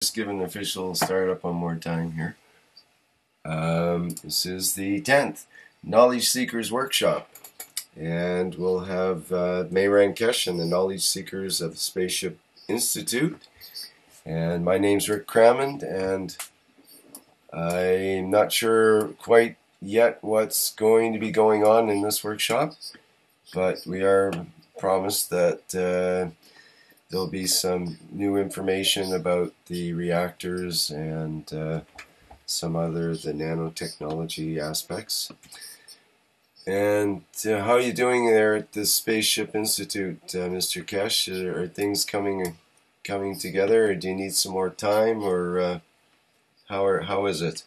Just give an official startup one more time here. This is the 10th Knowledge Seekers Workshop, and we'll have Mayran Kesh and the Knowledge Seekers of the Spaceship Institute. And my name's Rick Crammond, and I'm not sure quite yet what's going to be going on in this workshop, but we are promised that there'll be some new information about the reactors and some other the nanotechnology aspects. And how are you doing there at the Spaceship Institute, Mr. Kesh? Are things coming together, or do you need some more time, or how is it?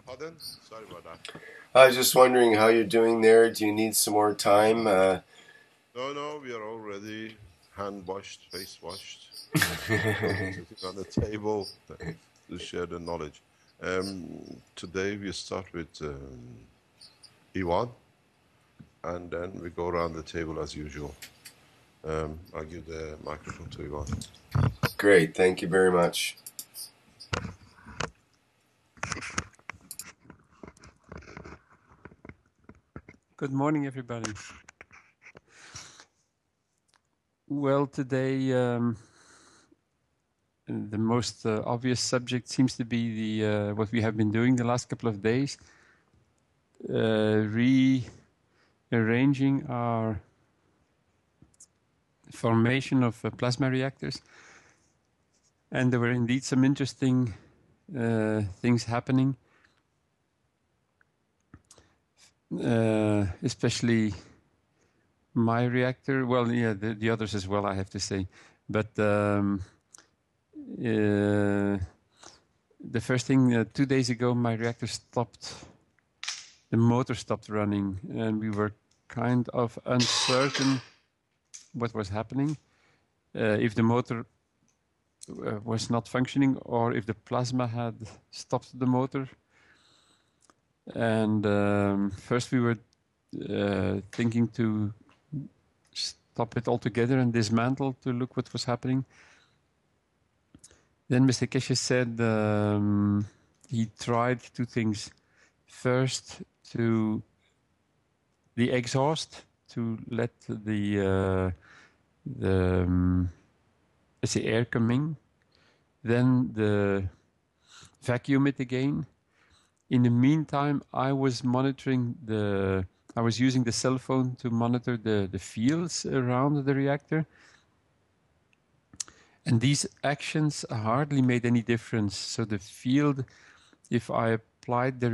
Pardon? Sorry about that. I was just wondering how you're doing there. Do you need some more time? No, we are already hand washed, face washed, sitting on the table to share the knowledge. Today we start with Ivan, and then we go around the table as usual. I'll give the microphone to Ivan. Great, thank you very much. Good morning, everybody. Well, today the most obvious subject seems to be the what we have been doing the last couple of days, rearranging our formation of plasma reactors, and there were indeed some interesting things happening. Especially my reactor. Well, yeah, the others as well, I have to say. But the first thing, 2 days ago, my reactor stopped. The motor stopped running, and we were kind of uncertain what was happening. If the motor was not functioning, or if the plasma had stopped the motor. And first we were thinking to stop it altogether and dismantle to look what was happening. Then Mr. Keshe said he tried two things. First, to the exhaust, to let the air come in. Then the vacuum it again. In the meantime, I was using the cell phone to monitor the fields around the reactor. And these actions hardly made any difference. So the field, if I applied the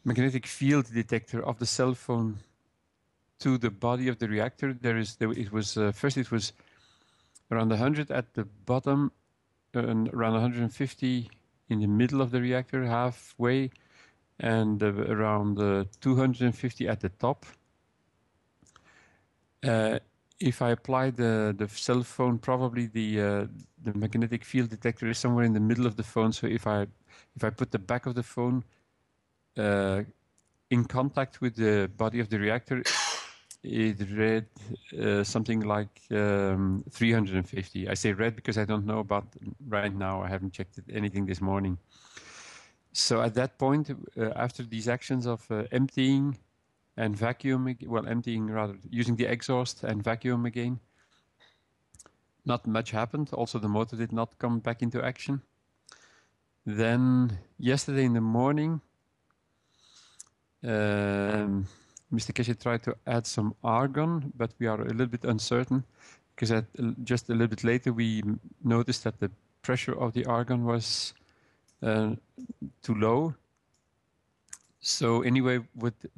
magnetic field detector of the cell phone to the body of the reactor, it was around 100 at the bottom and around 150 in the middle of the reactor, halfway, and around 250 at the top. If I apply the cell phone, probably the magnetic field detector is somewhere in the middle of the phone. So if I put the back of the phone in contact with the body of the reactor, it read something like 350. I say read because I don't know about right now. I haven't checked anything this morning. So at that point, after these actions of emptying and vacuuming, emptying rather, using the exhaust and vacuum again, not much happened. Also, the motor did not come back into action. Then yesterday in the morning, Mr. Keshe tried to add some argon, but we are a little bit uncertain because just a little bit later we noticed that the pressure of the argon was too low. So anyway,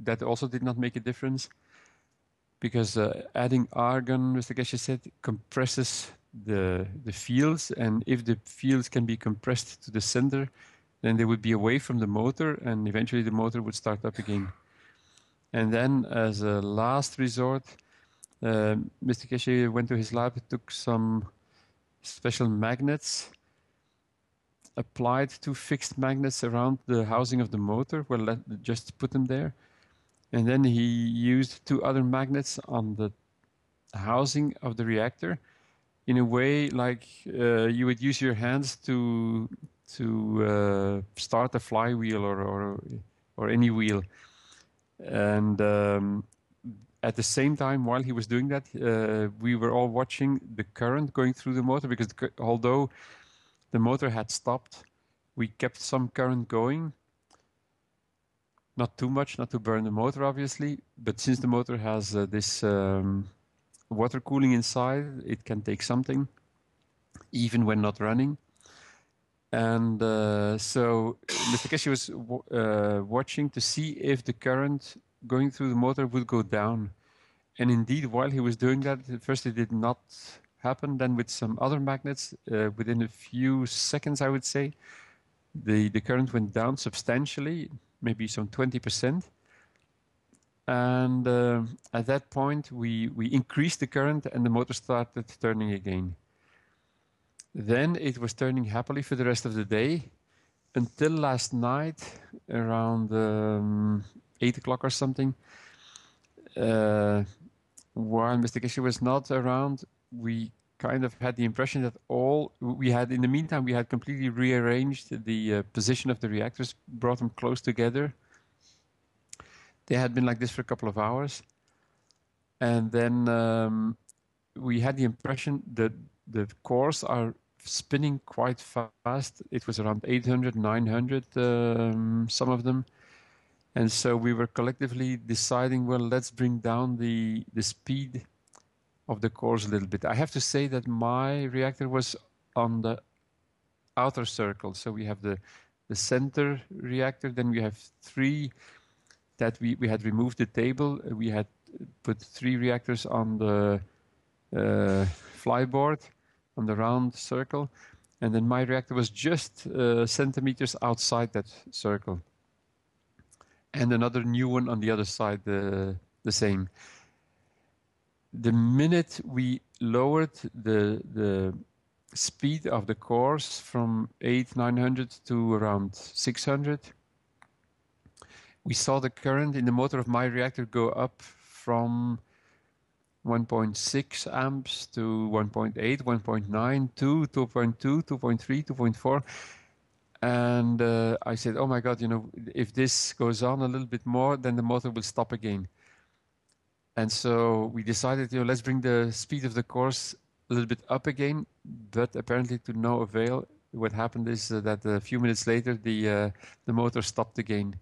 that also did not make a difference because adding argon, Mr. Keshe said, compresses the fields, and if the fields can be compressed to the center, then they would be away from the motor, and eventually the motor would start up again. And then, as a last resort, Mr. Keshe went to his lab, took some special magnets, applied two fixed magnets around the housing of the motor, just put them there, And then he used 2 other magnets on the housing of the reactor in a way like you would use your hands to start a flywheel or any wheel. And at the same time, while he was doing that, we were all watching the current going through the motor, because although the motor had stopped, we kept some current going. Not too much, not to burn the motor, obviously, but since the motor has this water cooling inside, it can take something, even when not running. And so Mr. Keshe was watching to see if the current going through the motor would go down. And indeed, while he was doing that, at first it did not happen. Then with some other magnets, within a few seconds, I would say, the current went down substantially, maybe some 20%. And at that point, we increased the current and the motor started turning again. Then it was turning happily for the rest of the day until last night around 8 o'clock or something. While Mr. Keshe was not around, we kind of had the impression that in the meantime, we had completely rearranged the position of the reactors, brought them close together. They had been like this for a couple of hours. And then we had the impression that the cores are spinning quite fast. It was around 800, 900, some of them. And so we were collectively deciding, well, let's bring down the speed of the cores a little bit. I have to say that my reactor was on the outer circle. So we have the center reactor, then we have 3 that we had removed the table. We had put 3 reactors on the flyboard, on the round circle. And then my reactor was just centimeters outside that circle. And another new one on the other side, the same. The minute we lowered the speed of the cores from 900 to around 600, we saw the current in the motor of my reactor go up from 1.6 amps to 1.8, 1.9, 2, 2.2, 2.3, 2.4. And I said, oh my God, if this goes on a little bit more, then the motor will stop again. And so we decided, let's bring the speed of the cores a little bit up again, but apparently to no avail. What happened is that a few minutes later, the motor stopped again.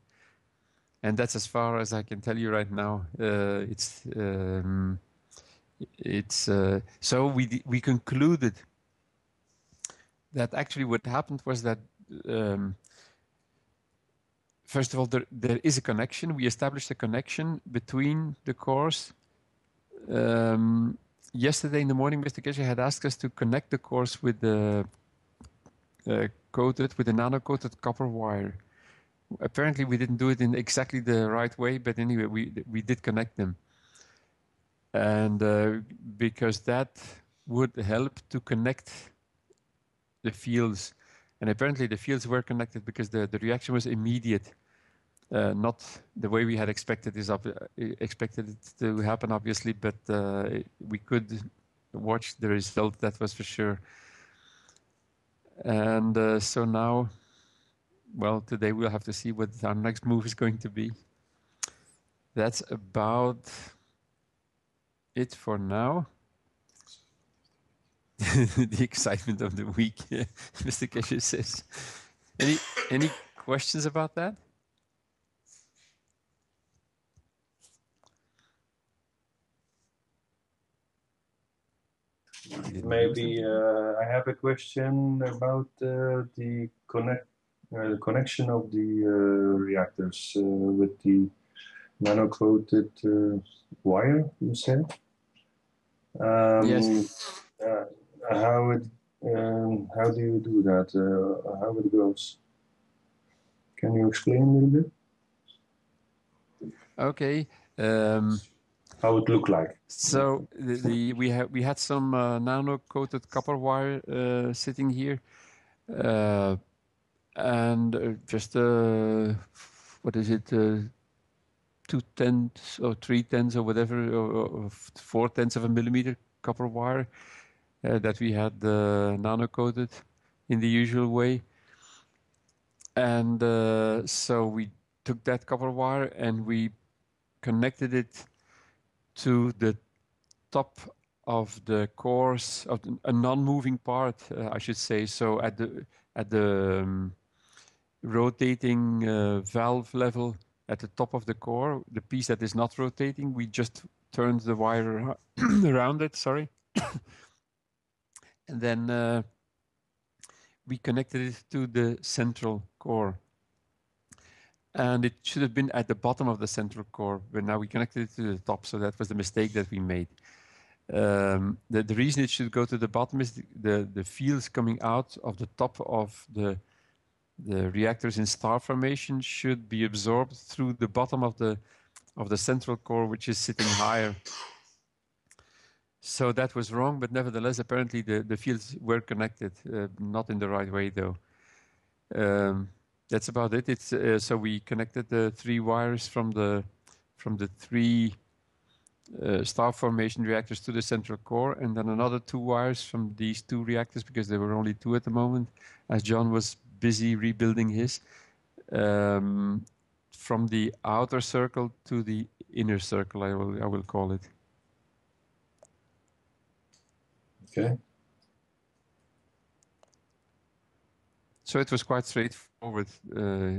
And that's as far as I can tell you right now. So we concluded that actually what happened was that first of all, there is a connection. We established a connection between the cores. Yesterday in the morning, Mr. Keshe had asked us to connect the cores with the nano-coated copper wire. Apparently, we didn't do it in exactly the right way, but anyway, we did connect them. And because that would help to connect the fields. And apparently the fields were connected because the reaction was immediate, not the way we had expected it to happen, obviously, but we could watch the result, that was for sure. And so now, well, today we'll have to see what our next move is going to be. That's about it for now. The excitement of the week, Mr. Keshe says. Any questions about that? Maybe I have a question about the connection of the reactors with the nano-coated wire, you said? Yes. How do you do that? How it goes? Can you explain a little bit? Okay. How it look like? So we had some nano-coated copper wire sitting here, and just what is it? 2/10 or 3/10 or whatever, or 4/10 of a millimeter copper wire that we had nano-coated in the usual way. And so we took that copper wire and we connected it to the top of the cores of a non-moving part, I should say. So at the rotating valve level at the top of the core, the piece that is not rotating, we just turned the wire around it. Sorry, and then we connected it to the central core. And it should have been at the bottom of the central core, but now we connected it to the top, so that was the mistake that we made. The reason it should go to the bottom is the fields coming out of the top of the reactors in star formation should be absorbed through the bottom of the central core, which is sitting higher. So that was wrong, but nevertheless, apparently the fields were connected, not in the right way though. That's about it. It's so we connected the 3 wires from the 3 star formation reactors to the central core, and then another 2 wires from these 2 reactors, because there were only 2 at the moment, as John was busy rebuilding his, from the outer circle to the inner circle, I will call it. Okay. So it was quite straightforward.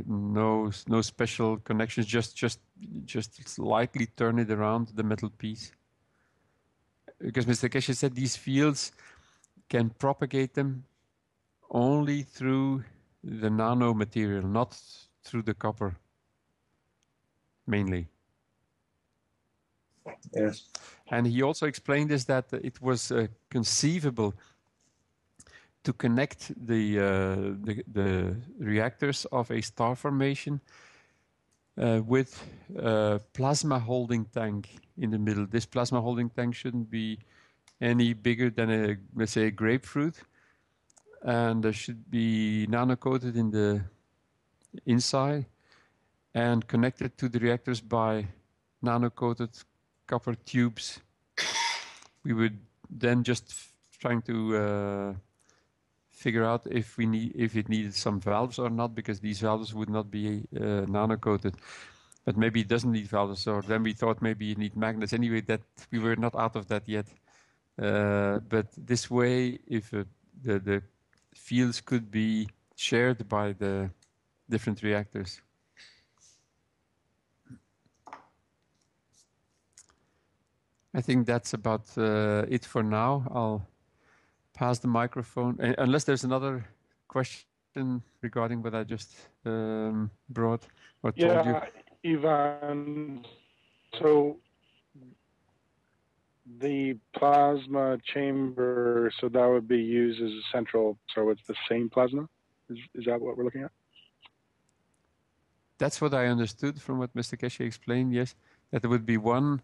No special connections. Just slightly turn it around the metal piece. Because Mr. Keshe said these fields can propagate them only through the nano material, not through the copper, mainly. Yes. And he also explained this, that it was conceivable to connect the reactors of a star formation with a plasma holding tank in the middle. This plasma holding tank shouldn't be any bigger than let's say a grapefruit, and there should be nano-coated in the inside and connected to the reactors by nano-coated copper tubes. We would then just trying to figure out if it needed some valves or not, because these valves would not be nano-coated. But maybe it doesn't need valves, or then we thought maybe you need magnets. Anyway, that we were not out of that yet. But this way, if the fields could be shared by the different reactors. I think that's about it for now. I'll pass the microphone, unless there's another question regarding what I just brought or told you. Ivan, so the plasma chamber, so that would be used as a central, so it's the same plasma? Is that what we're looking at? That's what I understood from what Mr. Keshe explained, yes. That there would be one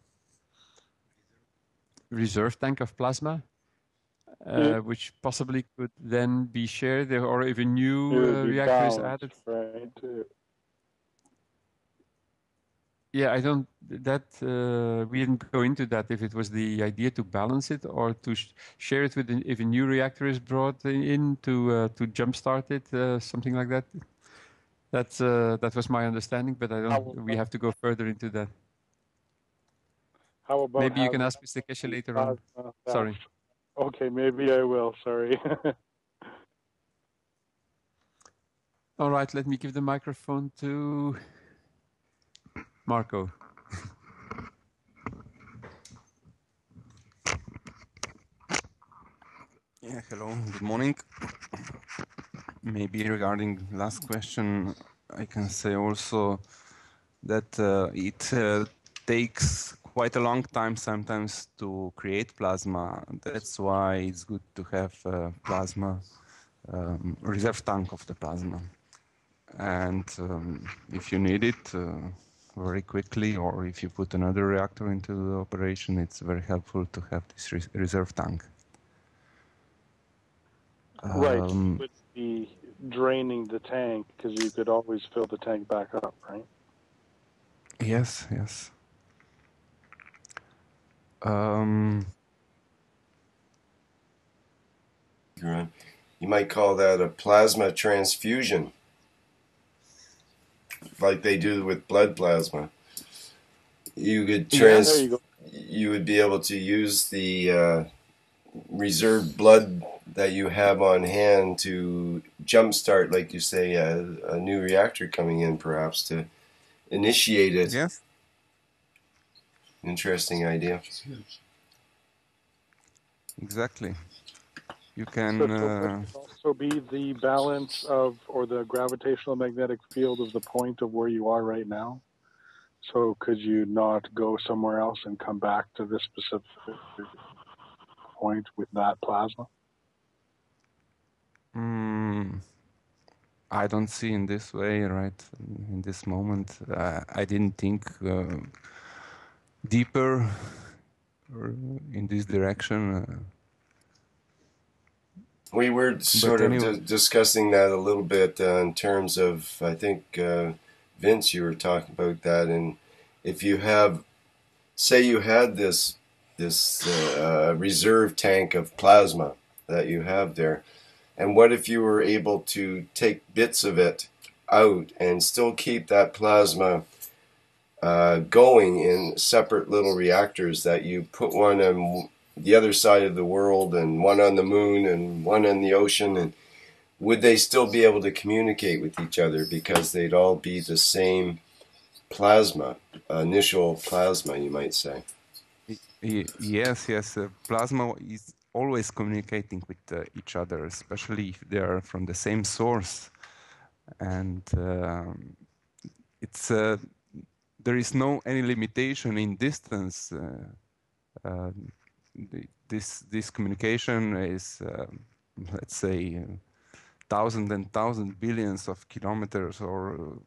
reserve tank of plasma, which possibly could then be shared, or if a new reactor is added. Right. Yeah, we didn't go into that, if it was the idea to balance it or to share it with, if a new reactor is brought in to jumpstart it, something like that. That was my understanding, but we have to go further into that. How about maybe you can ask Mr. Keshe later on. Sorry. Okay, maybe I will, sorry. All right, let me give the microphone to Marco. Yeah, hello, good morning. Maybe regarding last question, I can say also that it takes quite a long time sometimes to create plasma. That's why it's good to have a plasma reserve tank of the plasma. And if you need it very quickly, or if you put another reactor into the operation, it's very helpful to have this reserve tank. Right, you would be draining the tank because you could always fill the tank back up, right? Yes, yes. You might call that a plasma transfusion, like they do with blood plasma. You could There you go. you would be able to use the reserved blood that you have on hand to jumpstart, like you say, a new reactor coming in, perhaps to initiate it. Yes. Interesting idea. Exactly. You So can. could it also be the balance of, or the gravitational magnetic field of the point of where you are right now? So could you not go somewhere else and come back to this specific point with that plasma? I don't see in this way, right? In this moment, I didn't think deeper or in this direction. We were sort of discussing that a little bit in terms of, I think, Vince, you were talking about that. And if you have, say you had this reserve tank of plasma that you have there, and what if you were able to take bits of it out and still keep that plasma going in separate little reactors, that you put one on the other side of the world and one on the moon and one in the ocean, and would they still be able to communicate with each other because they'd all be the same plasma, initial plasma, you might say? Yes, yes. Plasma is always communicating with each other, especially if they are from the same source. And it's there is no any limitation in distance. This communication is, let's say, thousand and thousand billions of kilometers or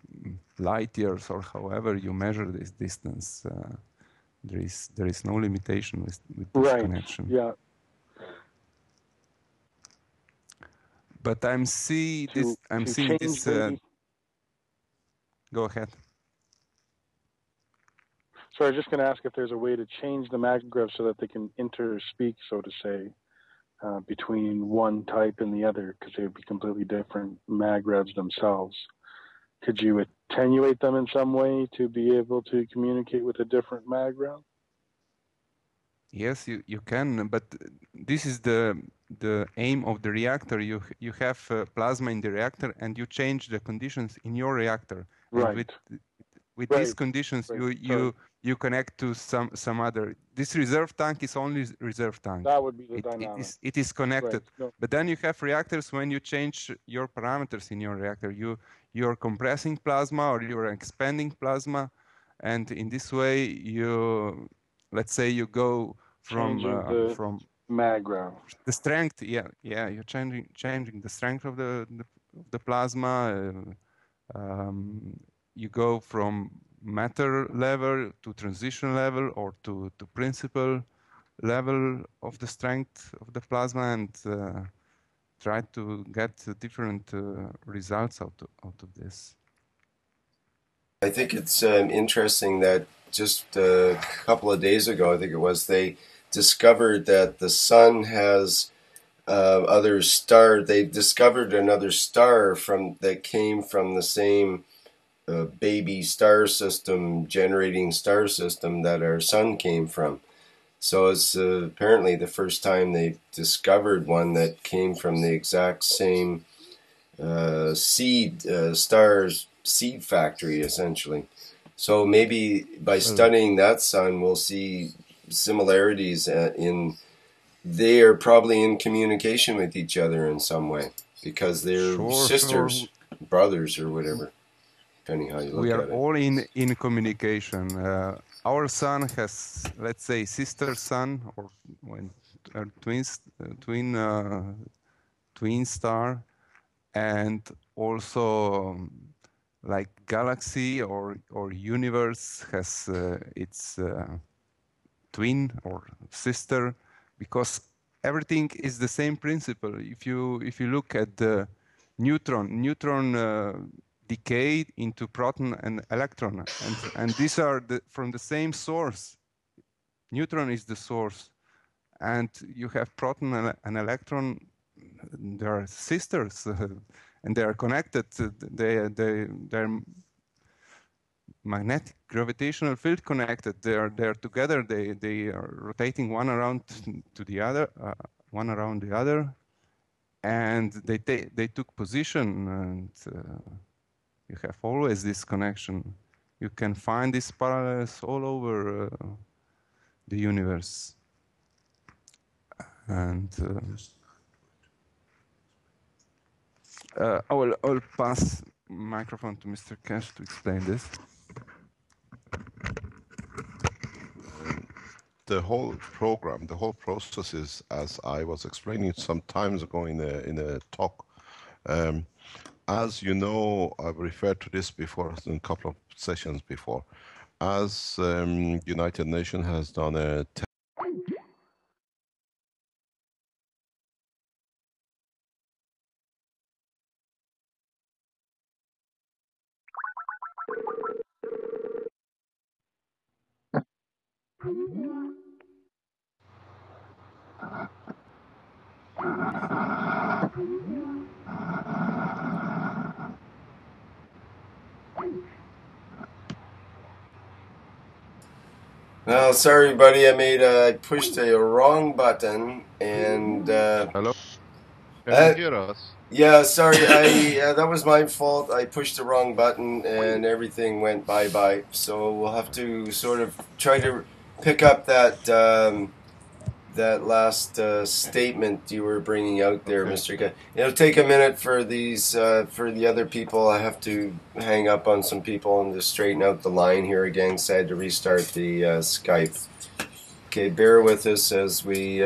light years, or however you measure this distance. There is no limitation with this connection. Yeah. But I'm seeing this. Go ahead. So I was just going to ask if there's a way to change the maggrav so that they can interspeak, so to say, between one type and the other, because they would be completely different magravs themselves. Could you attenuate them in some way to be able to communicate with a different maggrav? Yes, you can, but this is the aim of the reactor. You have plasma in the reactor, and you change the conditions in your reactor. Right. And with these conditions, you connect to some other. This reserve tank is only reserve tank. That would be the dynamic. It is connected. Right. No. But then you have reactors when you change your parameters in your reactor. You're compressing plasma or you're expanding plasma, and in this way you, let's say, you go from maggrav. The strength. Yeah, you're changing the strength of the plasma. You go from matter level to transition level, or to principal level of the strength of the plasma, and try to get different results out of this. I think it's interesting that just a couple of days ago, I think it was, they discovered that the sun has other star. They discovered another star that came from the same baby star system, generating star system that our sun came from. So it's apparently the first time they discovered one that came from the exact same seed factory, essentially. So maybe by studying that sun, we'll see similarities they are probably in communication with each other in some way, because they're sisters, brothers, or whatever, depending how you look at it. We are all in communication. Our sun has, let's say, sister sun, or twin star, and also like galaxy or universe has its twin or sister, because everything is the same principle. If you look at the neutron decay into proton and electron, and these are from the same source. Neutron is the source, and you have proton and electron. They are sisters, and they are connected. They're magnetic gravitational field connected. They are together. They are rotating one around to the other, one around the other, and they took position. And you have always this connection. You can find these parallels all over the universe. And I will pass microphone to Mr. Cash to explain this. The whole program, the whole process is, as I was explaining some times ago in a talk. As you know, I've referred to this before in a couple of sessions before. As United Nations has done a Well, sorry, buddy. I pushed a wrong button, and Hello? Can you hear us? yeah, sorry. That was my fault. I pushed the wrong button, and everything went bye-bye. So we'll have to sort of try to pick up that that last statement you were bringing out there, Okay. Mr. Guy. It'll take a minute for these for the other people. I have to hang up on some people and just straighten out the line here again. So I had to restart the Skype. Okay, bear with us as we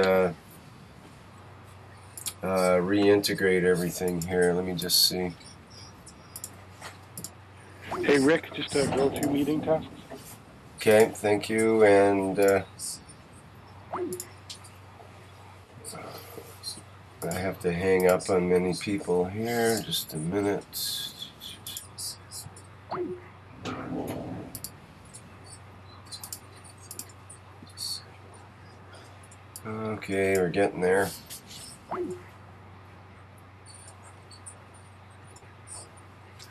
reintegrate everything here. Let me just see. Hey, Rick, just a GoToMeeting test. Okay, thank you, and I have to hang up on many people here. Just a minute. Okay, we're getting there.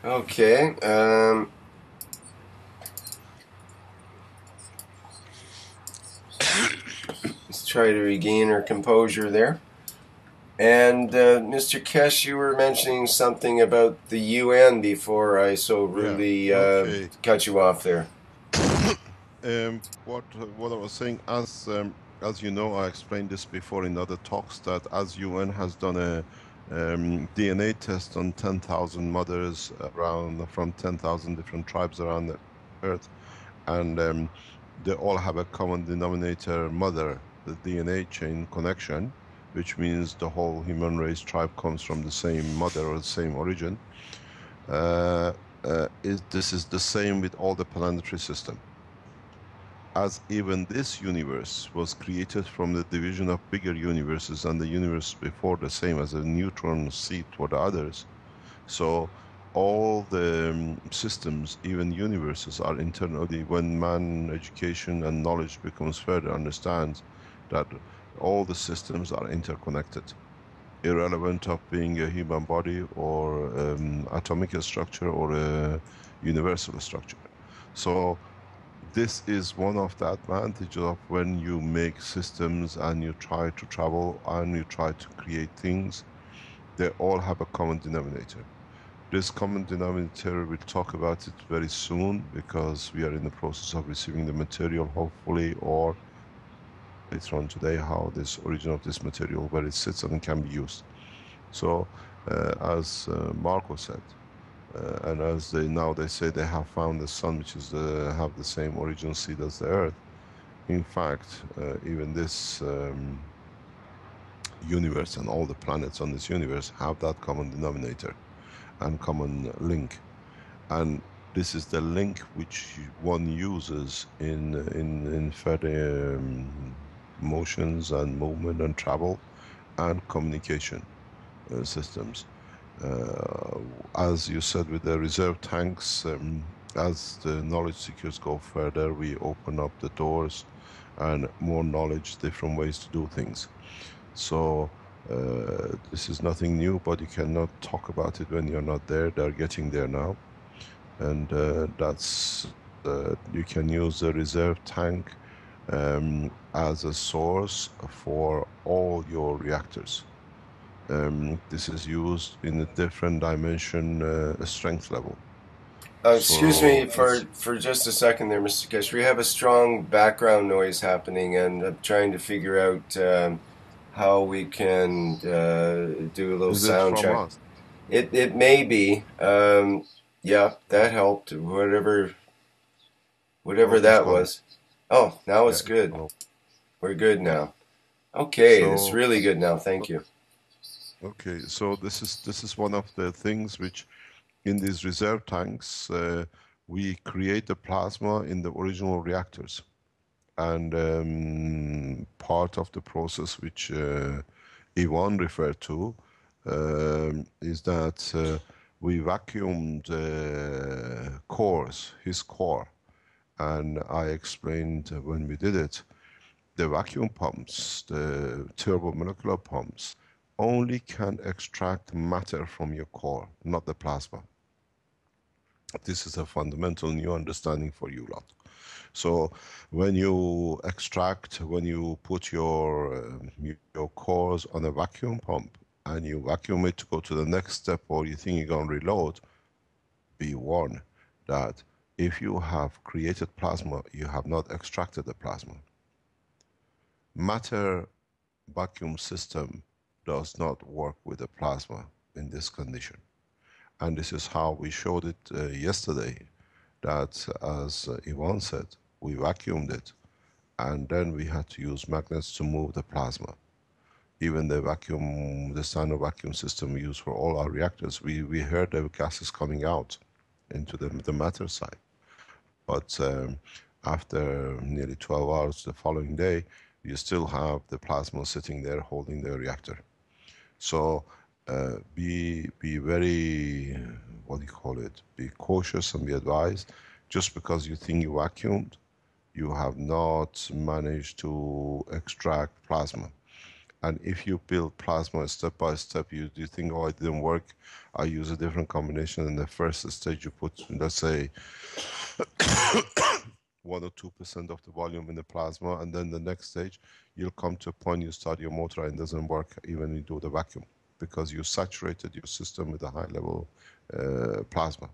Okay, let's try to regain our composure there. And Mr. Kesh, you were mentioning something about the UN before I so rudely okay. cut you off there. What I was saying, as you know, I explained this before in other talks, that as UN has done a DNA test on 10,000 mothers around from 10,000 different tribes around the earth, and they all have a common denominator mother, the DNA chain connection, which means the whole human race tribe comes from the same mother or the same origin. This is the same with all the planetary system. As even this universe was created from the division of bigger universes, and the universe before the same as a neutron seed for the others. So all the systems, even universes, are internally, when man education and knowledge becomes further, understands that all the systems are interconnected, irrelevant of being a human body or atomic structure or a universal structure. So this is one of the advantages of when you make systems and you try to travel and you try to create things, they all have a common denominator. This common denominator, we'll talk about it very soon, because we are in the process of receiving the material, hopefully, or later on today, how this origin of this material, where it sits and can be used. So, as Marco said, and as now they say they have found the sun, which is have the same origin seed as the earth. In fact, even this universe and all the planets on this universe have that common denominator and common link, and this is the link which one uses in further motions and movement and travel and communication systems. As you said, with the reserve tanks, as the knowledge seekers go further, we open up the doors and more knowledge, different ways to do things. So this is nothing new, but you cannot talk about it when you're not there. They're getting there now. And that's, you can use the reserve tank as a source for all your reactors. This is used in a different dimension, strength level. Excuse me for just a second there, Mr. Kesh. We have a strong background noise happening, and I'm trying to figure out how we can do a little sound check. Us? It may be. Yeah, that helped. Whatever that was. Oh, now it's good. We're good now. Okay, so, it's really good now. Thank you. Okay, so this is one of the things which, in these reserve tanks, we create the plasma in the original reactors, and part of the process which Ivan referred to is that we vacuumed the cores, his core, and I explained when we did it, the vacuum pumps, the turbomolecular pumps, only can extract matter from your core, not the plasma. This is a fundamental new understanding for you lot. So when you extract, when you put your cores on a vacuum pump and you vacuum it to go to the next step, or you think you're going to reload, be warned that if you have created plasma, you have not extracted the plasma. Matter vacuum system does not work with the plasma in this condition. And this is how we showed it yesterday, that as Ivan said, we vacuumed it, and then we had to use magnets to move the plasma. Even the vacuum, the standard vacuum system we use for all our reactors, we heard the gases coming out into the matter side. But after nearly 12 hours the following day, you still have the plasma sitting there holding the reactor. So be very, what do you call it, be cautious and be advised. Just because you think you vacuumed, you have not managed to extract plasma. And if you build plasma step by step, you think, oh, it didn't work, I use a different combination. In the first stage you put, let's say, 1 or 2% of the volume in the plasma, and then the next stage you'll come to a point you start your motor and it doesn't work even when you do the vacuum, because you saturated your system with a high level plasma.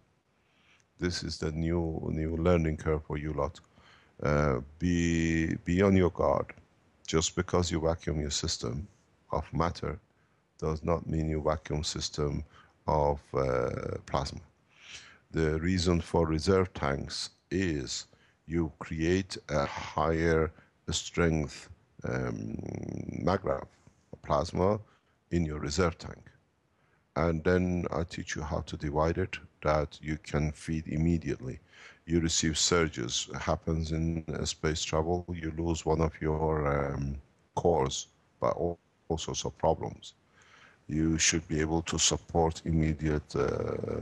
This is the new learning curve for you lot. Be on your guard. Just because you vacuum your system of matter does not mean you vacuum system of plasma. The reason for reserve tanks is you create a higher strength maggrav plasma in your reserve tank. And then I teach you how to divide it, that you can feed immediately. You receive surges. It happens in space travel. You lose one of your cores by all sorts of problems. You should be able to support immediate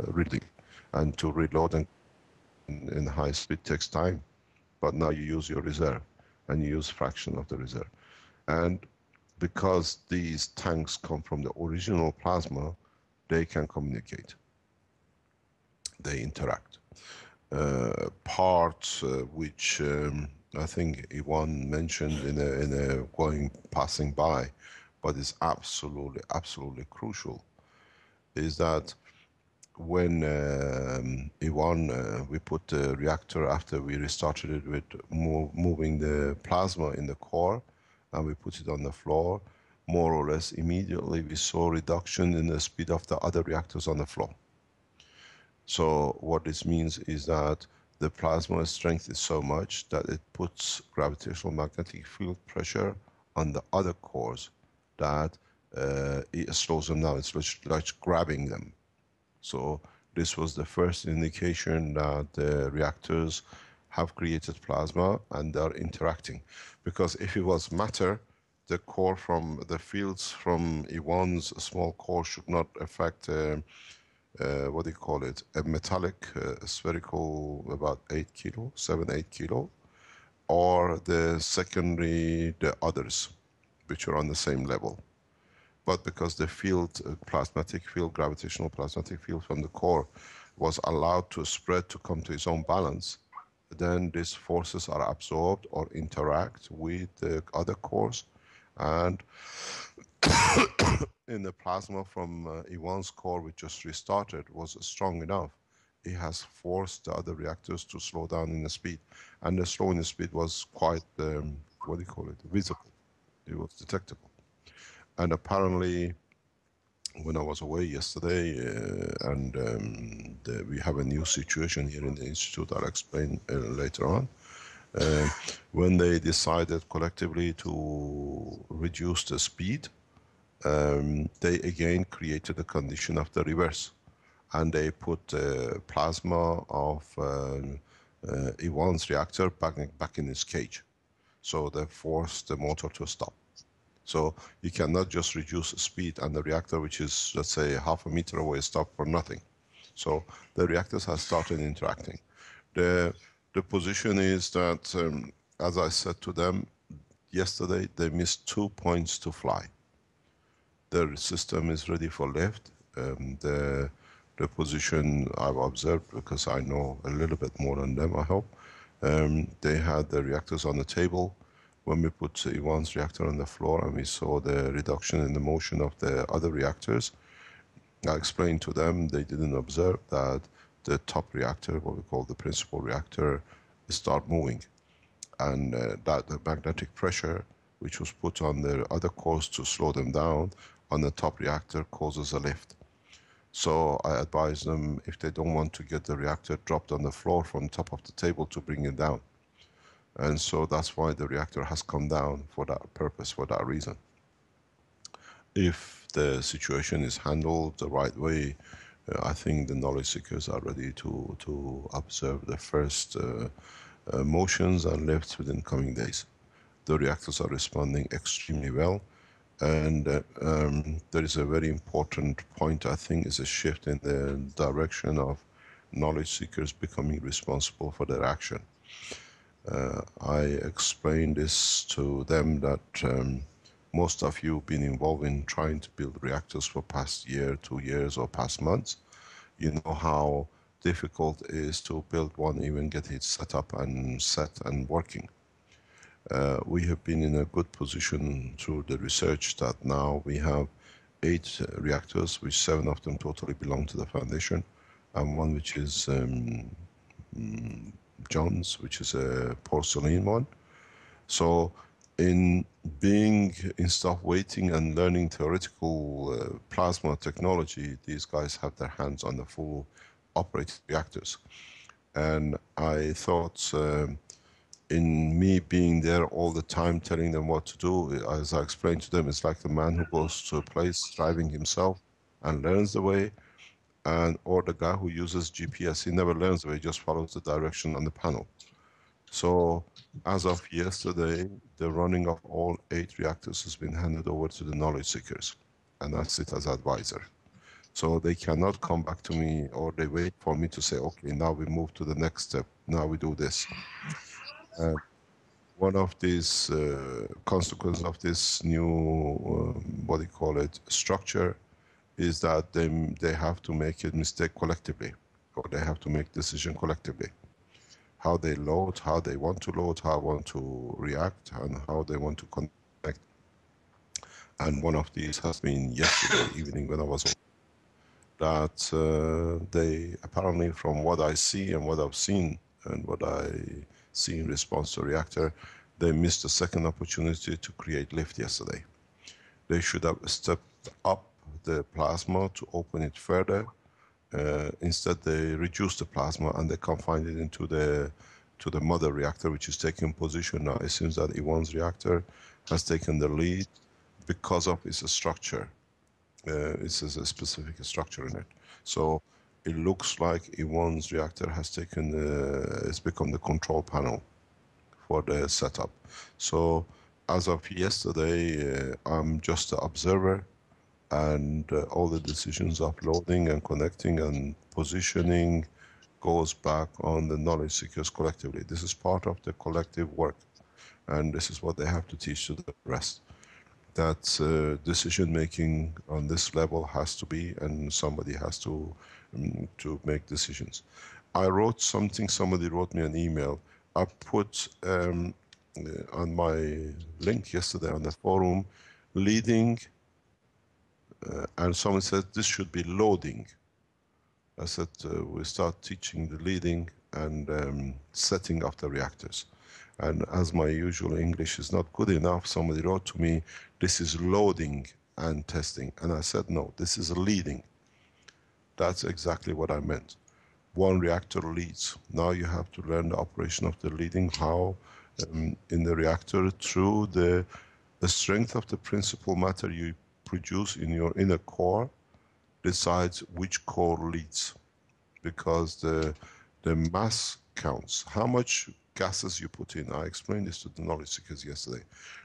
reading, and to reload in high speed takes time. But now you use your reserve, and you use fraction of the reserve. And because these tanks come from the original plasma, they can communicate. They interact. Part which I think Ivan mentioned in a passing by, but is absolutely crucial, is that when Ivan we put the reactor, after we restarted it with moving the plasma in the core, and we put it on the floor, more or less immediately we saw reduction in the speed of the other reactors on the floor. So what this means is that the plasma strength is so much that it puts gravitational magnetic field pressure on the other cores, that it slows them down. It's like grabbing them. So this was the first indication that the reactors have created plasma and they are interacting. Because if it was matter, the core from the fields from E1's small core should not affect what do you call it, a metallic spherical about 8 kilo, 7-8 kilo, or the secondary, the others, which are on the same level. But because the field, plasmatic field, gravitational plasmatic field from the core was allowed to spread to come to its own balance, then these forces are absorbed or interact with the other cores, and in the plasma from E1's core, which just restarted, was strong enough. It has forced the other reactors to slow down in the speed, and the slowing the speed was quite, what do you call it, visible. It was detectable. And apparently, when I was away yesterday, we have a new situation here in the Institute, I'll explain later on. When they decided collectively to reduce the speed, they again created a condition of the reverse. And they put the plasma of E1's reactor back in its cage. So they forced the motor to stop. So you cannot just reduce the speed and the reactor, which is, let's say, half a meter away, stop for nothing. So the reactors have started interacting. The position is that, as I said to them yesterday, they missed 2 points to fly. The system is ready for lift. The position I've observed, because I know a little bit more than them, I hope. They had the reactors on the table. When we put E1's reactor on the floor and we saw the reduction in the motion of the other reactors, I explained to them, they didn't observe that the top reactor, what we call the principal reactor, start moving. And that the magnetic pressure, which was put on the other cores to slow them down, on the top reactor causes a lift. So I advise them, if they don't want to get the reactor dropped on the floor from top of the table, to bring it down. And so that's why the reactor has come down, for that purpose, for that reason. If the situation is handled the right way, I think the knowledge seekers are ready to observe the first motions and lifts within coming days. The reactors are responding extremely well. And there is a very important point, I think, is a shift in the direction of knowledge seekers becoming responsible for their action. I explained this to them that most of you have been involved in trying to build reactors for past year, 2 years, or past months. You know how difficult it is to build one, even get it set up and set and working. We have been in a good position through the research that now we have 8 reactors, which 7 of them totally belong to the foundation, and one which is Gans, which is a porcelain one. So instead of waiting and learning theoretical plasma technology, these guys have their hands on the full operating reactors. And I thought, in me being there all the time telling them what to do, as I explained to them, it's like the man who goes to a place driving himself and learns the way, or the guy who uses GPS. He never learns the way, he just follows the direction on the panel. So as of yesterday, the running of all 8 reactors has been handed over to the knowledge seekers, and I sit as advisor. So they cannot come back to me, or they wait for me to say, okay, now we move to the next step, now we do this. One of these consequences of this new, what do you call it, structure, is that they have to make a mistake collectively, or they have to make decision collectively. How they load, how they want to load, how they want to react, and how they want to connect. And one of these has been yesterday evening when I was on, that they apparently, from what I see and what I've seen and what I see in response to reactor, they missed a second opportunity to create lift yesterday. They should have stepped up the plasma to open it further. Instead, they reduced the plasma and they confined it into the mother reactor, which is taking position now. It seems that E1's reactor has taken the lead because of its structure. It's a specific structure in it. So it looks like E1's reactor has taken, it's become the control panel for the setup. So as of yesterday, I'm just the observer, and all the decisions of loading and connecting and positioning goes back on the knowledge seekers collectively. This is part of the collective work, and this is what they have to teach to the rest. That decision making on this level has to be, and somebody has to make decisions. I wrote something, somebody wrote me an email. I put on my link yesterday on the forum, leading, and someone said this should be loading. I said we start teaching the leading and setting of the reactors. And as my usual English is not good enough, somebody wrote to me, this is loading and testing. And I said, no, this is leading. That's exactly what I meant. One reactor leads. Now you have to learn the operation of the leading, how in the reactor, through the strength of the principal matter you produce in your inner core, decides which core leads. Because the mass counts. How much gases you put in. I explained this to the knowledge seekers yesterday.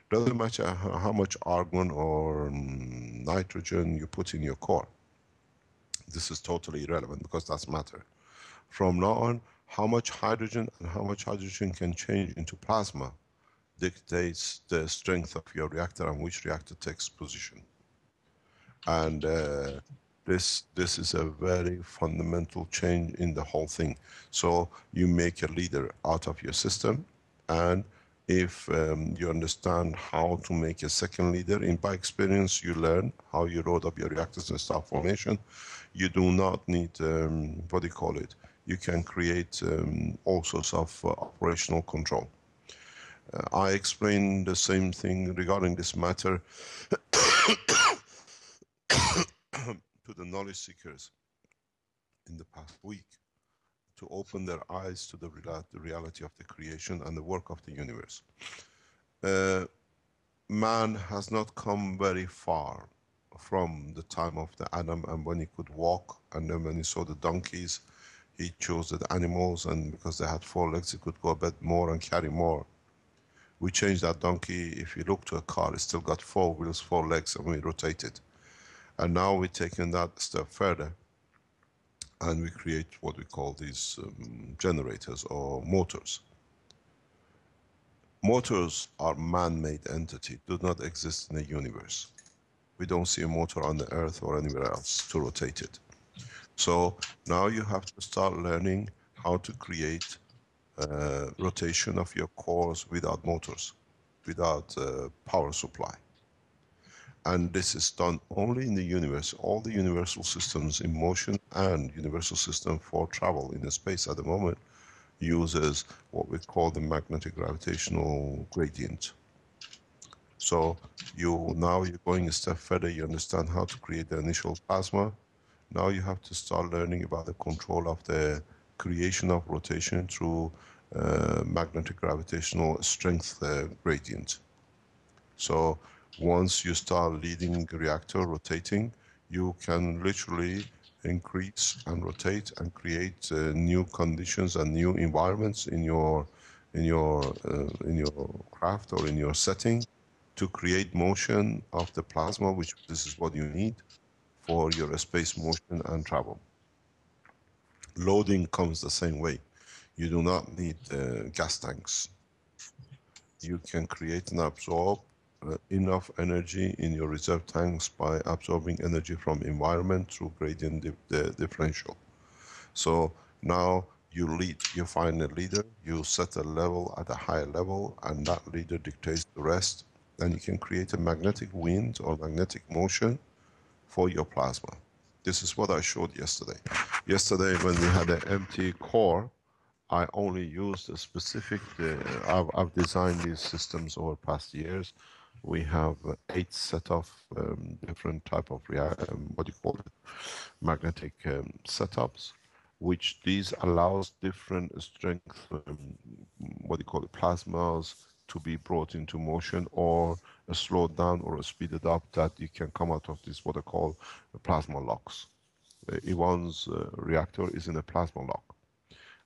Doesn't matter how much argon or nitrogen you put in your core. This is totally irrelevant because that's matter. From now on, how much hydrogen and how much hydrogen can change into plasma dictates the strength of your reactor and which reactor takes position. And this is a very fundamental change in the whole thing. So you make a leader out of your system, and if you understand how to make a second leader, by experience you learn how you load up your reactors and star formation. You do not need, what do you call it? You can create all sorts of operational control. I explained the same thing regarding this matter to the knowledge seekers in the past week, to open their eyes to the reality of the creation and the work of the universe. Man has not come very far from the time of the Adam, and when he could walk, and then when he saw the donkeys, he chose the animals, and because they had 4 legs, he could go a bit more and carry more. We changed that donkey. If you look to a car, it's still got 4 wheels, 4 legs, and we rotate it. And now we're taking that step further, and we create what we call these generators or motors. Motors are man-made entity, do not exist in the universe. We don't see a motor on the Earth or anywhere else to rotate it. So now you have to start learning how to create rotation of your cores without motors, without power supply. And this is done only in the universe. All the universal systems in motion and universal system for travel in the space at the moment uses what we call the magnetic gravitational gradient. So now you're going a step further, you understand how to create the initial plasma. Now you have to start learning about the control of the creation of rotation through magnetic gravitational strength gradient. So once you start leading the reactor rotating, you can literally increase and rotate and create new conditions and new environments in your craft or in your setting to create motion of the plasma, which this is what you need for your space motion and travel. Loading comes the same way. You do not need gas tanks. You can create and absorb enough energy in your reserve tanks by absorbing energy from environment through gradient differential. So now you lead, you find a leader, you set a level at a higher level, and that leader dictates the rest. Then you can create a magnetic wind or magnetic motion for your plasma. This is what I showed yesterday. Yesterday when we had an empty core, I only used a specific, I've designed these systems over past years. We have 8 set of different type of, what do you call it, magnetic setups, which these allows different strength, what do you call it, plasmas to be brought into motion or slowed down or speeded up, that you can come out of this, what I call plasma locks. Ivan's reactor is in a plasma lock.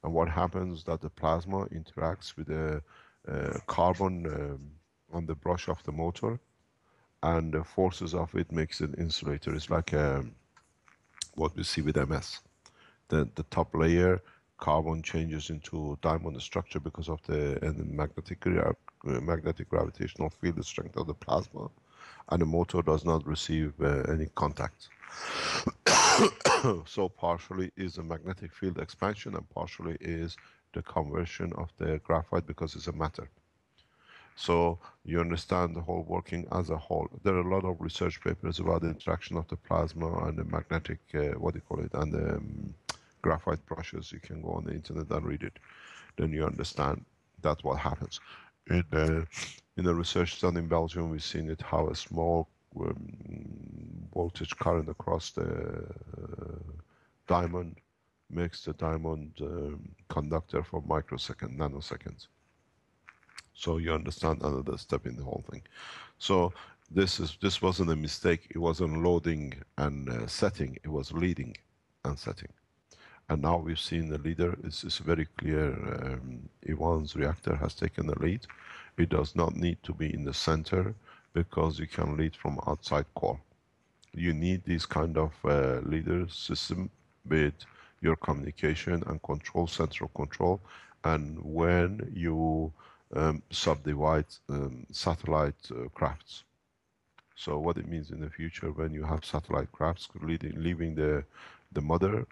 And what happens that the plasma interacts with a carbon on the brush of the motor, and the forces of it makes it insulator. It's like what we see with MS. The top layer, carbon changes into diamond structure because of the magnetic gravitational field, the strength of the plasma, and the motor does not receive any contact. So partially is a magnetic field expansion, and partially is the conversion of the graphite because it's a matter. So you understand the whole working as a whole. There are a lot of research papers about the interaction of the plasma and the magnetic, what do you call it, and the graphite brushes. You can go on the internet and read it. Then you understand that's what happens. In a research done in Belgium, we've seen it how a small voltage current across the diamond makes the diamond conductor for microsecond, nanoseconds. So you understand another step in the whole thing. So this wasn't a mistake. It wasn't loading and setting. It was leading and setting. And now we've seen the leader. It's very clear. Ivan's reactor has taken the lead. It does not need to be in the center because you can lead from outside core. You need this kind of leader system with your communication and control, central control. And when you subdivide satellite crafts. So what it means in the future when you have satellite crafts leaving the mother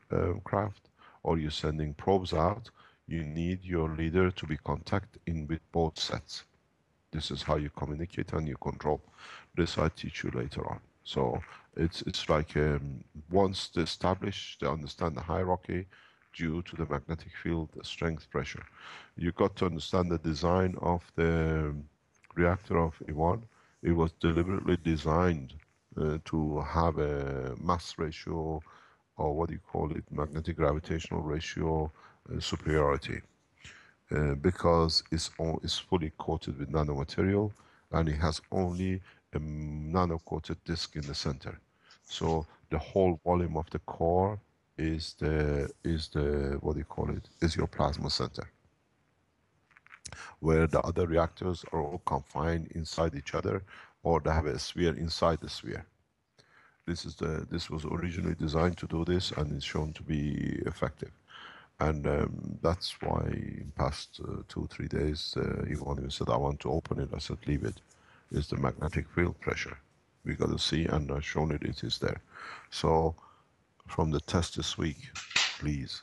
craft, or you're sending probes out, you need your leader to be contact in with both sets. This is how you communicate and you control. This I teach you later on. So it's like once they establish, they understand the hierarchy due to the magnetic field strength pressure. You got to understand the design of the reactor of Ivan. It was deliberately designed to have a mass ratio, or what do you call it, magnetic gravitational ratio superiority. Because it's fully coated with nanomaterial, and it has only a nano-coated disc in the center. So the whole volume of the core is the what do you call it? Is your plasma center, where the other reactors are all confined inside each other, or they have a sphere inside the sphere. This was originally designed to do this, and it's shown to be effective. And that's why in past 2-3 days, Ivan said, I want to open it. I said, leave it. It's the magnetic field pressure. We got to see, and I've shown it, it is there. So from the test this week, please,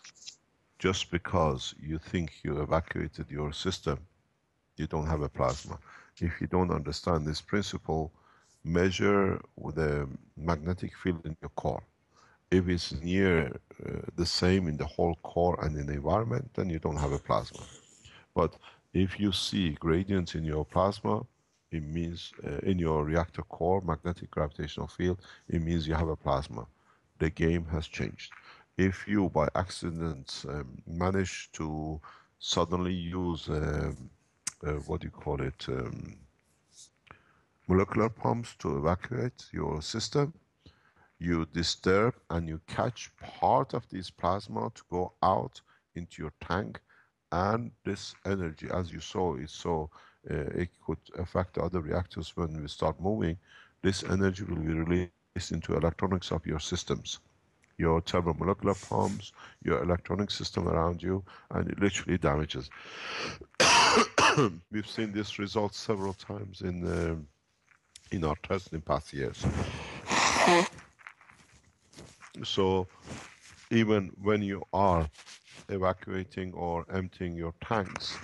just because you think you evacuated your system, you don't have a plasma. If you don't understand this principle, measure the magnetic field in your core. If it's near the same in the whole core and in the environment, then you don't have a plasma. But if you see gradients in your plasma, it means in your reactor core, magnetic gravitational field, it means you have a plasma. The game has changed. If you, by accident, manage to suddenly use, what do you call it, molecular pumps to evacuate your system, you disturb and you catch part of this plasma to go out into your tank, and this energy, as you saw, it could affect the other reactors when we start moving. This energy will be released into electronics of your systems, your thermomolecular pumps, your electronic system around you, and it literally damages. We've seen this result several times in our tests in past years. So even when you are evacuating or emptying your tanks,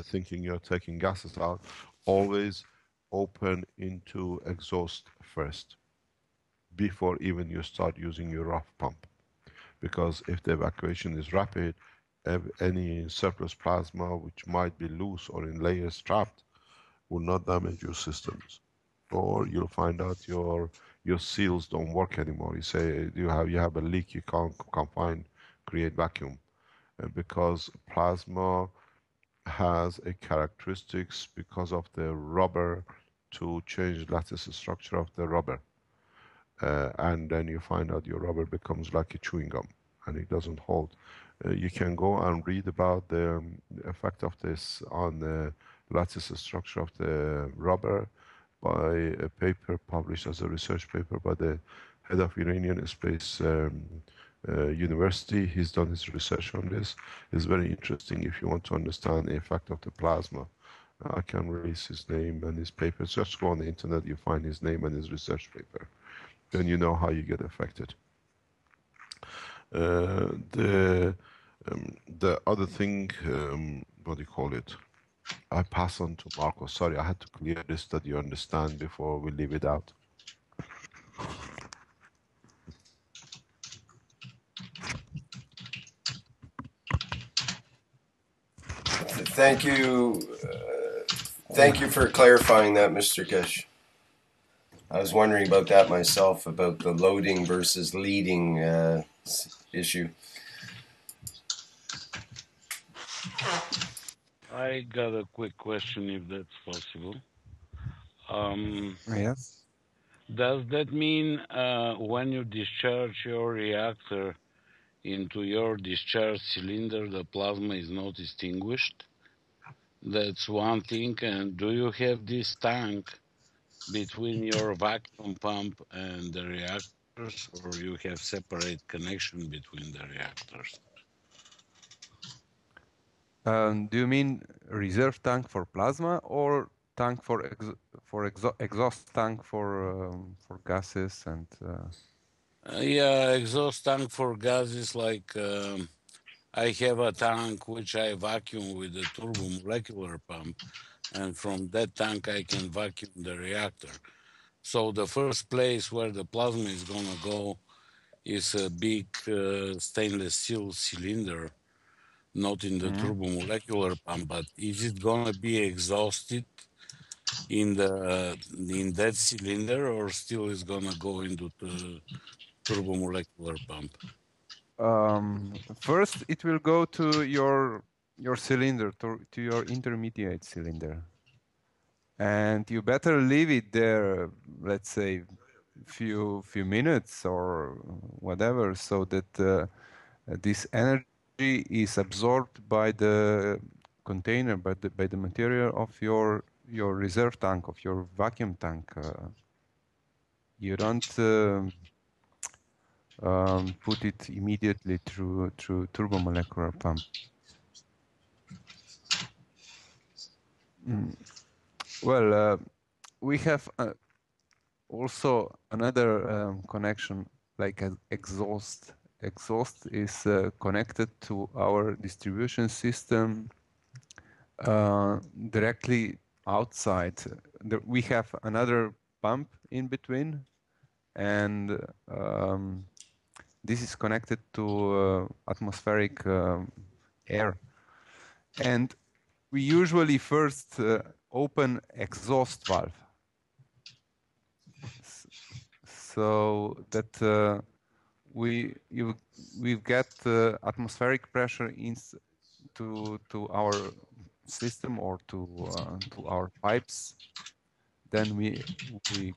thinking you're taking gases out, always open into exhaust first, before even you start using your rough pump. Because if the evacuation is rapid, any surplus plasma which might be loose or in layers trapped will not damage your systems. Or you'll find out your seals don't work anymore. You say you have a leak, you can't create vacuum, because plasma has a characteristics because of the rubber to change lattice structure of the rubber, and then you find out your rubber becomes like a chewing gum and it doesn't hold. You can go and read about the effect of this on lattice structure of the rubber by a paper published as a research paper by the head of Iranian Space University. He's done his research on this. It's very interesting if you want to understand the effect of the plasma. I can release his name and his papers. Just go on the internet, you find his name and his research paper. Then you know how you get affected. The other thing, what do you call it? I pass on to Marco. Sorry, I had to clear this that you understand before we leave it out. Thank you. Thank you for clarifying that, Mr. Kish. I was wondering about that myself, about the loading versus leading issue. I got a quick question, if that's possible. Yes. Does that mean when you discharge your reactor into your discharge cylinder, the plasma is not extinguished? That's one thing. And do you have this tank between your vacuum pump and the reactors, or you have separate connection between the reactors? Do you mean reserve tank for plasma or tank for exhaust tank for gases and? Yeah, exhaust tank for gases. Like I have a tank which I vacuum with a turbomolecular pump, and from that tank I can vacuum the reactor. So the first place where the plasma is gonna go is a big stainless steel cylinder, not in the turbomolecular pump, but is it gonna be exhausted in that cylinder, or still is gonna go into the turbomolecular pump? First, it will go to your cylinder, to your intermediate cylinder, and you better leave it there. Let's say few minutes or whatever, so that this energy is absorbed by the container, by the material of your reserve tank, of your vacuum tank. You don't put it immediately through turbomolecular pump. Well, we have also another connection, like an exhaust. Exhaust is connected to our distribution system directly outside. We have another pump in between, and this is connected to atmospheric air. And we usually first open exhaust valve, so that we get atmospheric pressure to our system or to our pipes. Then we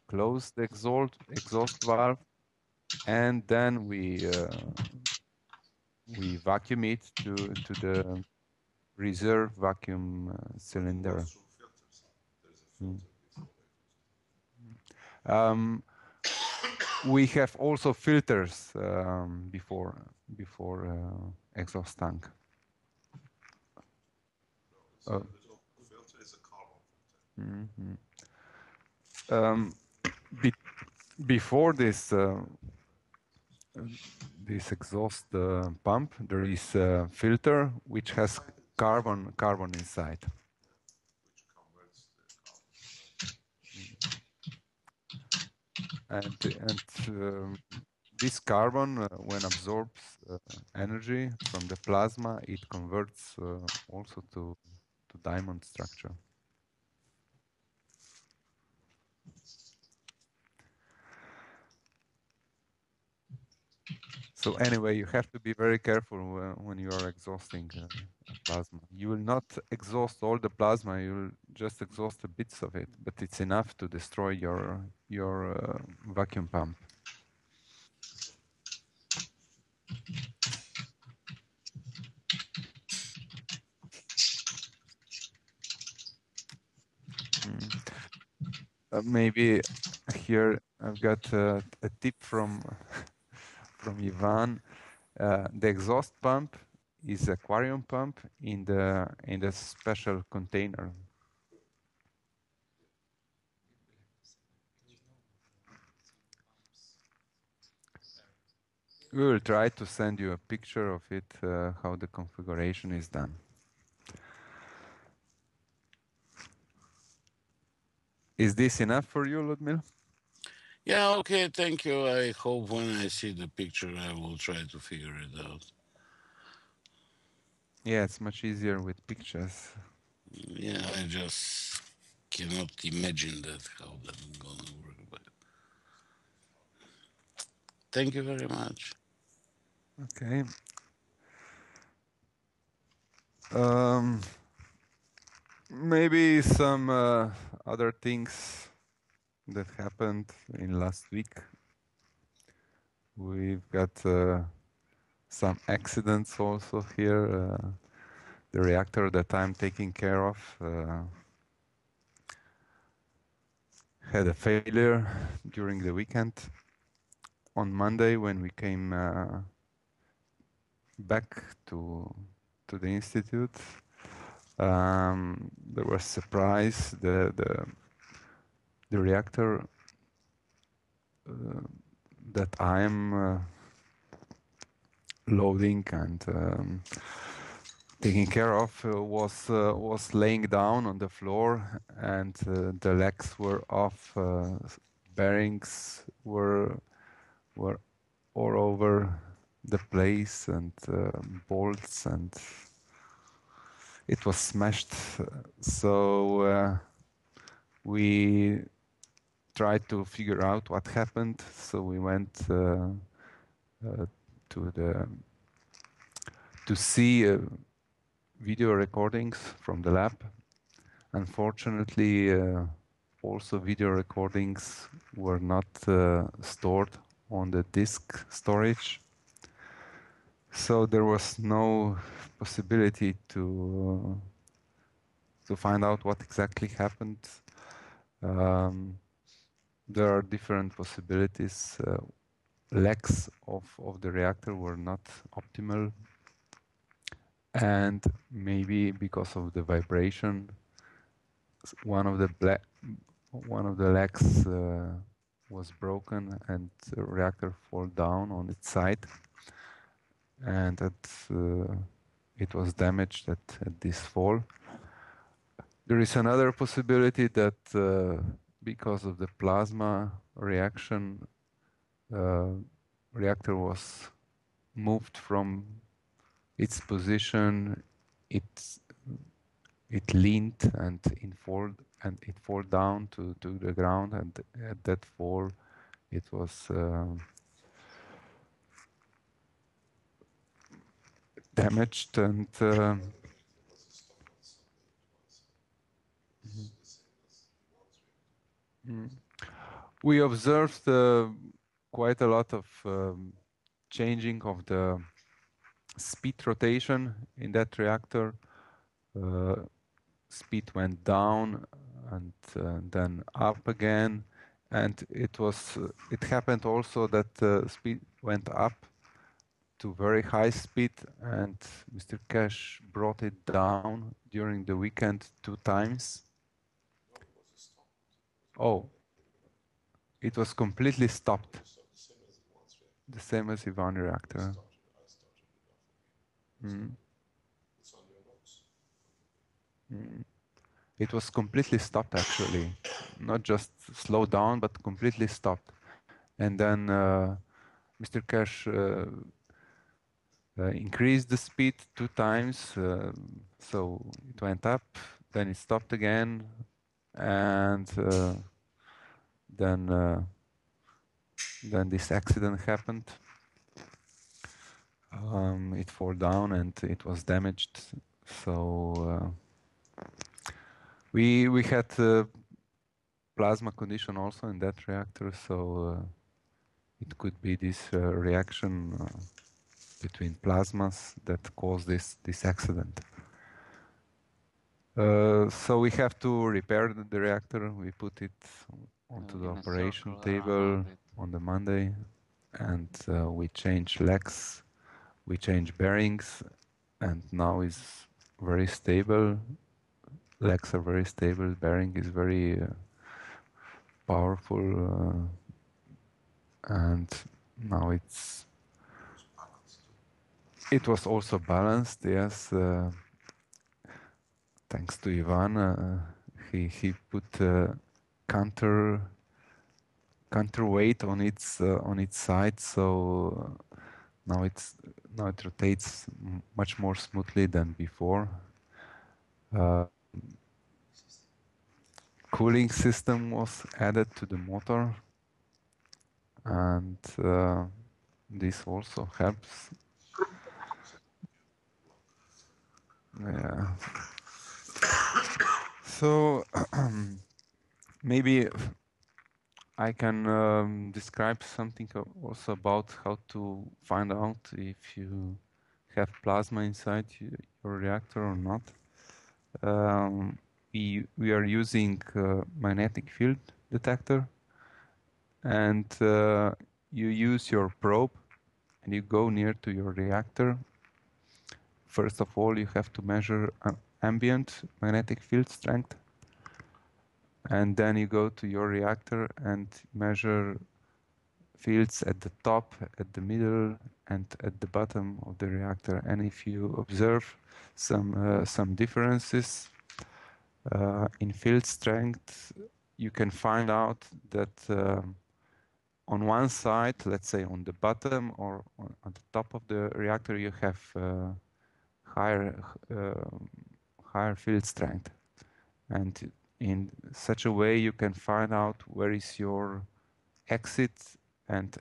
close the exhaust valve, and then we vacuum it to the reserve vacuum cylinder. We have also filters before exhaust tank. Before this exhaust pump, there is a filter which has carbon inside. And this carbon, when absorbs energy from the plasma, it converts also to diamond structure. So anyway, you have to be very careful when you are exhausting plasma. You will not exhaust all the plasma, you will just exhaust the bits of it, but it's enough to destroy your vacuum pump. Maybe here I've got a tip from Ivan. The exhaust pump is aquarium pump in the special container. We will try to send you a picture of it, how the configuration is done. Is this enough for you, Ludmila? Yeah, okay, thank you. I hope when I see the picture, I will try to figure it out. Yeah, it's much easier with pictures. Yeah, I just cannot imagine that, how that's gonna work. But thank you very much. Okay. Maybe some other things that happened in last week. We've got some accidents also here. The reactor that I'm taking care of had a failure during the weekend. On Monday, when we came back to the institute, there was surprise. The reactor that I'm loading and taking care of was laying down on the floor, and the legs were off. Bearings were all over the place, and bolts, and it was smashed. So we tried to figure out what happened. So we went to see video recordings from the lab. Unfortunately, also video recordings were not stored on the disk storage. So there was no possibility to find out what exactly happened. There are different possibilities. Legs of the reactor were not optimal, and maybe because of the vibration, one of the legs was broken, and the reactor fell down on its side, and it was damaged at this fall. There is another possibility that because of the plasma reaction, reactor was moved from its position. It leaned and it fall down to the ground, and at that fall, it was damaged, and we observed quite a lot of changing of the speed rotation in that reactor. Speed went down and then up again, and it happened also that speed went up to very high speed, and Mr. Cash brought it down during the weekend 2 times. Oh, it was completely stopped. The same as Ivan reactor. It was completely stopped, actually. Not just slowed down, but completely stopped. And then Mr. Cash increased the speed 2 times, so it went up, then it stopped again, and then this accident happened. It fell down and it was damaged. So we had plasma condition also in that reactor, so it could be this reaction between plasmas that caused this accident. So we have to repair the reactor. We put it onto the operation table on the Monday, and we change legs, we change bearings, and now it's very stable. Legs are very stable. Bearing is very powerful, and now it was also balanced. Yes. Thanks to Ivan, he put counterweight on its side, so now it rotates much more smoothly than before. Cooling system was added to the motor, and this also helps. Yeah. So maybe I can describe something also about how to find out if you have plasma inside your reactor or not. We are using magnetic field detector, and you use your probe and you go near to your reactor. First of all, you have to measure ambient magnetic field strength, and then you go to your reactor and measure fields at the top, at the middle, and at the bottom of the reactor. And if you observe some differences in field strength, you can find out that on one side, let's say on the bottom or on the top of the reactor, you have higher field strength, and in such a way you can find out where is your exit and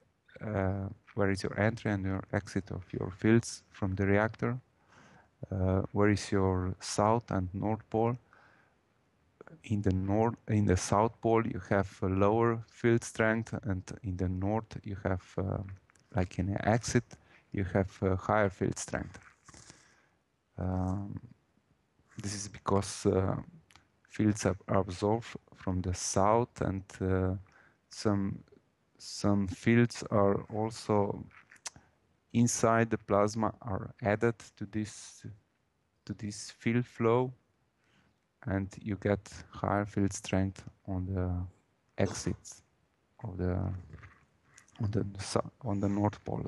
where is your entry and your exit of your fields from the reactor, where is your south and north pole. In the south pole you have a lower field strength, and in the north you have like in the exit you have a higher field strength. This is because fields are absorbed from the south, and some fields are also inside the plasma are added to this field flow, and you get higher field strength on the exits of on the north pole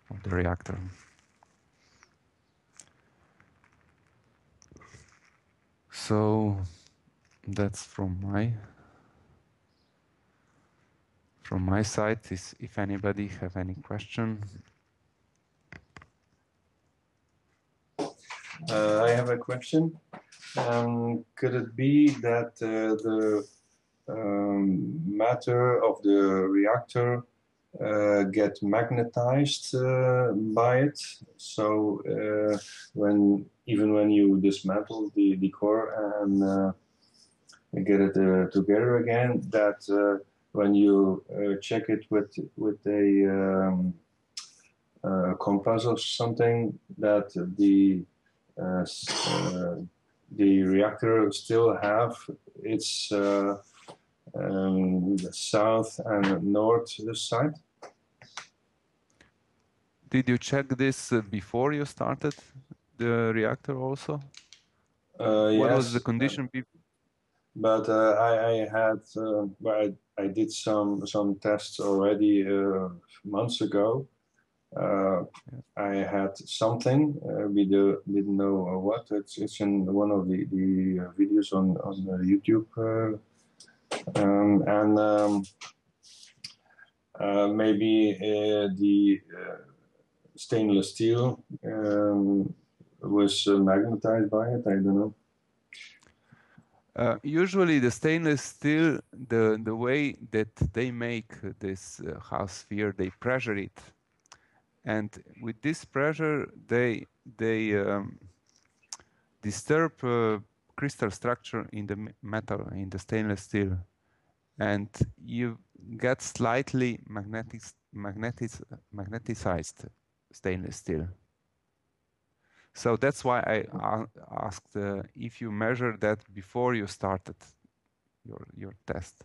of the reactor. So that's from my side. If anybody have any question. I have a question. Could it be that the matter of the reactor get magnetized by it? So even when you dismantle the core and get it together again, that when you check it with a compass or something, that the reactor still have its south and north side. Did you check this before you started the reactor also? What Yes, was the condition before? But I had I did some tests already months ago. I had something we didn't know what. It's in one of the videos on YouTube, and maybe the stainless steel was magnetized by it. I don't know. Usually the stainless steel, the way that they make this house sphere, they pressure it, and with this pressure they disturb crystal structure in the metal, in the stainless steel, and you get slightly magneticized stainless steel. So that's why I asked if you measured that before you started your test.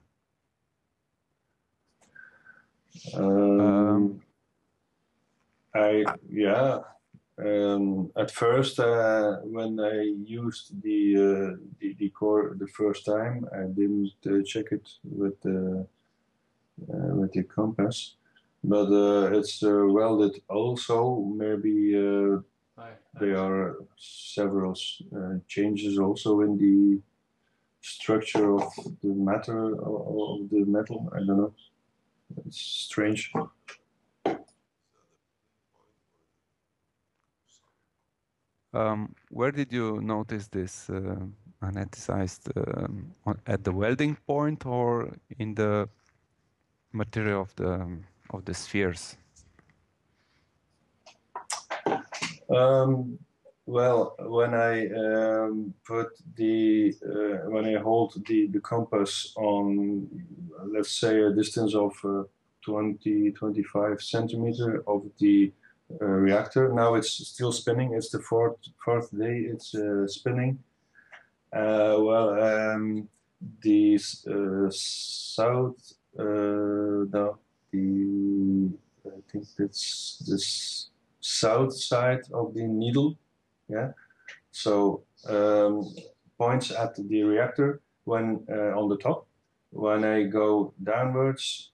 At first, when I used the core the first time, I didn't check it with the compass, but it's welded also. Maybe there are several changes also in the structure of the matter of the metal. I don't know. It's strange. Where did you notice this anesthetized? At the welding point or in the material of the spheres? Well, when I when I hold the compass on, let's say, a distance of 25 centimeter of the reactor. Now it's still spinning. It's the fourth day it's spinning. The south, no, I think that's this south side of the needle, yeah. So points at the reactor when on the top. When I go downwards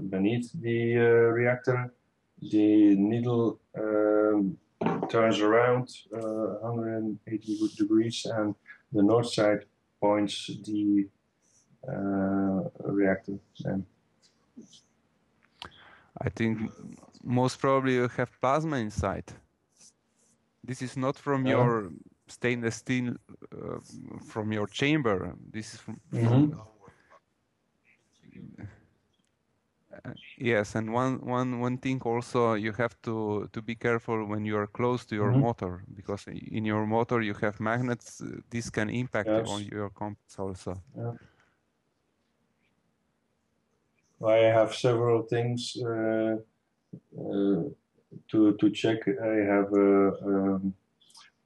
beneath the reactor, the needle turns around 180 degrees, and the north side points the reactor. And I think most probably you have plasma inside. This is not from your stainless steel, from your chamber. This is from yes, and one thing also, you have to be careful when you are close to your motor, because in your motor you have magnets. This can impact on your compass also. Yeah. I have several things to check. I have a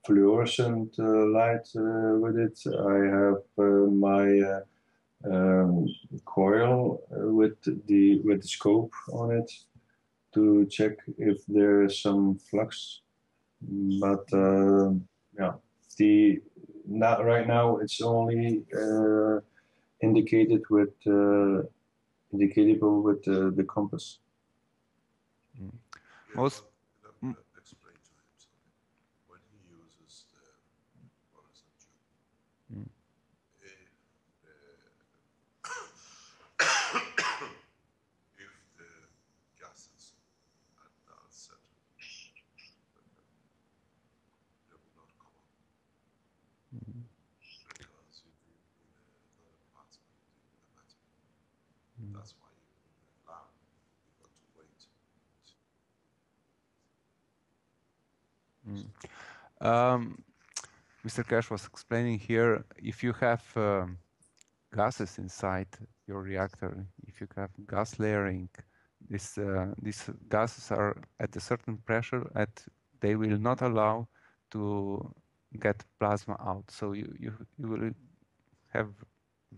fluorescent light with it. I have my coil with the scope on it to check if there is some flux. But yeah, right now it's only indicatable with the compass. Most explain to him something. When he uses the fluorescent tube, if the gases at that certain they will not come up. Because you do with another plasma, you do with a matter. That's why you in the lab you got to wait. Mr. Cash was explaining here, if you have gases inside your reactor, if you have gas layering, these gases are at a certain pressure that they will not allow to get plasma out. So you will have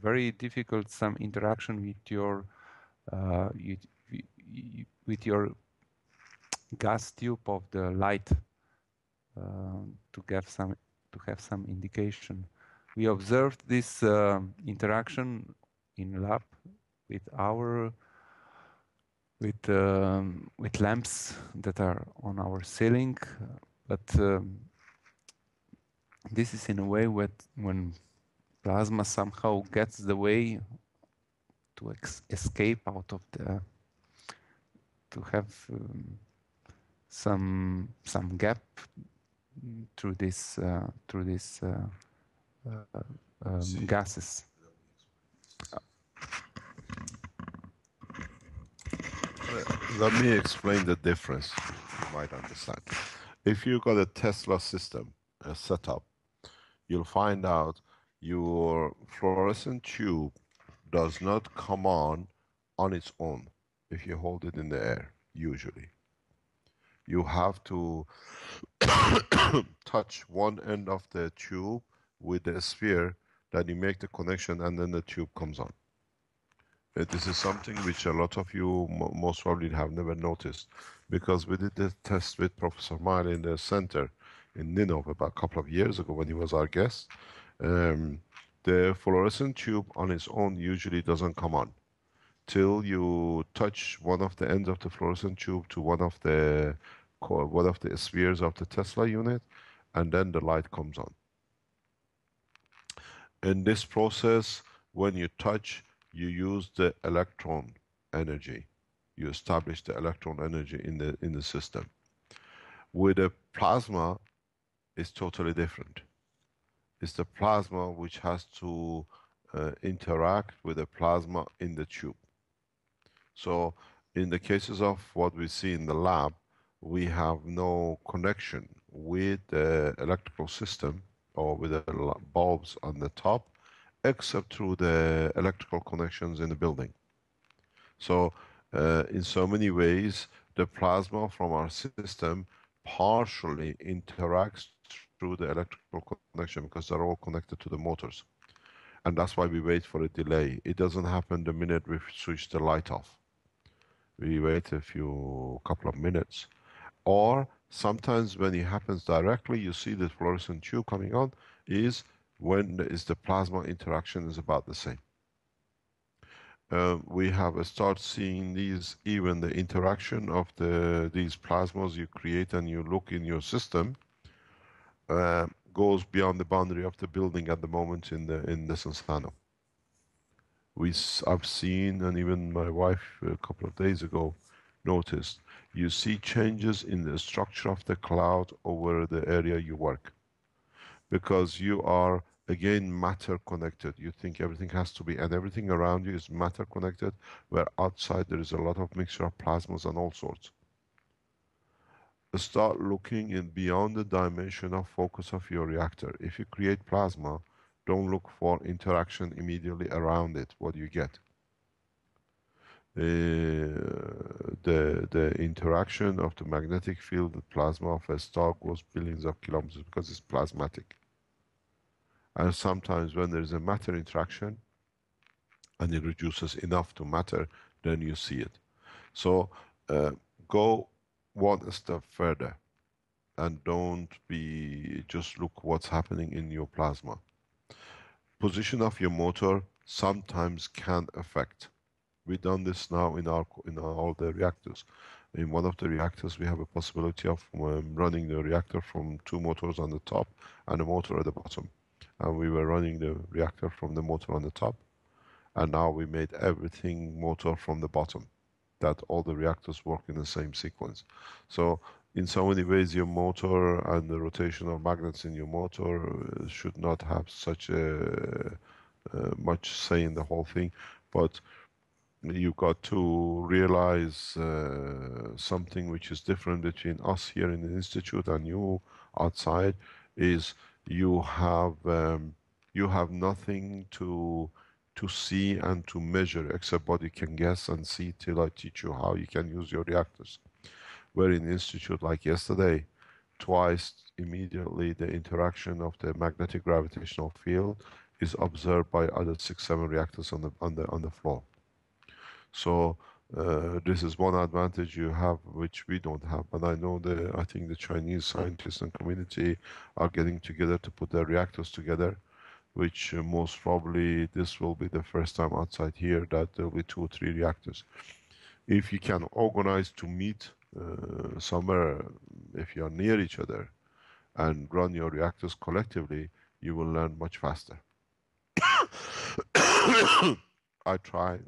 very difficult some interaction with your gas tube of the light to have some indication. We observed this interaction in lab with lamps that are on our ceiling, but this is in a way when plasma somehow gets the way to escape out of to have some gap through this gases. Let me explain the difference. You might understand. If you got a Tesla system, a setup, you'll find out your fluorescent tube does not come on its own if you hold it in the air, usually. you have to touch one end of the tube with the sphere, then you make the connection and then the tube comes on. This is something which a lot of you most probably have never noticed, because we did the test with Professor Mile in the center in Ninov about a couple of years ago when he was our guest. The fluorescent tube on its own usually doesn't come on till you touch one of the ends of the fluorescent tube to one of the spheres of the Tesla unit, and then the light comes on. In this process, when you touch, you use the electron energy. You establish the electron energy in the system. With a plasma, it's totally different. It's the plasma which has to interact with the plasma in the tube. So in the cases of what we see in the lab, we have no connection with the electrical system or with the bulbs on the top, except through the electrical connections in the building. So in so many ways, the plasma from our system partially interacts through the electrical connection because they're all connected to the motors. And that's why we wait for a delay. It doesn't happen the minute we switch the light off. We wait a couple of minutes. Or sometimes when it happens directly, you see the fluorescent tube coming on, is when the plasma interaction is about the same. We have start seeing these, even the interaction of these plasmas you create and you look in your system, goes beyond the boundary of the building at the moment in the Sonsano. I've seen, and even my wife a couple of days ago noticed, you see changes in the structure of the cloud over the area you work. Because you are, again, matter connected. You think everything has to be, and everything around you is matter connected, where outside there is a lot of mixture of plasmas and all sorts. Start looking in beyond the dimension of focus of your reactor. If you create plasma, don't look for interaction immediately around it. What do you get? The interaction of the magnetic field with plasma of a star goes billions of kilometers because it's plasmatic. And sometimes when there is a matter interaction and it reduces enough to matter, then you see it. So go one step further and don't just look what's happening in your plasma. Position of your motor sometimes can affect. We've done this now in all the reactors. In one of the reactors, we have a possibility of running the reactor from 2 motors on the top and a motor at the bottom. And we were running the reactor from the motor on the top. And now we made everything motor from the bottom, that all the reactors work in the same sequence. So in so many ways, your motor and the rotational magnets in your motor should not have such much say in the whole thing. But you got to realize something which is different between us here in the institute and you outside is you have nothing to see and to measure except what you can guess and see till I teach you how you can use your reactors. Where in the institute, like yesterday, twice immediately the interaction of the magnetic gravitational field is observed by other 6-7 reactors on the floor. So this is one advantage you have, which we don't have. And I know I think the Chinese scientists and community are getting together to put their reactors together, which most probably this will be the first time outside here that there will be 2 or 3 reactors. If you can organize to meet somewhere, if you are near each other, and run your reactors collectively, you will learn much faster. I try,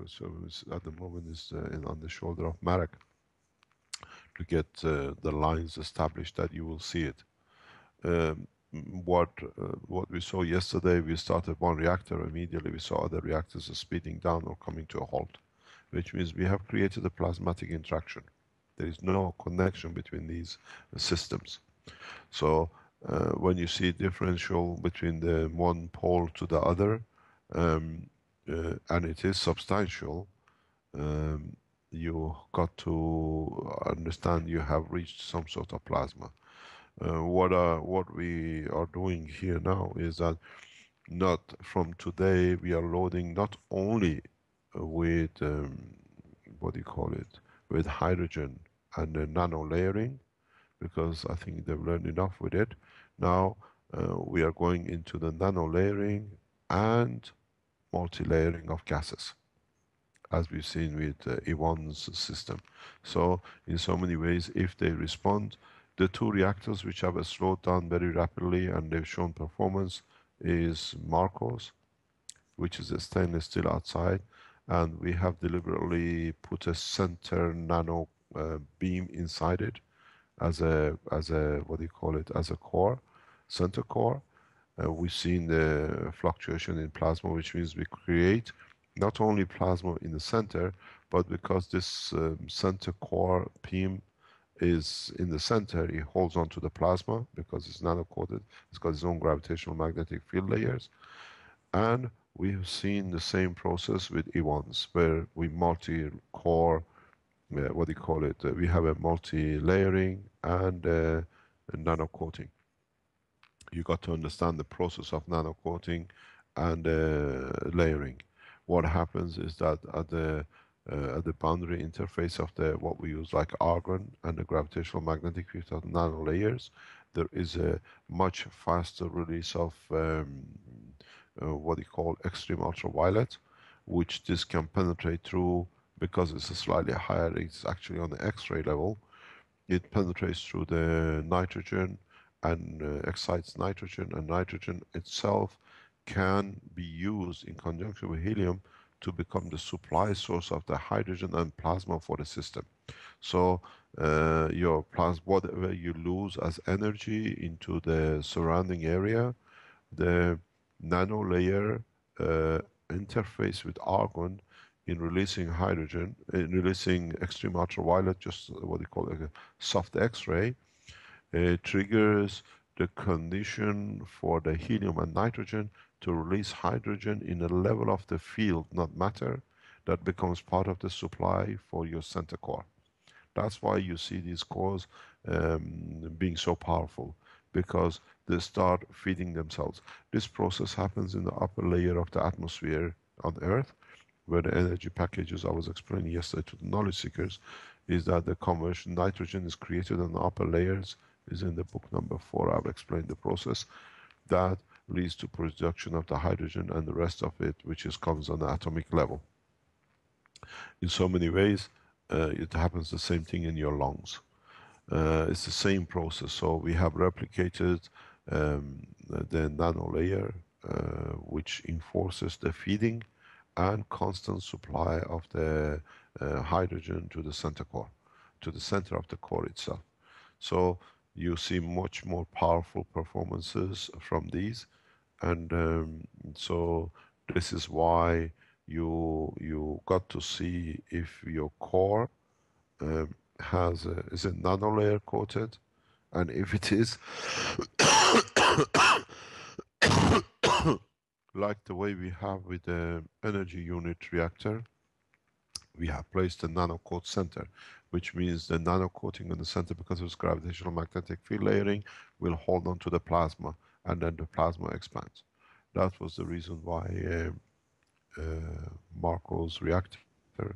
so at the moment is on the shoulder of Marek to get the lines established that you will see it. What we saw yesterday, we started one reactor, immediately we saw other reactors speeding down or coming to a halt, which means we have created a plasmatic interaction. There is no connection between these systems. So when you see differential between the one pole to the other, and it is substantial, you got to understand you have reached some sort of plasma. What we are doing here now is that not from today we are loading not only with what do you call it, with hydrogen and nano layering, because I think they've learned enough with it. Now we are going into the nano layering and multi-layering of gases, as we've seen with Ivan's system. So in so many ways, if they respond, the two reactors which have slowed down very rapidly and they've shown performance is Marcos, which is a stainless steel outside, and we have deliberately put a center nano beam inside it as a what do you call it, as a core, center core. We've seen the fluctuation in plasma, which means we create not only plasma in the center, but because this center core beam is in the center, it holds on to the plasma because it's nano-coated. It's got its own gravitational magnetic field layers. And we have seen the same process with Iwans, where we multi-core, what do you call it? We have a multi-layering and a nano-coating. You got to understand the process of nano-coating and layering. What happens is that at the boundary interface of the what we use like argon and the gravitational magnetic field of nano layers, there is a much faster release of what you call extreme ultraviolet, which this can penetrate through because it's a slightly higher. It's actually on the X-ray level. It penetrates through the nitrogen and excites nitrogen, and nitrogen itself can be used in conjunction with helium to become the supply source of the hydrogen and plasma for the system. So your plasma, whatever you lose as energy into the surrounding area, the nano layer interface with argon in releasing hydrogen, in releasing extreme ultraviolet, just what they call a soft X-ray, triggers the condition for the helium and nitrogen to release hydrogen in a level of the field, not matter, that becomes part of the supply for your center core. That's why you see these cores being so powerful, because they start feeding themselves. This process happens in the upper layer of the atmosphere on Earth, where the energy packages I was explaining yesterday to the knowledge seekers, is that the conversion nitrogen is created on the upper layers, is in the book number 4. I've explained the process that leads to production of the hydrogen and the rest of it, which comes on the atomic level. In so many ways, it happens the same thing in your lungs. It's the same process. So we have replicated the nano layer, which enforces the feeding and constant supply of the hydrogen to the center core, to the center of the core itself. So you see much more powerful performances from these, and so this is why you got to see if your core is a nano layer coated, and if it is like the way we have with the energy unit reactor, we have placed a nano coat center, which means the nano coating in the center, because of its gravitational magnetic field layering, will hold on to the plasma, and then the plasma expands. That was the reason why Marco's reactor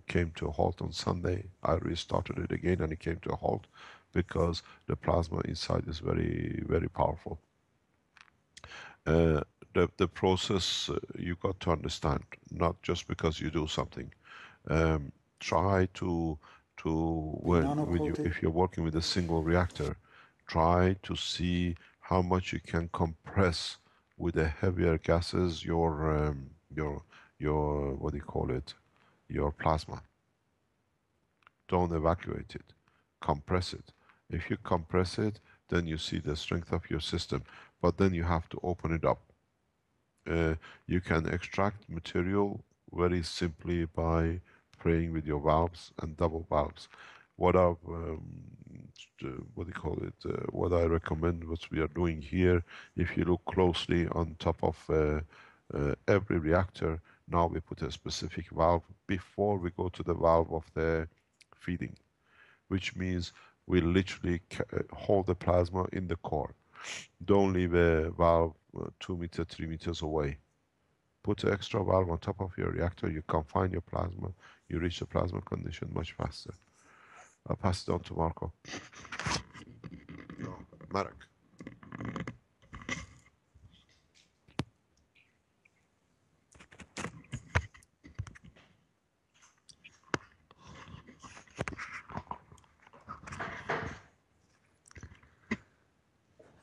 came to a halt on Sunday. I restarted it again and it came to a halt because the plasma inside is very, very powerful. The process you got to understand, not just because you do something. Try to if you're working with a single reactor, try to see how much you can compress with the heavier gases your what do you call it, your plasma. Don't evacuate it, compress it. If you compress it, then you see the strength of your system, but then you have to open it up. You can extract material very simply by playing with your valves and double valves. What I what I recommend, what we are doing here, if you look closely on top of every reactor, Now we put a specific valve before we go to the valve of the feeding, which means we literally hold the plasma in the core. Don't leave a valve 2 meters, 3 meters away. Put an extra valve on top of your reactor, you confine your plasma, you reach the plasma condition much faster. I'll pass it on to Marco. No, Marek.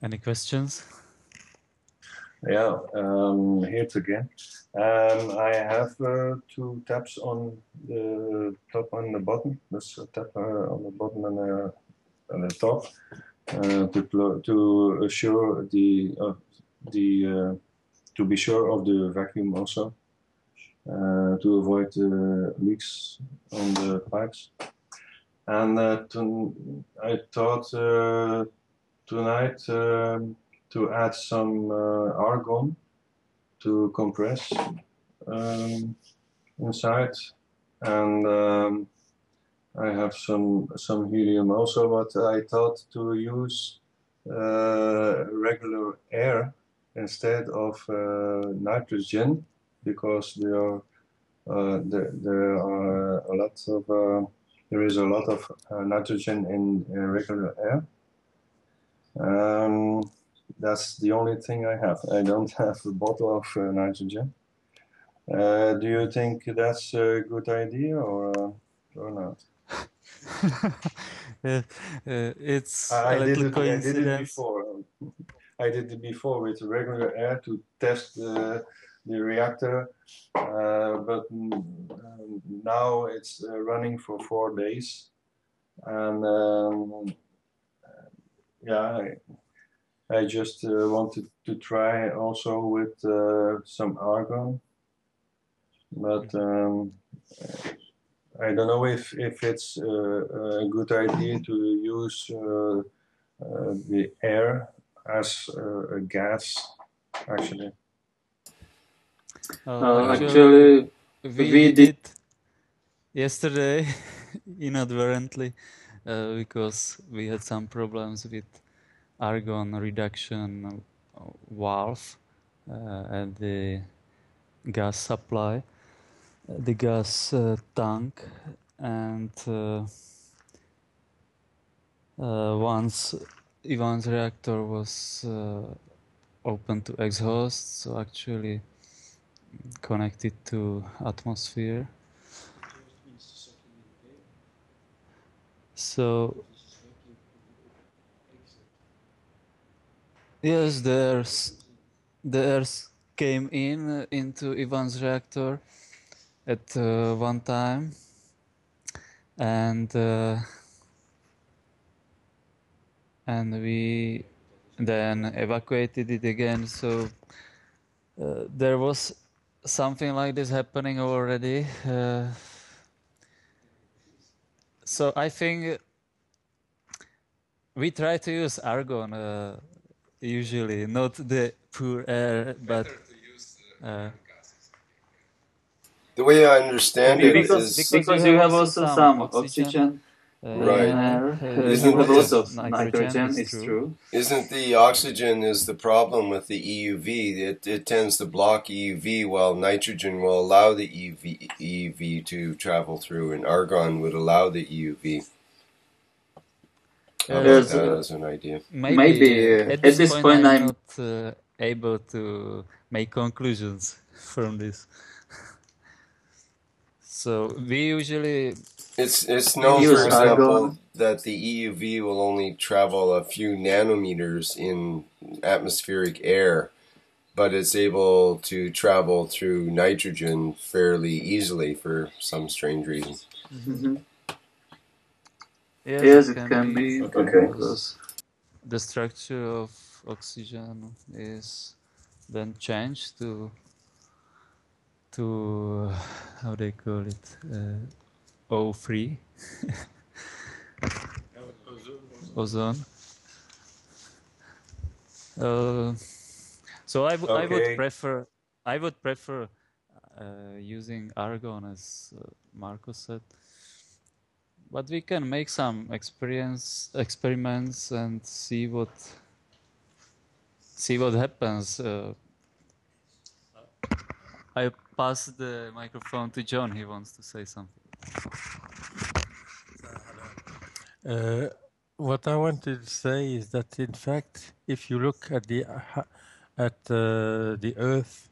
Any questions? Yeah, here it again. I have 2 taps on the top and the bottom. There's a tap on the bottom and on the top to assure to be sure of the vacuum also, to avoid leaks on the pipes. And I thought tonight to add some argon to compress inside, and I have some helium also, but I thought to use regular air instead of nitrogen, because there is a lot of nitrogen in regular air. That's the only thing I have. I don't have a bottle of nitrogen. Do you think that's a good idea or not? It's I a little did coincidence. it before. I did it before with regular air to test the reactor, but now it's running for 4 days, and yeah, I just wanted to try also with some argon, but I don't know if it's a good idea to use the air as a gas, actually. Actually, we did yesterday inadvertently because we had some problems with argon reduction valve at the gas supply, the gas tank, and once Ivan's reactor was open to exhaust, so actually connected to atmosphere. So yes, the air came into Ivan's reactor at one time, and we then evacuated it again. So there was something like this happening already. So I think we try to use argon usually, not the pure air, but the way I understand it because you have also some oxygen. Right. You have a lot of nitrogen, it's true. Isn't the oxygen is the problem with the EUV? It tends to block EUV, while nitrogen will allow the EUV to travel through, and argon would allow the EUV. How about that as an idea? Maybe at this point I'm not able to make conclusions from this. So we usually... It's known, for example, that the EUV will only travel a few nanometers in atmospheric air, but it's able to travel through nitrogen fairly easily for some strange reason. Mm-hmm. Yes, it can be. Okay. Because the structure of oxygen is then changed to how they call it, O3. Ozone. So I would prefer using argon, as Marco said. But we can make some experiments and see what happens. I pass the microphone to John. He wants to say something. What I wanted to say is that, in fact, if you look at the Earth,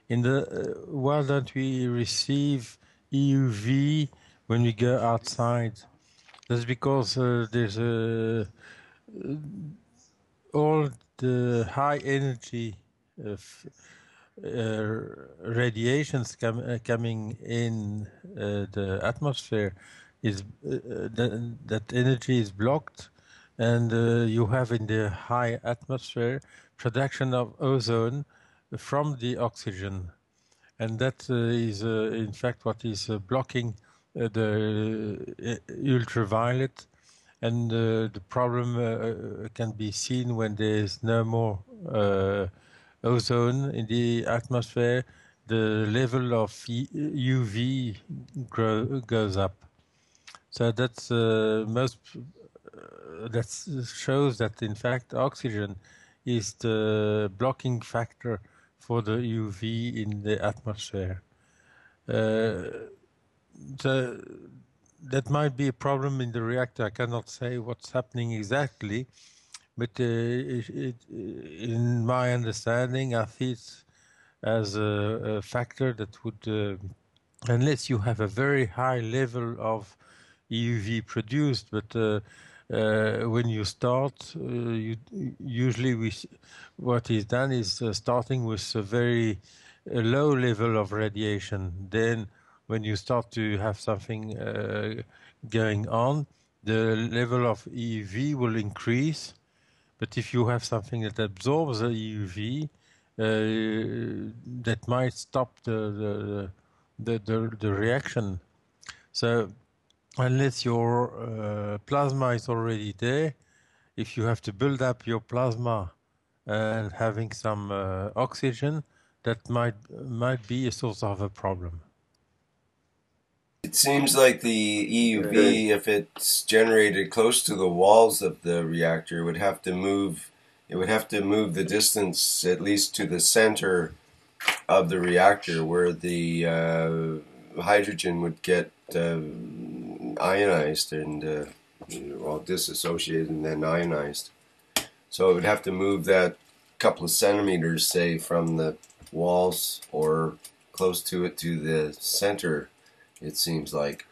why don't we receive EUV when we go outside? That's because there's all the high energy radiations coming in the atmosphere is that energy is blocked, and you have in the high atmosphere production of ozone from the oxygen, and that is in fact what is blocking the ultraviolet, and the problem can be seen when there is no more ozone in the atmosphere. The level of UV goes up. So that's that shows that in fact oxygen is the blocking factor for the UV in the atmosphere. So that might be a problem in the reactor. I cannot say what's happening exactly, but in my understanding, I see it as a factor that would, unless you have a very high level of EUV produced, but when you start, what is done is starting with a very low level of radiation. Then when you start to have something going on, the level of EUV will increase. But if you have something that absorbs the EUV, that might stop the reaction. So unless your plasma is already there, if you have to build up your plasma and having some oxygen, that might be a source of a problem. It seems like the EUV, if it's generated close to the walls of the reactor, would have to move. It would have to move the distance at least to the center of the reactor, where the hydrogen would get ionized and disassociated and then ionized. So it would have to move that couple of centimeters, say, from the walls or close to it to the center. It seems like.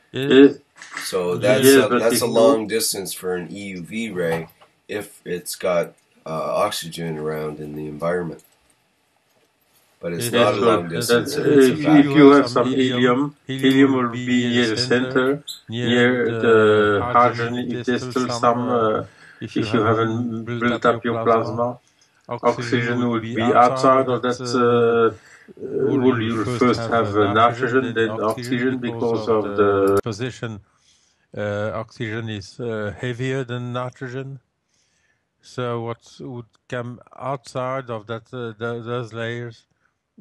So that's a long distance for an EUV ray if it's got oxygen around in the environment. But it's not a long distance. If you have some helium will be near the center, near the hydrogen. If there's still some, if you haven't built up your plasma, oxygen will be outside of that. You'll first have nitrogen, then oxygen, because of the position. Oxygen is heavier than nitrogen. So what would come outside of that those layers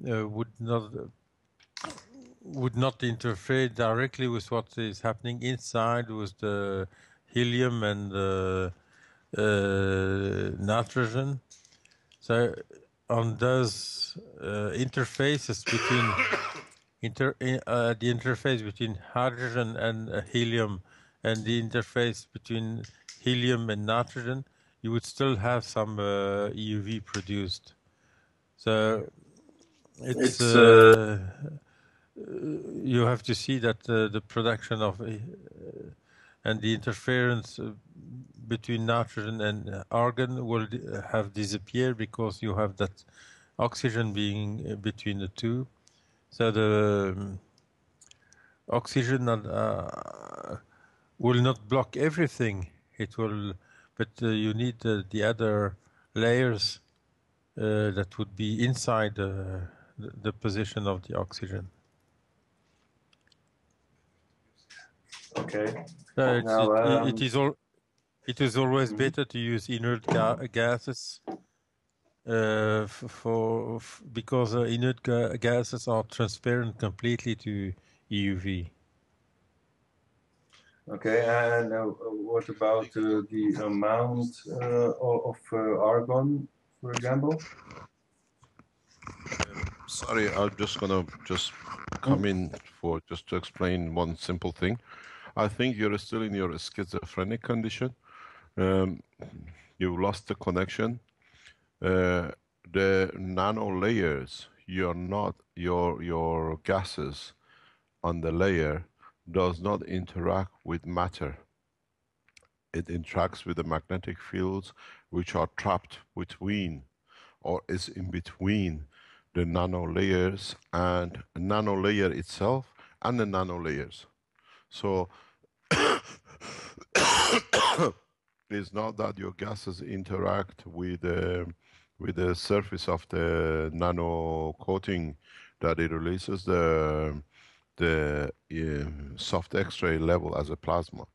would not interfere directly with what is happening inside with the helium and the nitrogen. So on those interfaces between the interface between hydrogen and helium, and the interface between helium and nitrogen, you would still have some EUV produced. So it's you have to see that the production of and the interference between nitrogen and argon will have disappeared, because you have that oxygen being between the two. So the oxygen will not block everything. It will, but you need the other layers that would be inside the position of the oxygen. Okay. It is always better to use inert gases because inert gases are transparent completely to EUV. Okay, and what about the amount of argon, for example? Sorry, I'm just gonna come in for just to explain one simple thing. I think you're still in your schizophrenic condition. You've lost the connection. The nano layers, you're not your gases on the layer does not interact with matter. It interacts with the magnetic fields which are trapped between or is in between the nano layers and the nano layer itself and the nano layers. So it's not that your gases interact with the surface of the nano coating that it releases the soft X-ray level as a plasma.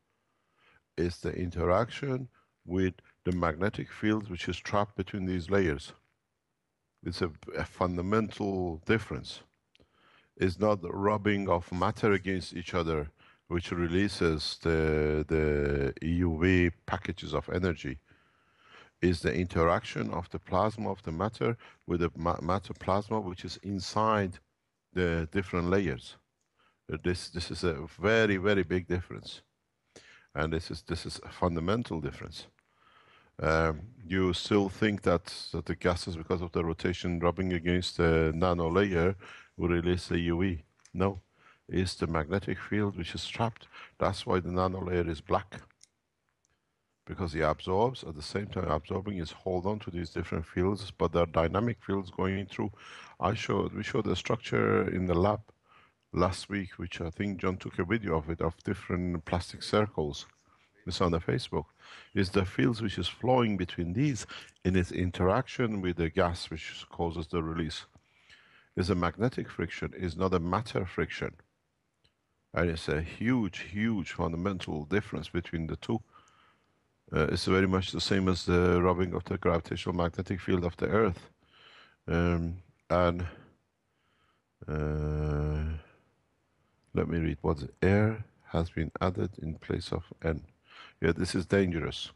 It's the interaction with the magnetic field which is trapped between these layers. It's a fundamental difference. It's not the rubbing of matter against each other which releases the EUV packages of energy. Is the interaction of the plasma of the matter with the matter plasma which is inside the different layers. This is a very, very big difference. And this is a fundamental difference. You still think that the gases, because of the rotation rubbing against the nano layer, will release the UV. No, it's the magnetic field which is trapped. That's why the nano layer is black. Because it absorbs, at the same time absorbing is hold on to these different fields, but there are dynamic fields going through. We showed the structure in the lab last week, which I think John took a video of it, of different plastic circles. It's on the Facebook. Is the fields which is flowing between these in its interaction with the gas which causes the release. Is a magnetic friction, is not a matter friction. And it's a huge, huge fundamental difference between the two. It's very much the same as the rubbing of the gravitational magnetic field of the Earth. Let me read what air has been added in place of N. Yeah, this is dangerous.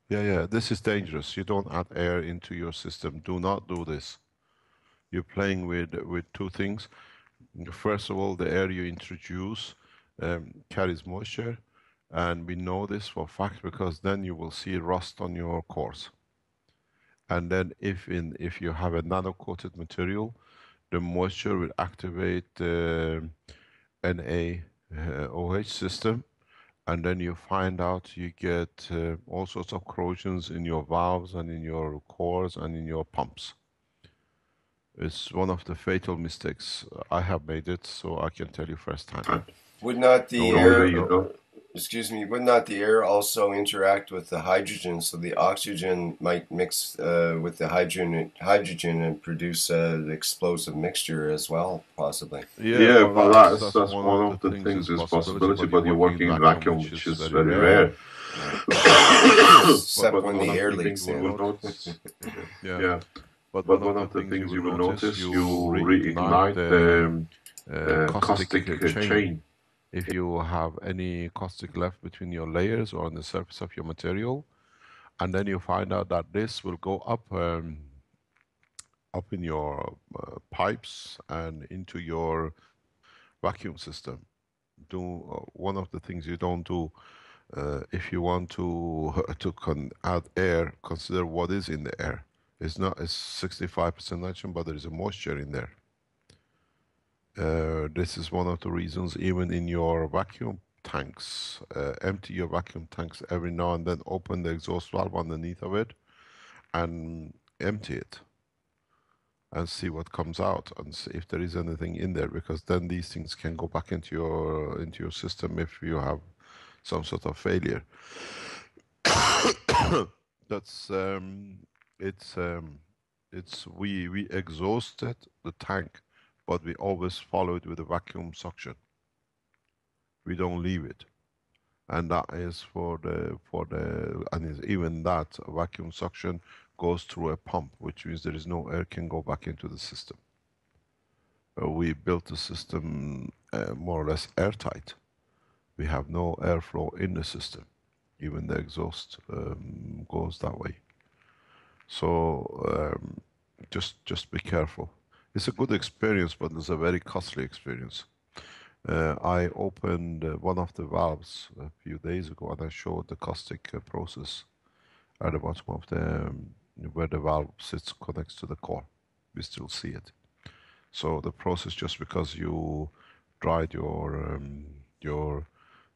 Yeah, this is dangerous. You don't add air into your system. Do not do this. You're playing with two things. First of all, the air you introduce carries moisture, and we know this for a fact because then you will see rust on your cores. And then if you have a nano-coated material, the moisture will activate the NaOH system, and then you find out you get all sorts of corrosions in your valves and in your cores and in your pumps. It's one of the fatal mistakes. I have made it, so I can tell you firsthand. Would not the air, excuse me, would not the air also interact with the hydrogen? So the oxygen might mix with the hydrogen and produce an explosive mixture as well, possibly. Yeah, but that's one of the things is possibility, but you're working in vacuum, which is very rare. Except when the air leaks in. Yeah. But one of the things you will notice, you reignite the caustic chain. If you have any caustic left between your layers or on the surface of your material, and then you find out that this will go up in your pipes and into your vacuum system. One of the things you don't do if you want to add air, consider what is in the air. It's 65% nitrogen, but there is a moisture in there. This is one of the reasons, even in your vacuum tanks, empty your vacuum tanks every now and then, open the exhaust valve underneath of it and empty it and see what comes out and see if there is anything in there, because then these things can go back into your system if you have some sort of failure. That's we exhausted the tank, but we always follow it with a vacuum suction. We don't leave it. and that is and even that vacuum suction goes through a pump, which means there is no air can go back into the system. We built the system more or less airtight. We have no airflow in the system. Even the exhaust goes that way. So just be careful. It's a good experience, but it's a very costly experience. I opened one of the valves a few days ago, and I showed the caustic process at the bottom of the where the valve sits, connects to the core. We still see it. So the process, just because you dried your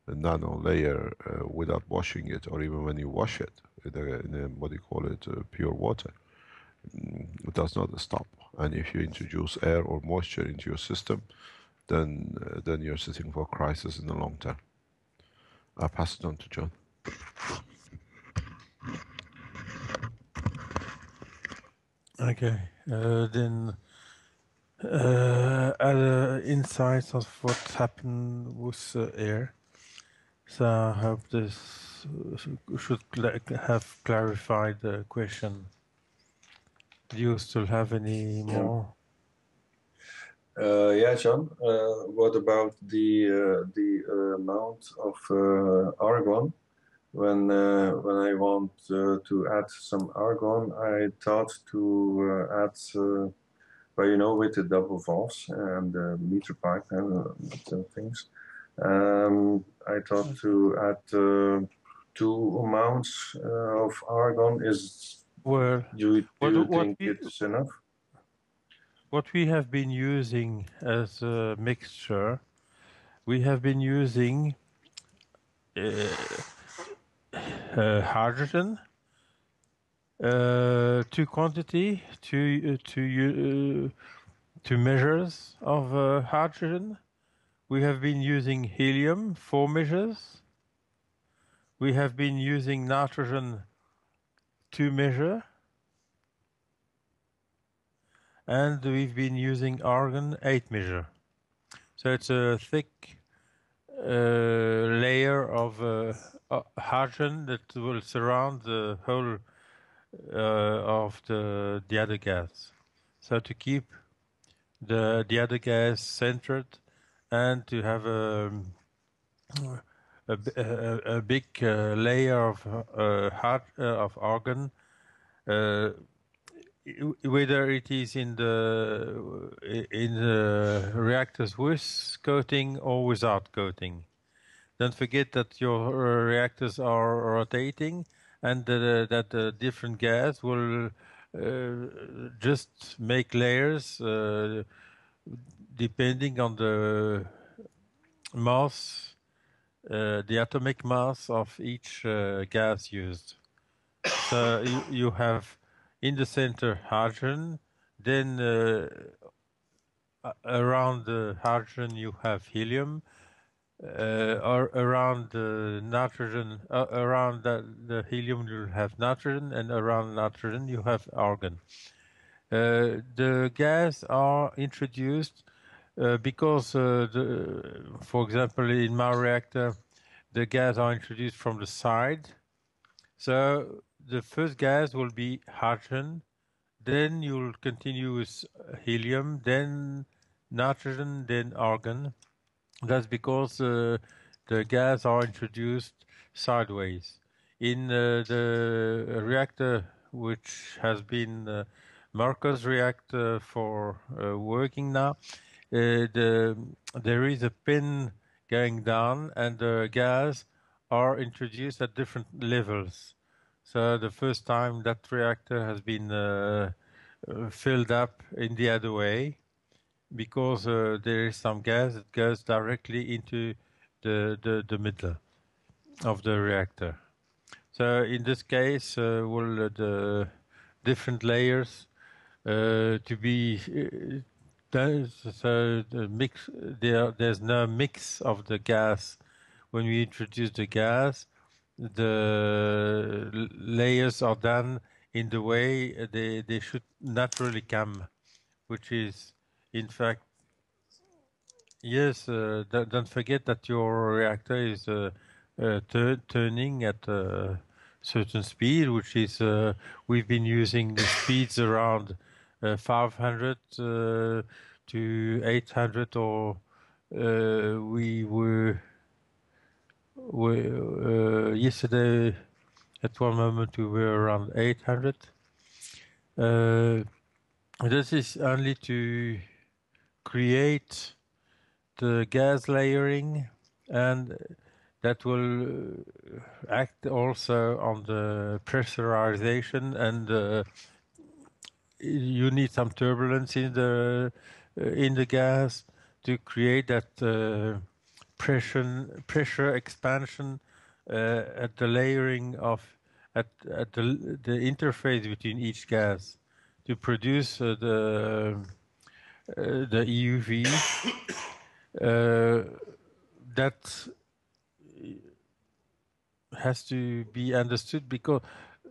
nano layer without washing it, or even when you wash it in a what do you call it, pure water, it does not stop. And if you introduce air or moisture into your system, then you're sitting for a crisis in the long term. I pass it on to John. Okay, then other insights of what happened with air. So I hope this should have clarified the question. Do you still have any more? Yeah, John. What about the amount of argon? When I want to add some argon, I thought to add, well, with the double valves and the meter pipe and things. I thought to add 2 amounts of argon. Do you think it's enough? What we have been using as a mixture, we have been using hydrogen, 2 quantity, 2 measures of hydrogen. We have been using helium, 4 measures. We have been using nitrogen, 2 measures. And we've been using argon, 8 measures. So it's a thick layer of hydrogen that will surround the whole of the other gas. So to keep the other gas centered and to have a big layer of argon, whether it is in the reactors with coating or without coating. Don't forget that your reactors are rotating, and that the different gas will just make layers depending on the mass, the atomic mass of each gas used. So you have in the center hydrogen, then around the hydrogen you have helium, or around the nitrogen, around the helium you have nitrogen, and around nitrogen you have argon. The gas are introduced because, for example, in my reactor, the gas are introduced from the side. So the first gas will be hydrogen, then you'll continue with helium, then nitrogen, then argon. That's because the gas are introduced sideways. In the reactor, which has been Marco's reactor for working now, there is a pin going down, and the gas are introduced at different levels. So the first time that reactor has been filled up in the other way, because there is some gas that goes directly into the middle of the reactor. So in this case, will the different layers to be done, so the mix, there's no mix of the gas. When we introduce the gas, the layers are done in the way they should naturally come, which is, in fact, yes, don't forget that your reactor is turning at a certain speed, which is we've been using the speeds around 500 to 800, or we were yesterday at one moment we were around 800. This is only to create the gas layering, and that will act also on the pressurization, and you need some turbulence in the gas to create that pressure expansion at the layering of at the interface between each gas to produce the EUV. That has to be understood because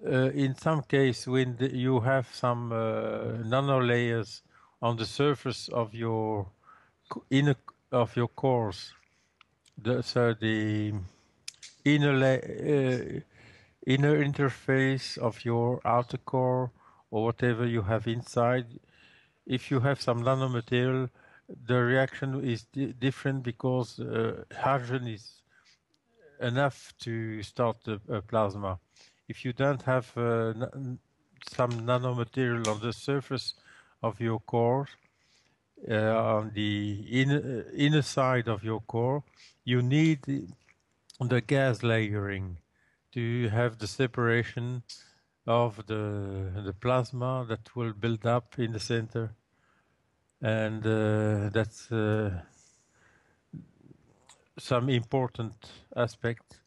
in some case when you have some nano layers on the surface of your cores, so the inner interface of your outer core or whatever you have inside, if you have some nanomaterial, the reaction is different because hydrogen is enough to start a plasma. If you don't have some nanomaterial on the surface of your core, on the inner side of your core, you need the gas layering to have the separation of the plasma that will build up in the center, and that's some important aspect.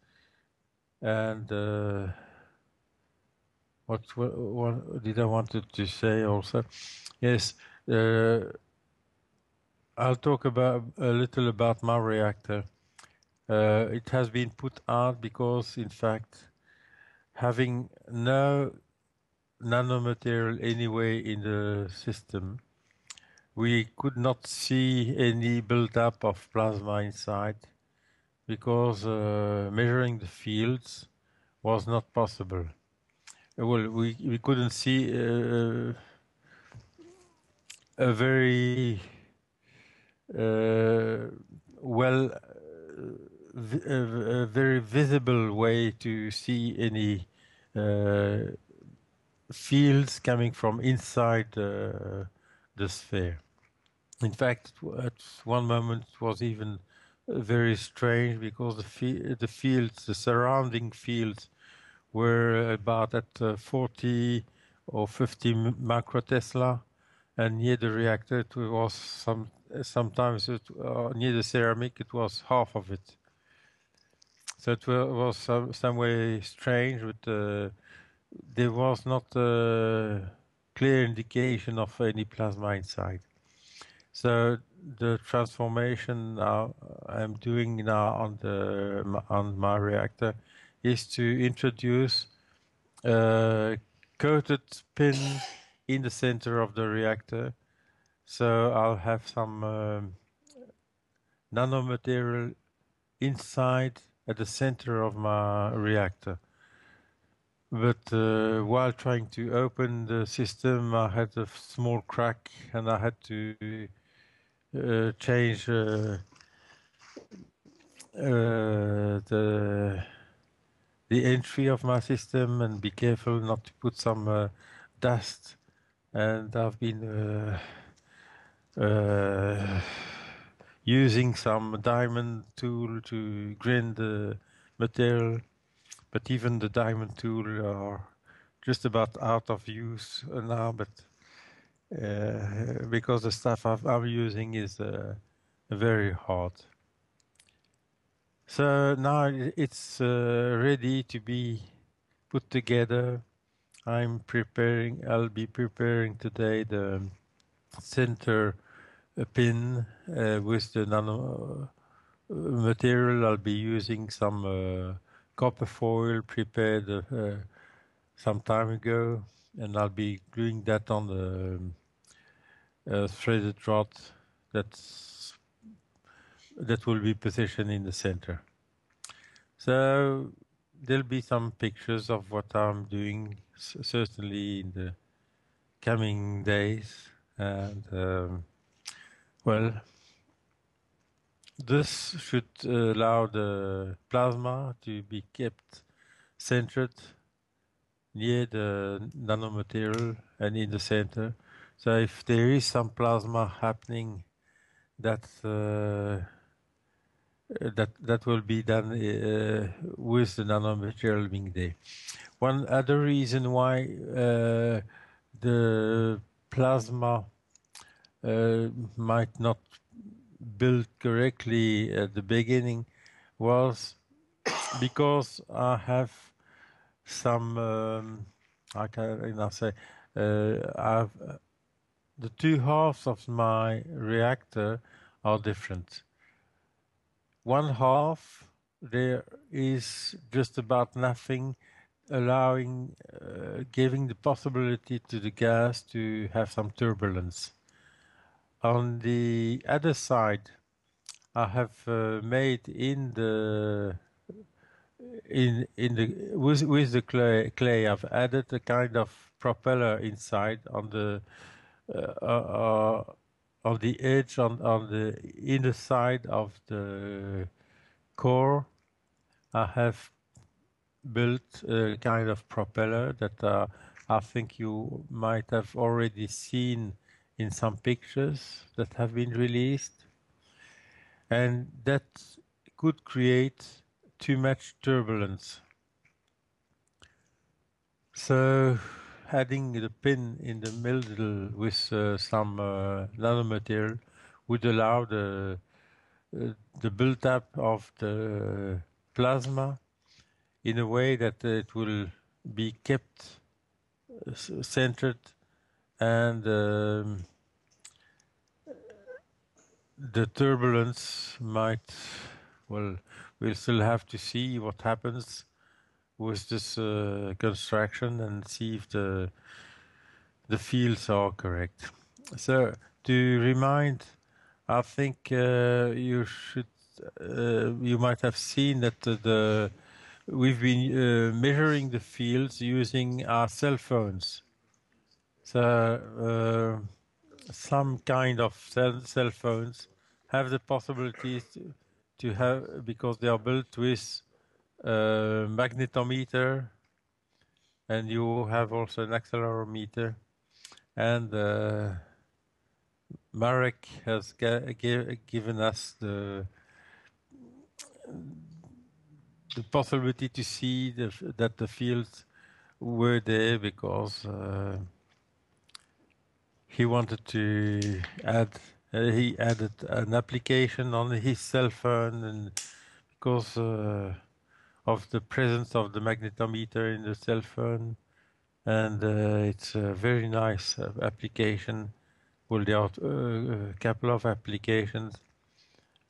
And what did I wanted to say also? Yes, I'll talk a little about my reactor. It has been put out because, in fact, having no nanomaterial anyway in the system, we could not see any build-up of plasma inside because measuring the fields was not possible. Well, we couldn't see a very a very visible way to see any fields coming from inside the sphere. In fact, at one moment it was even very strange because the surrounding fields were about at 40 or 50 microtesla, and near the reactor it was sometimes near the ceramic it was half of it. So it was some way strange, but there was not a clear indication of any plasma inside. So the transformation I'm doing now on my reactor is to introduce a coated pin in the center of the reactor. So I'll have some nanomaterial inside at the center of my reactor. But while trying to open the system, I had a small crack and I had to change the entry of my system and be careful not to put some dust. And I've been using some diamond tool to grind the material, but even the diamond tool are just about out of use now, but because the stuff I'm using is very hard. So now it's ready to be put together. I'll be preparing today the center pin with the nano material. I'll be using some copper foil prepared some time ago, and I'll be gluing that on the threaded rod that will be positioned in the center. So there'll be some pictures of what I'm doing, certainly in the coming days. And well, this should allow the plasma to be kept centered near the nanomaterial and in the center. So if there is some plasma happening, that that will be done with the nanomaterial being there. One other reason why the plasma might not build correctly at the beginning was because I have some, I can say, I've, the two halves of my reactor are different. One half, there is just about nothing, allowing, giving the possibility to the gas to have some turbulence. On the other side, I have made in the with the clay I've added a kind of propeller inside on the edge on the inner side of the core. I have built a kind of propeller that I think you might have already seen in some pictures that have been released, and that could create too much turbulence. So adding the pin in the middle with some nanomaterial would allow the build-up of the plasma in a way that it will be kept centered, and the turbulence might, well, we'll still have to see what happens with this construction and see if the fields are correct. So to remind, I think you might have seen that we've been measuring the fields using our cell phones. So some kind of cell phones have the possibilities to have, because they are built with magnetometer, and you have also an accelerometer, and Marek has given us the possibility to see that the fields were there, because he wanted to add, he added an application on his cell phone, and because of the presence of the magnetometer in the cell phone, and it's a very nice application. Well, there are a couple of applications,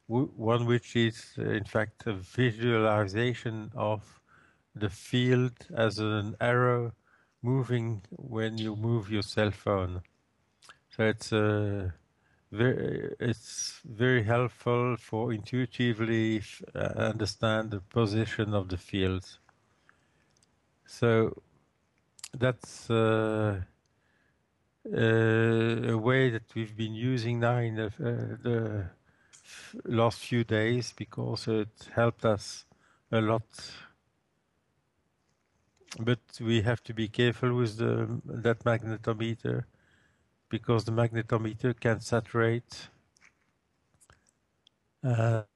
one which is in fact a visualization of the field as an arrow moving when you move your cell phone. So it's very helpful for intuitively understand the position of the fields. So that's a way that we've been using now in the last few days, because it helped us a lot. But we have to be careful with that magnetometer, because the magnetometer can saturate, and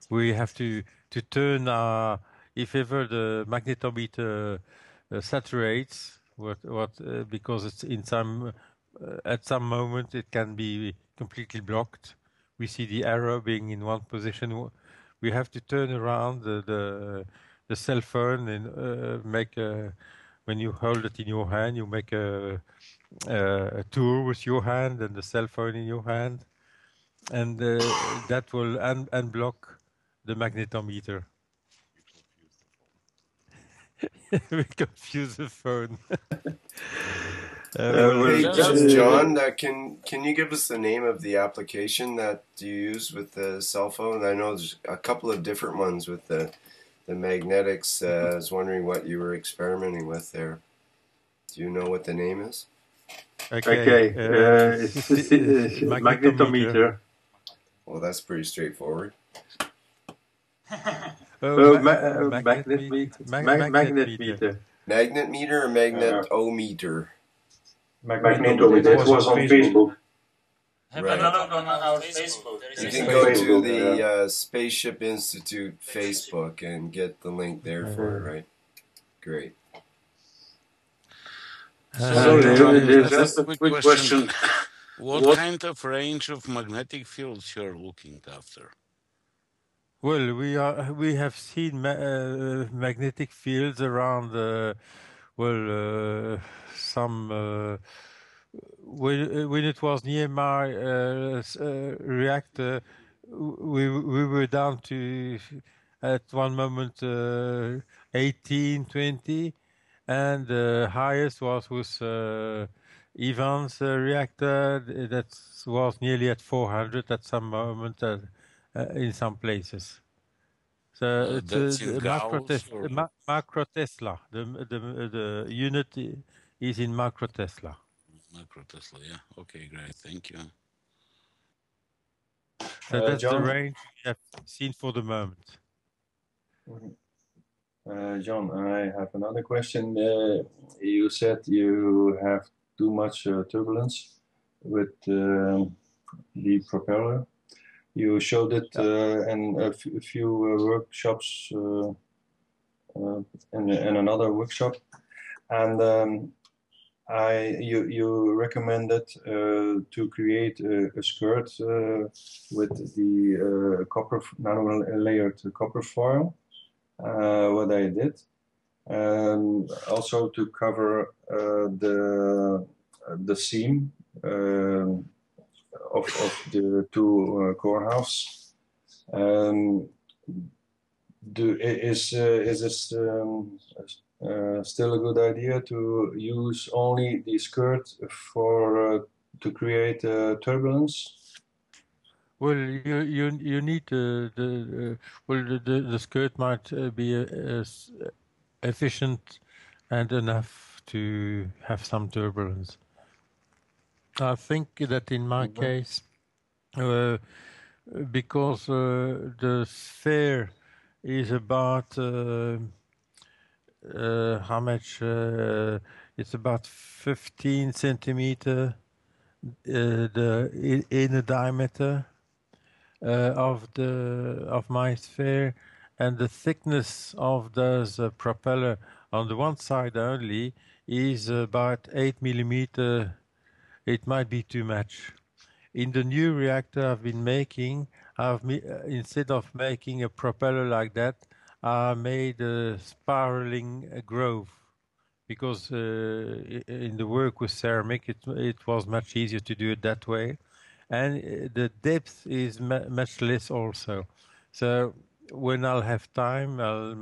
we have to turn if ever the magnetometer saturates, because it's in some at some moment it can be completely blocked. We see the arrow being in one position. We have to turn around the cell phone and make when you hold it in your hand, you make a tour with your hand and the cell phone in your hand, and that will unblock the magnetometer. We confuse the phone. Hey, Just John, can you give us the name of the application that you use with the cell phone? I know there's a couple of different ones with the magnetics. I was wondering what you were experimenting with there. Do you know what the name is? Okay, it's magnetometer. Well, that's pretty straightforward. Magnet meter. Magnet meter. Magnet meter or magnetometer? Magnetometer. It was on Facebook. Right. On our Facebook. You can go to the Spaceship Institute Facebook and get the link there for it, right? Great. So, just a quick question. What kind of range of magnetic fields you're looking after? Well, we have seen magnetic fields around. Some when it was near my reactor, we were down to at one moment 18, 20, and the highest was with Ivan's reactor that was nearly at 400 at some moment in some places. So it's macro Tesla. The unit is in macro Tesla. Macro Tesla, yeah. Okay, great. Thank you. So that's John, the range we have seen for the moment. John, I have another question. You said you have too much turbulence with the propeller. You showed it in a few workshops, in another workshop, and you recommended to create a skirt with the copper nano-layered copper foil. What I did, also to cover the seam of the two core halves. Is this still a good idea to use only the skirt for to create turbulence? Well, you need the skirt might be efficient and enough to have some turbulence. I think that in my case, because the sphere is about how much? It's about 15 centimeter in the diameter of my sphere, and the thickness of those propeller on the one side only is about 8 millimeter. It might be too much. In the new reactor I've been making, instead of making a propeller like that, I made a spiraling groove, because in the work with ceramic it was much easier to do it that way, and the depth is much less also. So when I'll have time, I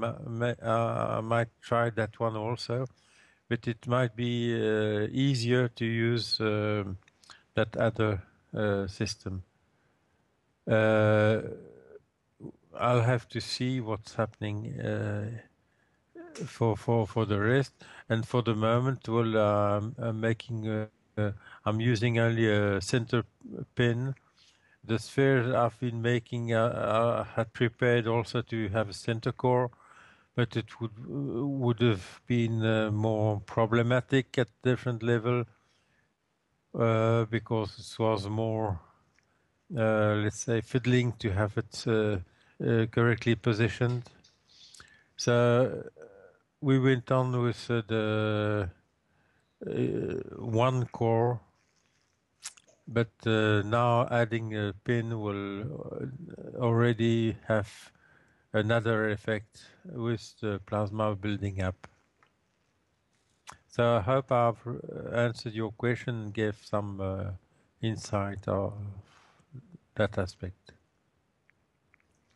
might try that one also, but it might be easier to use that other system. I'll have to see what's happening for the rest, and for the moment, well, I'm making. I'm using only a center pin. The sphere I've been making, I had prepared also to have a center core, but it would have been more problematic at different level because it was more, let's say, fiddling to have it correctly positioned. So we went on with the one core, but now adding a pin will already have another effect with the plasma building up. So I hope I've answered your question and gave some insight of that aspect.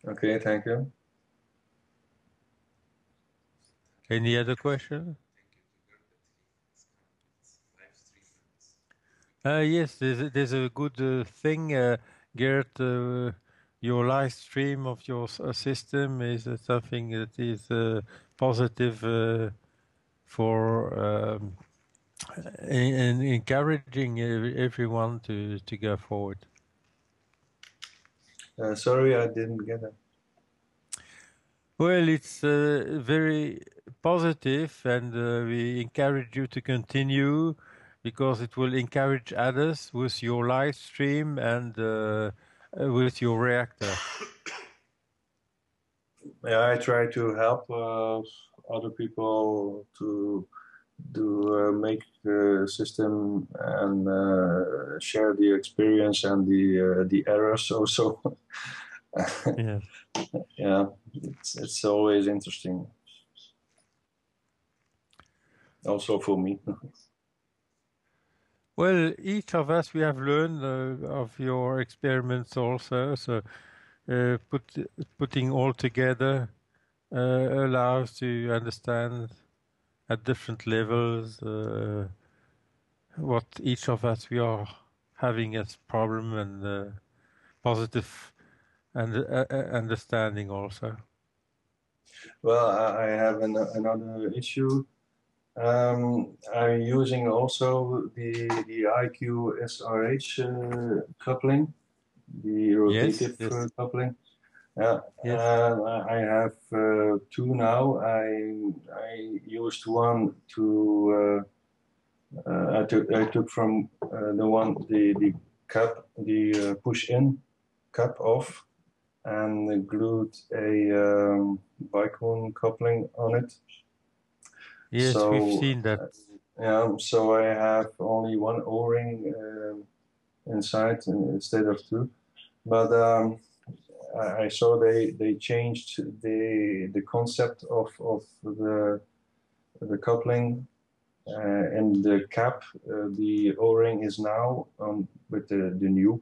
Okay, thank you. Any other question? Yes, there's a good thing, Gert. Your live stream of your system is something that is positive for and encouraging everyone to go forward. Sorry, I didn't get it. Well, it's very positive, and we encourage you to continue because it will encourage others with your live stream and with your reactor. Yeah, I try to help other people to make the system and share the experience and the errors also. Yes. Yeah, it's always interesting. Also for me. Well, each of us, we have learned of your experiments also. So putting all together allows to understand at different levels what each of us we are having as problem and positive and understanding also. Well, I have another issue. I'm using also the IQ SRH coupling, the rotative Yes. coupling. Yeah, Yes. I have two now. I used one to I took from the one the cap the push in cap off and glued a bicone coupling on it. Yes, So, we've seen that. Yeah, so I have only one O-ring inside instead of two. But I saw they changed the concept of the coupling and the cap. The O-ring is now with the new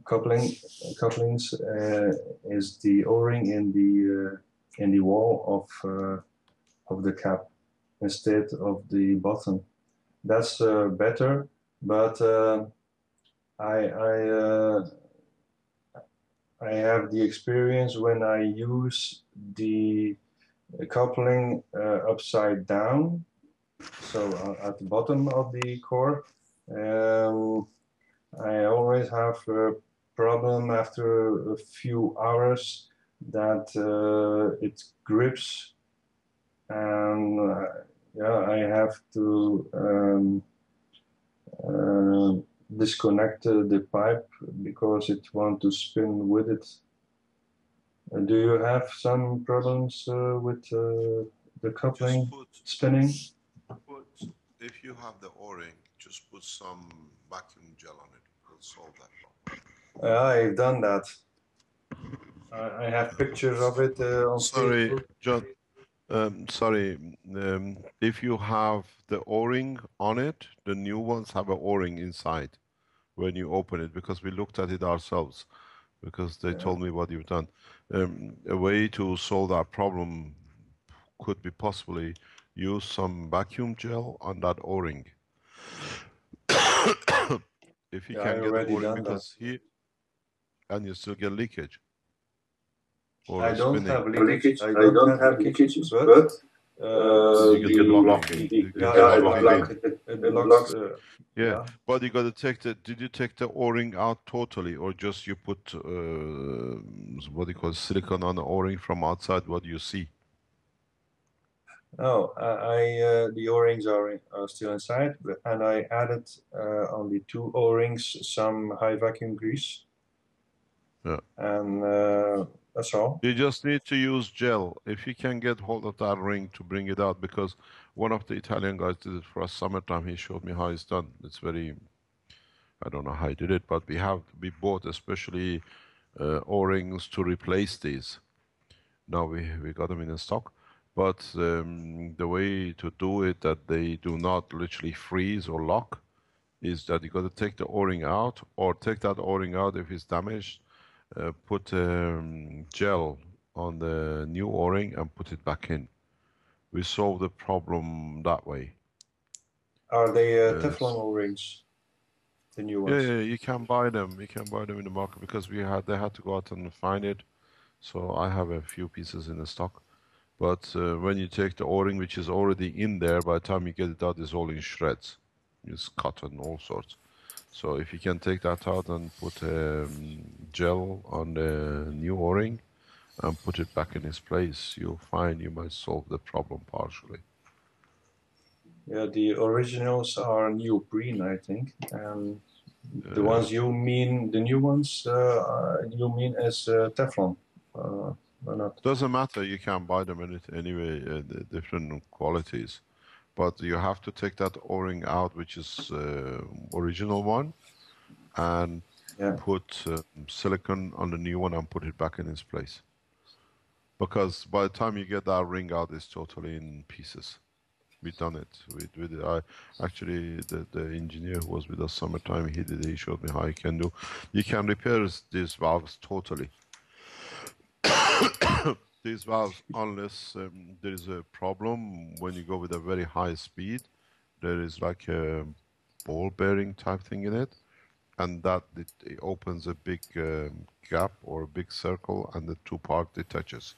couplings is the O-ring in the wall of the cap instead of the bottom. That's better, but I have the experience when I use the coupling upside down, so at the bottom of the core. I always have a problem after a few hours that it grips, and yeah, I have to disconnect the pipe because it wants to spin with it. Do you have some problems with the coupling spinning? If you have the O-ring, just put some vacuum gel on it. It'll solve that problem. I've done that. I have pictures of it on Sorry, Facebook. John. Sorry. If you have the O-ring on it, the new ones have an O-ring inside when you open it, because we looked at it ourselves, because they told me what you've done. A way to solve that problem could be possibly use some vacuum gel on that O-ring. If you can get the O-ring, because here, and you still get leakage. Or I don't spinning. have leakage. I don't have leakage, but you get blocking. It blocks. Yeah, but you got to take the. Did you take the O-ring out totally, or just you put what do you call silicone on the O-ring from outside? What do you see? No, the O-rings are still inside, and I added on the two O-rings some high vacuum grease. Yeah. And that's all. You just need to use gel. If you can get hold of that ring to bring it out, because one of the Italian guys did it for us summertime. He showed me how it's done. It's very, I don't know how he did it, but we bought especially O-rings to replace these. Now we got them in stock. But the way to do it that they do not literally freeze or lock is that you got to take the O-ring out, or take that O-ring out if it's damaged, put gel on the new O-ring and put it back in. we solve the problem that way. Are they Teflon O-rings? The new ones? Yeah, you can buy them. You can buy them in the market because they had to go out and find it. So I have a few pieces in the stock. But when you take the O-ring, which is already in there, by the time you get it out, it's all in shreds. It's cut and all sorts. So if you can take that out and put gel on the new O-ring and put it back in its place, you'll find you might solve the problem partially. Yeah, the originals are neoprene, I think. The ones you mean, the new ones, you mean as Teflon, or not? Doesn't matter. You can buy them anyway, the different qualities. But you have to take that O-ring out, which is original one, and put silicone on the new one and put it back in its place. Because by the time you get that ring out, it's totally in pieces. We've done it. Actually, the engineer who was with us summertime, he did it. He showed me how you can do. You can repair these valves totally. These valves, unless there is a problem when you go with a very high speed, there is like a ball bearing type thing in it, and that it opens a big gap or a big circle, and the two parts detaches.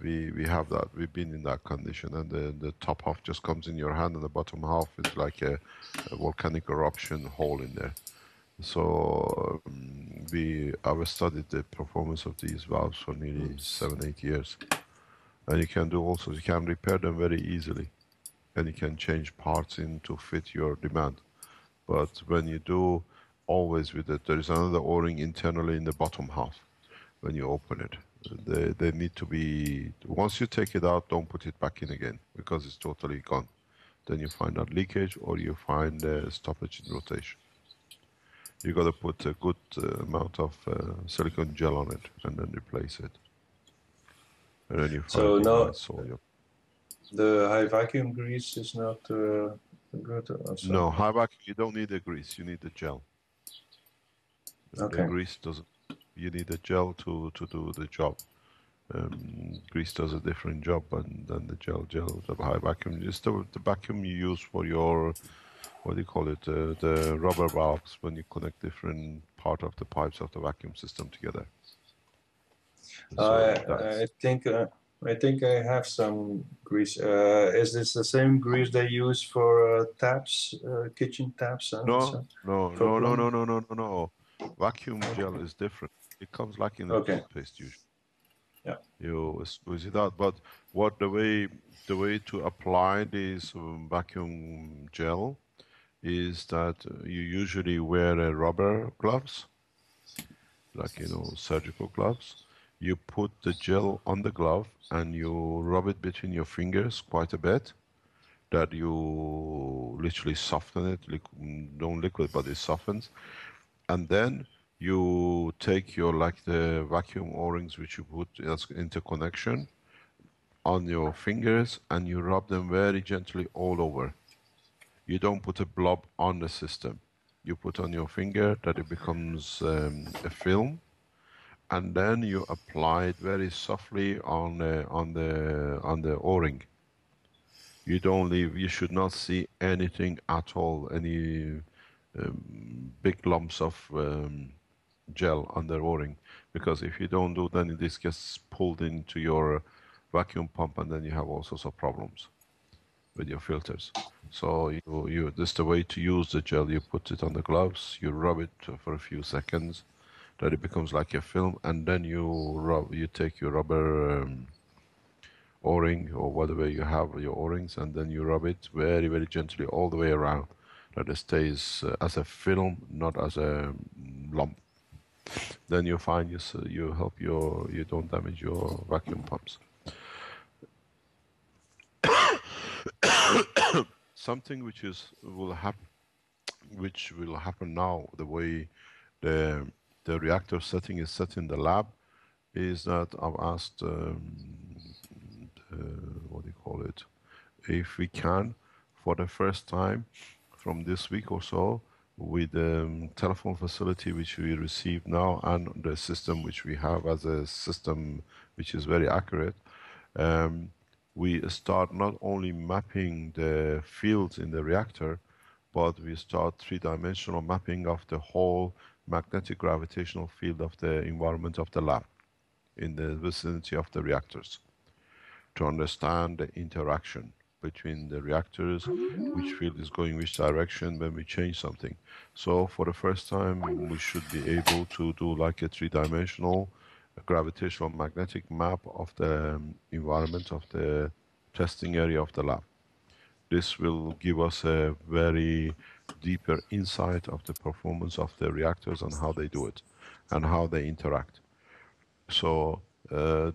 We have that. We've been in that condition, and the top half just comes in your hand, and the bottom half is like a volcanic eruption hole in there. So I've studied the performance of these valves for nearly 7-8 years, and you can repair them very easily, and you can change parts in to fit your demand. But when you do, always with it, there is another O-ring internally in the bottom half when you open it. They need to be, once you take it out, don't put it back in again, because it's totally gone. Then you find out leakage, or you find stoppage in rotation. You got to put a good amount of silicone gel on it and then replace it. And then you find the high vacuum grease is not good. No, high vacuum, you don't need the grease, you need the gel. Okay. The grease doesn't. You need a gel to do the job. Grease does a different job than the gel. The high vacuum is the vacuum you use for your, what do you call it, the rubber valves when you connect different part of the pipes of the vacuum system together. So I think I have some grease. Is this the same grease they use for taps, kitchen taps? No. Vacuum gel is different. It comes like in a toothpaste usually. Yeah. You squeeze it out, but the way to apply this vacuum gel is that you usually wear rubber gloves, like surgical gloves. You put the gel on the glove and you rub it between your fingers quite a bit. That you literally soften it, don't liquid, but it softens, and then you take the vacuum O-rings which you put as interconnection on your fingers, and you rub them very gently all over. You don't put a blob on the system. You put on your finger that it becomes a film, and then you apply it very softly on the O-ring. You don't leave. You should not see anything at all. Any big lumps of gel on the O-ring, because if you don't do, then this gets pulled into your vacuum pump, and then you have all sorts of problems with your filters. So this is the way to use the gel. You put it on the gloves, you rub it for a few seconds, that it becomes like a film, and then you take your rubber O-ring or whatever you have your O-rings, and then you rub it very, very gently all the way around, that it stays as a film, not as a lump. Then you find you don't damage your vacuum pumps. Something which will happen now, the way the reactor setting is set in the lab, is that I've asked what do you call it, if we can, for the first time from this week or so, with the telephone facility which we receive now and the system which we have as a system which is very accurate, we start not only mapping the fields in the reactor, but we start three-dimensional mapping of the whole magnetic gravitational field of the environment of the lab in the vicinity of the reactors to understand the interaction between the reactors, which field is going which direction when we change something. So for the first time, we should be able to do like a three-dimensional gravitational magnetic map of the environment of the testing area of the lab. This will give us a very deeper insight of the performance of the reactors and how they do it and how they interact. So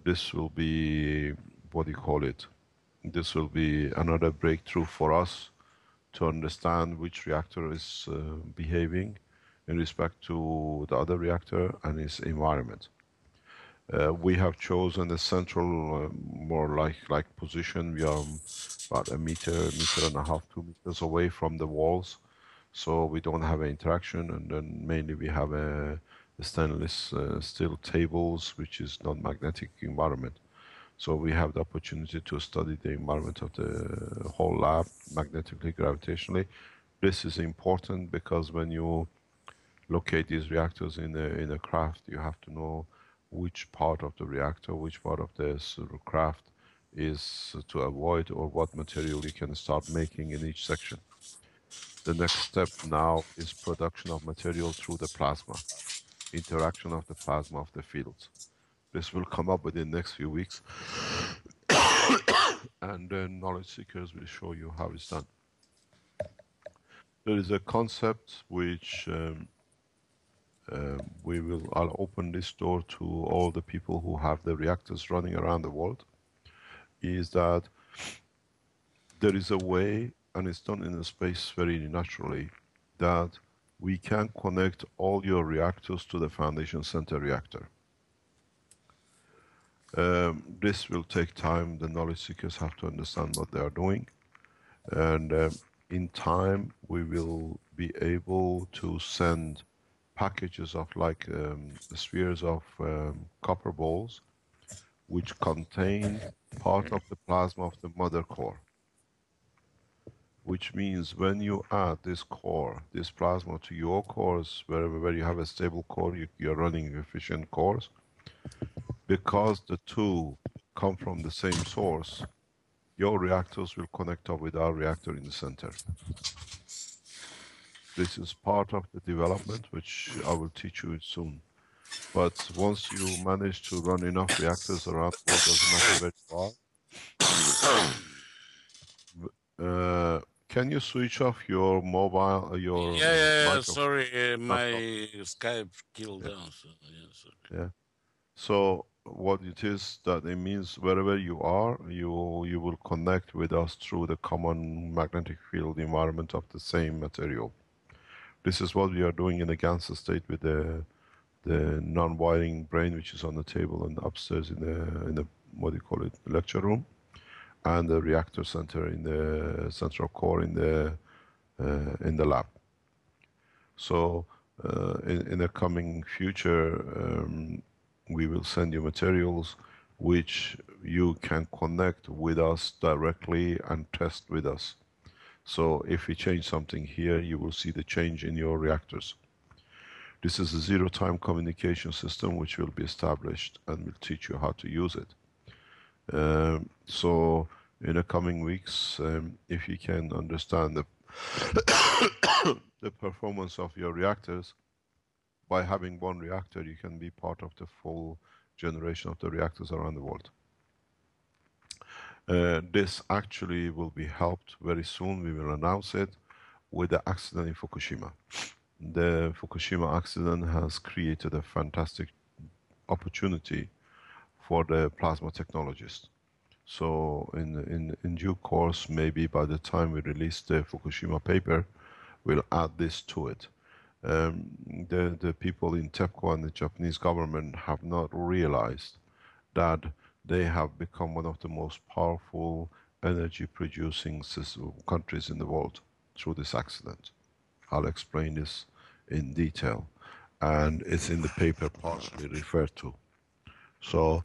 this will be, what do you call it? This will be another breakthrough for us to understand which reactor is behaving in respect to the other reactor and its environment. We have chosen a central, more like position. We are about a meter and a half, 2 meters away from the walls, so we don't have an interaction. And then mainly we have a stainless steel tables, which is non-magnetic environment. So we have the opportunity to study the environment of the whole lab magnetically, gravitationally. This is important because when you locate these reactors in a craft, you have to know which part of the reactor, which part of the craft is to avoid, or what material you can start making in each section. The next step now is production of material through the plasma, interaction of the plasma of the fields. This will come up within the next few weeks, and then knowledge seekers will show you how it's done. There is a concept which I'll open this door to all the people who have the reactors running around the world, is that there is a way, and it's done in a space very naturally, that we can connect all your reactors to the Foundation Center reactor. This will take time. The knowledge seekers have to understand what they are doing. And in time, we will be able to send packages of like spheres of copper balls, which contain part of the plasma of the mother core. Which means when you add this core, this plasma to your cores, where you have a stable core, you're running efficient cores, because the two come from the same source, your reactors will connect up with our reactor in the center. This is part of the development, which I will teach you soon. But once you manage to run enough reactors around the world, doesn't matter where you are. Can you switch off your mobile, your microphone? Sorry, my Skype killed down. So, yeah. So what it is, that it means wherever you are, you will connect with us through the common magnetic field environment of the same material. This is what we are doing in the Gans state with the non-wiring brain, which is on the table and upstairs in the what do you call it, lecture room, and the reactor center in the central core in the lab. So in the coming future, we will send you materials which you can connect with us directly and test with us. So if we change something here, you will see the change in your reactors. This is a zero-time communication system which will be established, and will teach you how to use it. So in the coming weeks, if you can understand the performance of your reactors, by having one reactor, you can be part of the full generation of the reactors around the world. This actually will be helped very soon. We will announce it with the accident in Fukushima. The Fukushima accident has created a fantastic opportunity for the plasma technologists. So in due course, maybe by the time we release the Fukushima paper, we'll add this to it. The people in TEPCO and the Japanese government have not realized that they have become one of the most powerful energy producing countries in the world through this accident. I'll explain this in detail, and it's in the paper partially referred to. So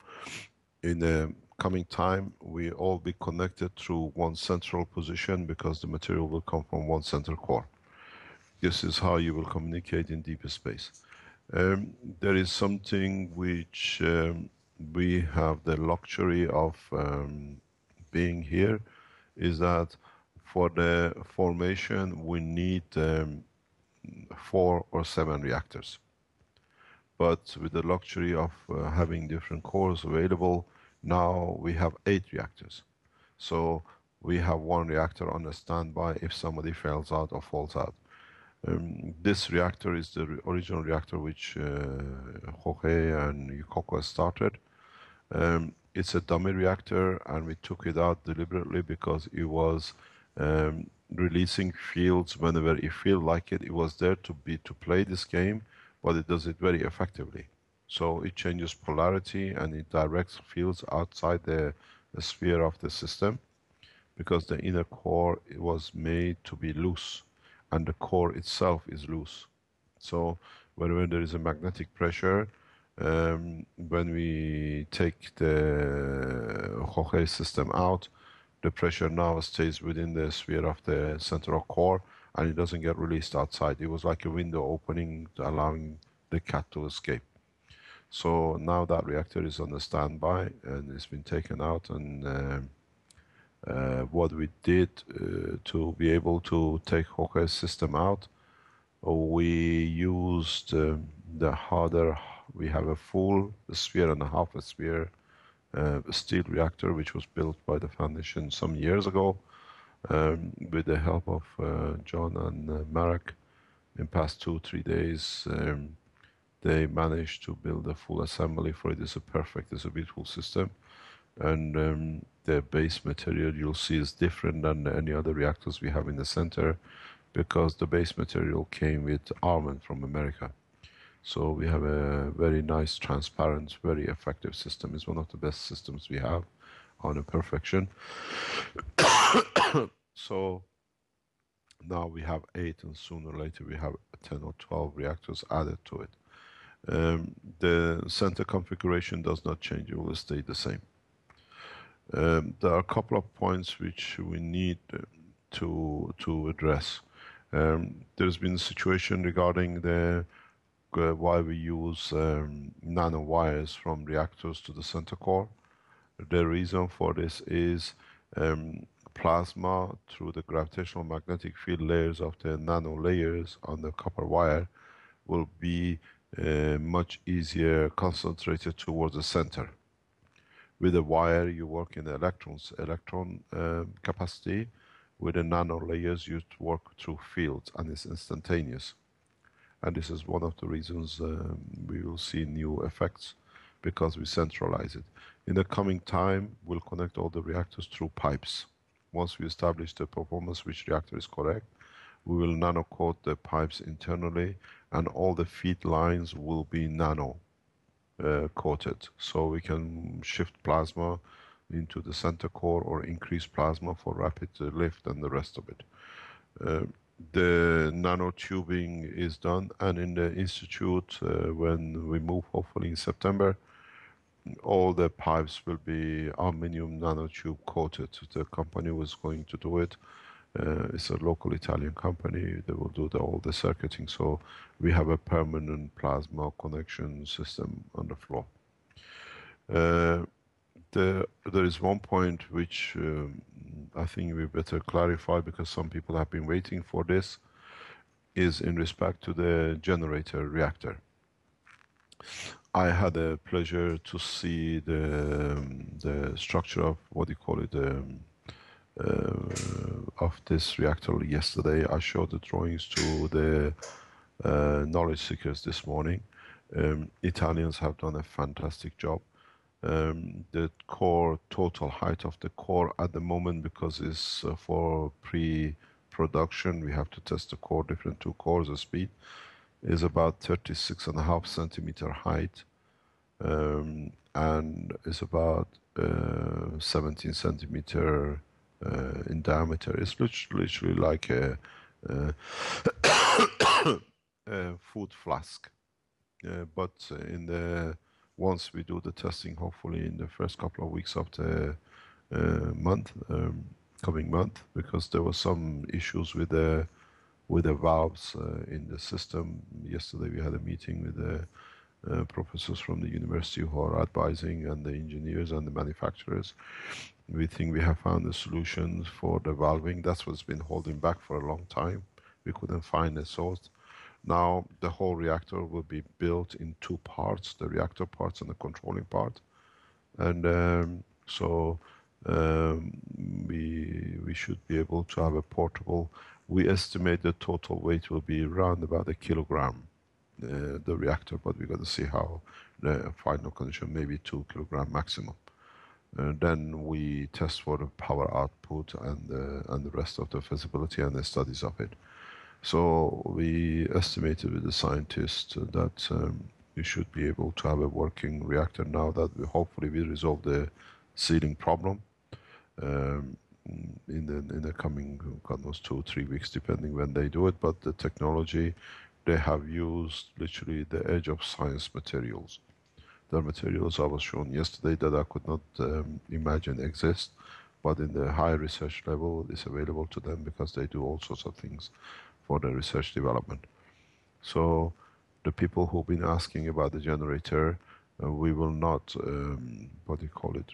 in the coming time, we all be connected through one central position because the material will come from one center core. This is how you will communicate in deep space. There is something which we have the luxury of being here, is that for the formation we need 4 or 7 reactors. But with the luxury of having different cores available, now we have 8 reactors. So we have 1 reactor on a standby if somebody fails out or falls out. This reactor is the original reactor which Jorge and Yukoko started. It's a dummy reactor, and we took it out deliberately because it was releasing fields whenever it felt like it. It was there to play this game, but it does it very effectively. So it changes polarity and it directs fields outside the sphere of the system, because the inner core was made to be loose, and the core itself is loose. So whenever there is a magnetic pressure, when we take the Jorge system out, the pressure now stays within the sphere of the central core, and it doesn't get released outside. It was like a window opening, allowing the cat to escape. So now that reactor is on the standby and it's been taken out, and what we did to be able to take Jorge's system out, we used the harder, we have a full sphere and a half a sphere steel reactor which was built by the foundation some years ago, with the help of John and Marek. In past 2-3 days they managed to build a full assembly for it. It's a perfect, it's a beautiful system, and the base material you'll see is different than any other reactors we have in the center, because the base material came with armament from America. So we have a very nice, transparent, very effective system. It's one of the best systems we have on a perfection. So now we have 8, and sooner or later we have 10 or 12 reactors added to it. The center configuration does not change, it will stay the same. There are a couple of points which we need to address. There's been a situation regarding the why we use nano wires from reactors to the center core. The reason for this is plasma through the gravitational magnetic field layers of the nano layers on the copper wire will be much easier concentrated towards the center. With a wire you work in electron capacity. With the nano layers you work through fields, and it's instantaneous. And this is one of the reasons we will see new effects, because we centralize it. In the coming time, we'll connect all the reactors through pipes. Once we establish the performance which reactor is correct, we will nano coat the pipes internally, and all the feed lines will be nano coated. So we can shift plasma into the center core or increase plasma for rapid lift and the rest of it. The nanotubing is done, and in the institute, when we move hopefully in September, all the pipes will be aluminum nanotube coated. The company was going to do it. It's a local Italian company. They will do all the circuiting, so we have a permanent plasma connection system on the floor. There is one point which I think we better clarify, because some people have been waiting for this, is in respect to the generator reactor. I had the pleasure to see the structure of what you call it, of this reactor yesterday. I showed the drawings to the knowledge seekers this morning. Italians have done a fantastic job. The core, total height of the core at the moment, because it's for pre-production, we have to test the core, different 2 cores of speed, is about 36.5 centimeter height, and is about 17 centimeter in diameter. It's literally like a food flask, but in the once we do the testing, hopefully in the first couple of weeks of the month, coming month, because there were some issues with the valves in the system. Yesterday we had a meeting with the professors from the university who are advising, and the engineers and the manufacturers. We think we have found a solution for the valving. That's what's been holding back for a long time. We couldn't find a source. Now the whole reactor will be built in two parts, the reactor parts and the controlling part. And we should be able to have a portable. We estimate the total weight will be around about a kilogram, the reactor, but we're going to see how the final condition, maybe 2 kilogram maximum. Then we test for the power output and the rest of the feasibility and the studies of it. So we estimated with the scientists that we should be able to have a working reactor now that we hopefully will resolve the sealing problem in the coming, God knows, 2 or 3 weeks, depending when they do it. But the technology, they have used literally the edge of science materials. The materials I was shown yesterday that I could not imagine exist, but in the high research level is available to them because they do all sorts of things for the research development. So the people who've been asking about the generator, we will not,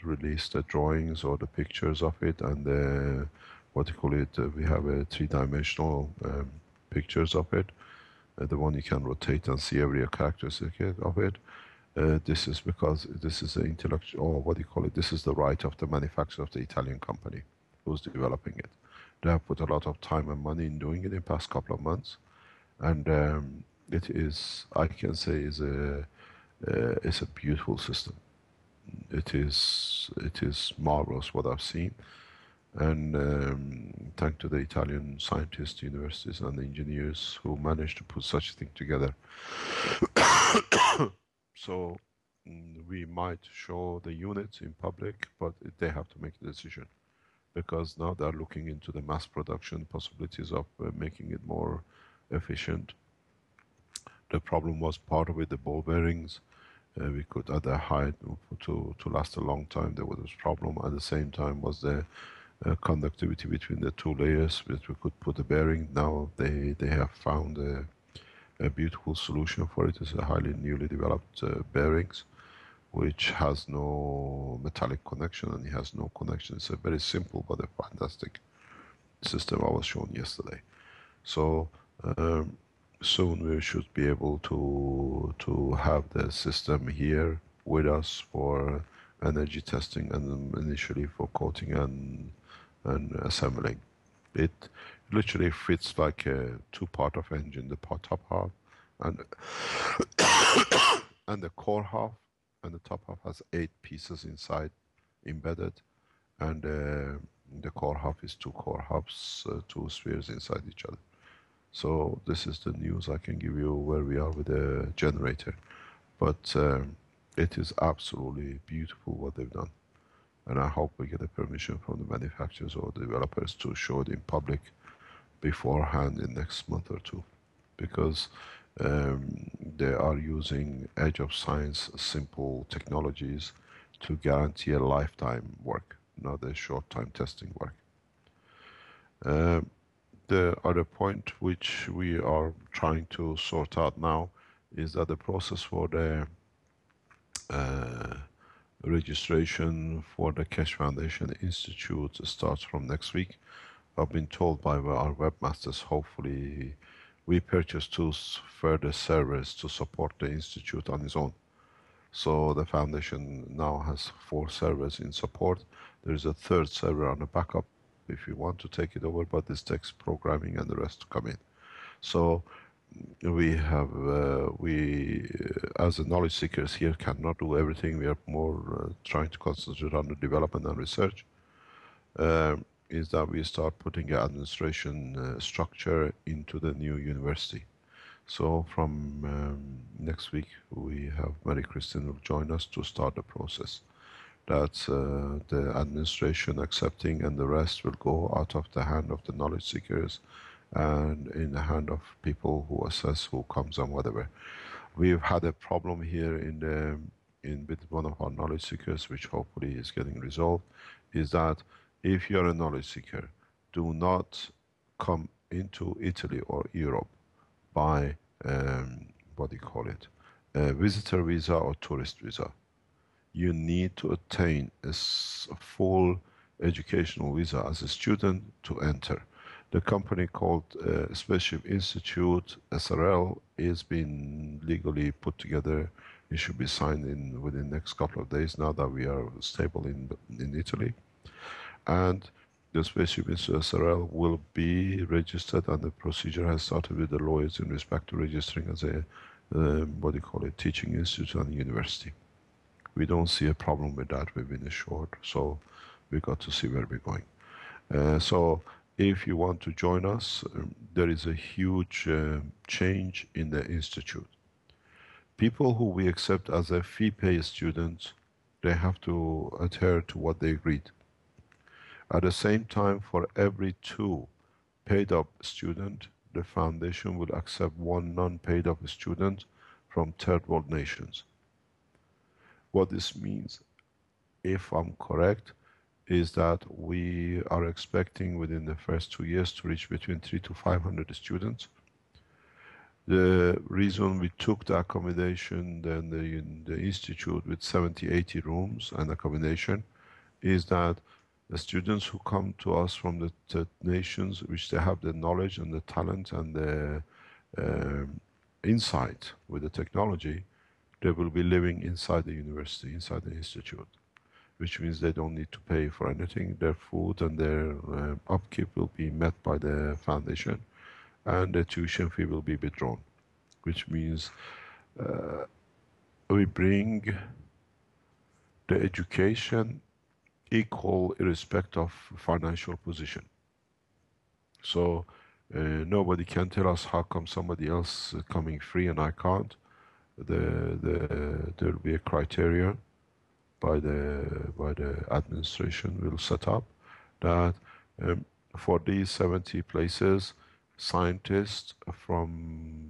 release the drawings or the pictures of it, and we have a 3-dimensional pictures of it, the one you can rotate and see every characteristic of it. This is because this is the intellectual, or this is the right of the manufacturer of the Italian company who's developing it. They have put a lot of time and money in doing it in the past couple of months, and it is, I can say, is a beautiful system. It is marvelous what I've seen, and thanks to the Italian scientists, universities, and the engineers who managed to put such a thing together. So we might show the units in public, but they have to make the decision, because now they're looking into the mass production possibilities of making it more efficient. The problem was part of it, the ball bearings. We could at the height to last a long time. There was a problem. At the same time was the conductivity between the two layers, which we could put a bearing. Now they have found a beautiful solution for it. It's a highly newly developed bearings, which has no metallic connection, and it has no connection. It's a very simple but a fantastic system I was shown yesterday. So soon we should be able to have the system here with us for energy testing, and initially for coating and assembling. It literally fits like a 2-part of engine, the top half and and the core half, and the top half has 8 pieces inside embedded, and the core half is 2 core halves, 2 spheres inside each other. So this is the news I can give you where we are with the generator. But it is absolutely beautiful what they've done, and I hope we get a permission from the manufacturers or the developers to show it in public beforehand in next month or 2, because they are using edge of science simple technologies to guarantee a lifetime work, not a short time testing work. The other point which we are trying to sort out now is that the process for the registration for the Keshe Foundation Institute starts from next week. I've been told by our webmasters, hopefully we purchase 2 further servers to support the institute on its own. So the foundation now has 4 servers in support. There is a 3rd server on the backup if you want to take it over, but this takes programming and the rest to come in. So we have, as the knowledge seekers here, cannot do everything. We are more trying to concentrate on the development and research. Is that we start putting an administration structure into the new university. So from next week, we have Mary Christine will join us to start the process. That's the administration accepting, and the rest will go out of the hand of the knowledge seekers and in the hand of people who assess who comes and whatever. We've had a problem here in with one of our knowledge seekers, which hopefully is getting resolved, is that if you're a knowledge seeker, do not come into Italy or Europe by, what do you call it, a visitor visa or tourist visa. You need to attain a full educational visa as a student to enter. The company called Spaceship Institute, SRL, is being legally put together. It should be signed in within the next couple of days now that we are stable in Italy. And the Spaceship Institute SRL will be registered, and the procedure has started with the lawyers in respect to registering as a, what do you call it, teaching institute and university. We don't see a problem with that, we've been assured, so we got to see where we're going. So if you want to join us, there is a huge change in the institute. People who we accept as a fee-pay students, they have to adhere to what they agreed. At the same time, for every 2 paid-up students, the foundation will accept 1 non-paid-up student from third world nations. What this means, if I'm correct, is that we are expecting within the first 2 years to reach between 300 to 500 students. The reason we took the accommodation, then the institute with 70, 80 rooms and accommodation, is that the students who come to us from the nations which they have the knowledge and the talent and the insight with the technology, they will be living inside the university, inside the institute, which means they don't need to pay for anything. Their food and their upkeep will be met by the foundation, and the tuition fee will be withdrawn, which means we bring the education equal irrespective of financial position. So nobody can tell us how come somebody else is coming free and I can't. There will be a criteria by the administration will set up that for these 70 places, scientists from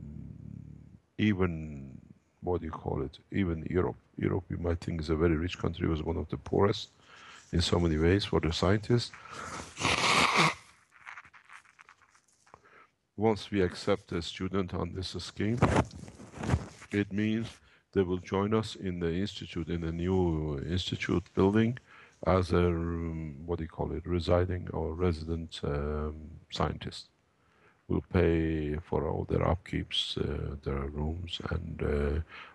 even, what do you call it, even Europe. Europe, you might think, is a very rich country, was one of the poorest in so many ways for the scientists. Once we accept a student on this scheme, it means they will join us in the institute, in the new institute building, as a, what do you call it, residing or resident scientist. Will pay for all their upkeeps, their rooms, and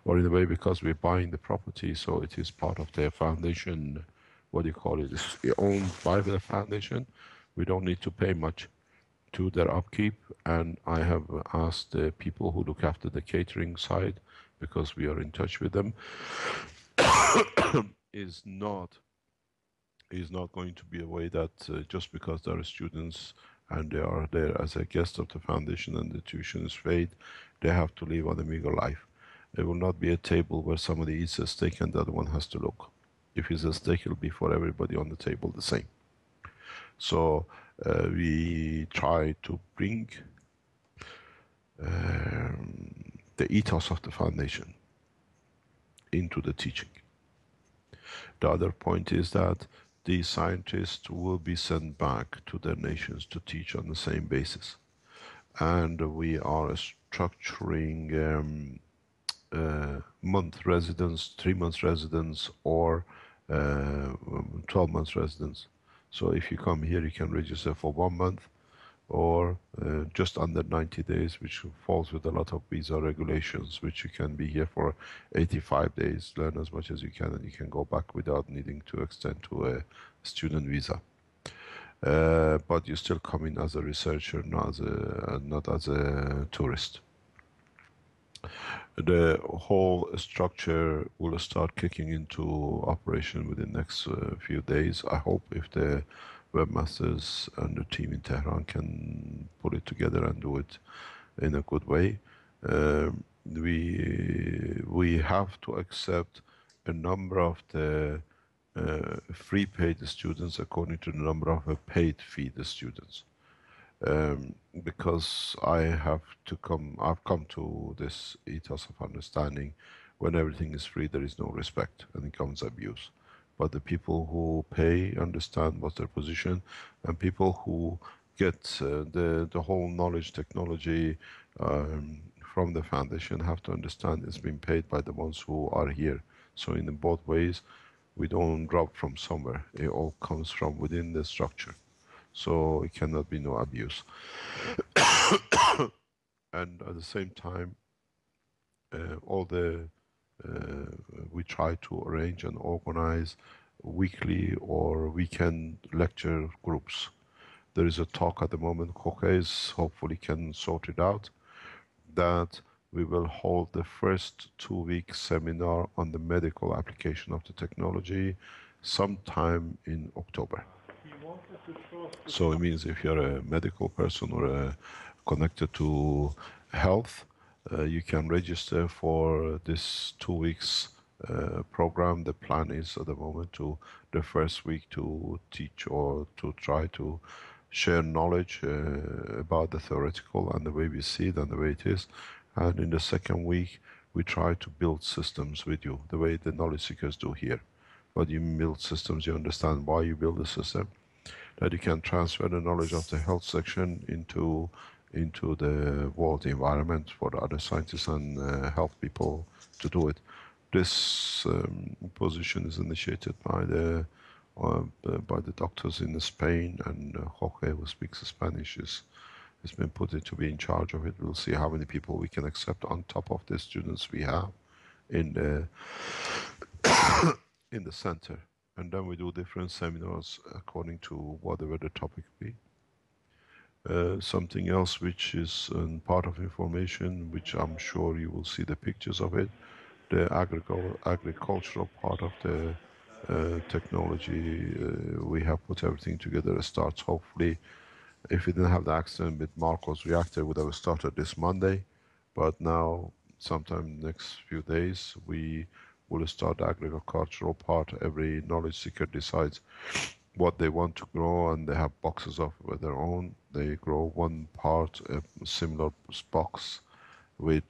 or in a way, because we're buying the property, so it is part of their foundation, what do you call it, it's owned by the foundation. We don't need to pay much to their upkeep, and I have asked the people who look after the catering side, because we are in touch with them, is not going to be a way that just because there are students and they are there as a guest of the foundation and the tuition is paid, they have to live on a meager life. There will not be a table where somebody eats a steak and the other one has to look. If it's a steak, it'll be for everybody on the table the same. So we try to bring the ethos of the foundation into the teaching. The other point is that these scientists will be sent back to their nations to teach on the same basis. And we are structuring month residence, 3 months residence, or 12 months residence. So if you come here, you can register for 1 month, or just under 90 days, which falls with a lot of visa regulations, which you can be here for 85 days, learn as much as you can, and you can go back without needing to extend to a student visa. But you still come in as a researcher, not as a tourist. The whole structure will start kicking into operation within the next few days. I hope, if the webmasters and the team in Tehran can put it together and do it in a good way. We have to accept a number of the free paid students according to the number of paid feed students. Because I've come to this ethos of understanding. When everything is free, there is no respect, and it comes abuse. But the people who pay understand what's their position, and people who get the whole knowledge technology from the foundation have to understand it's been paid by the ones who are here. So in both ways, we don't drop from somewhere. It all comes from within the structure. So it cannot be no abuse. And at the same time, we try to arrange and organize weekly or weekend lecture groups. There is a talk at the moment, Jorge hopefully can sort it out, that we will hold the first 2-week seminar on the medical application of the technology sometime in October. So it means if you're a medical person or connected to health, you can register for this 2 weeks program. The plan is at the moment to the first week to teach or to try to share knowledge about the theoretical and the way we see it and the way it is. And in the second week, we try to build systems with you, the way the knowledge seekers do here. But you build systems, you understand why you build the system, that you can transfer the knowledge of the health section into the world environment for the other scientists and health people to do it. This position is initiated by the doctors in Spain, and Jorge, who speaks Spanish, has been put to be in charge of it. We'll see how many people we can accept on top of the students we have in the in the center, and then we do different seminars according to whatever the topic be. Something else which is part of information, which I'm sure you will see the pictures of it, the agricultural part of the technology. We have put everything together. It starts hopefully, if we didn't have the accident with Marco's reactor, would have started this Monday, but now sometime next few days we will start the agricultural part. Every knowledge seeker decides what they want to grow, and they have boxes of their own. They grow one part, a similar box with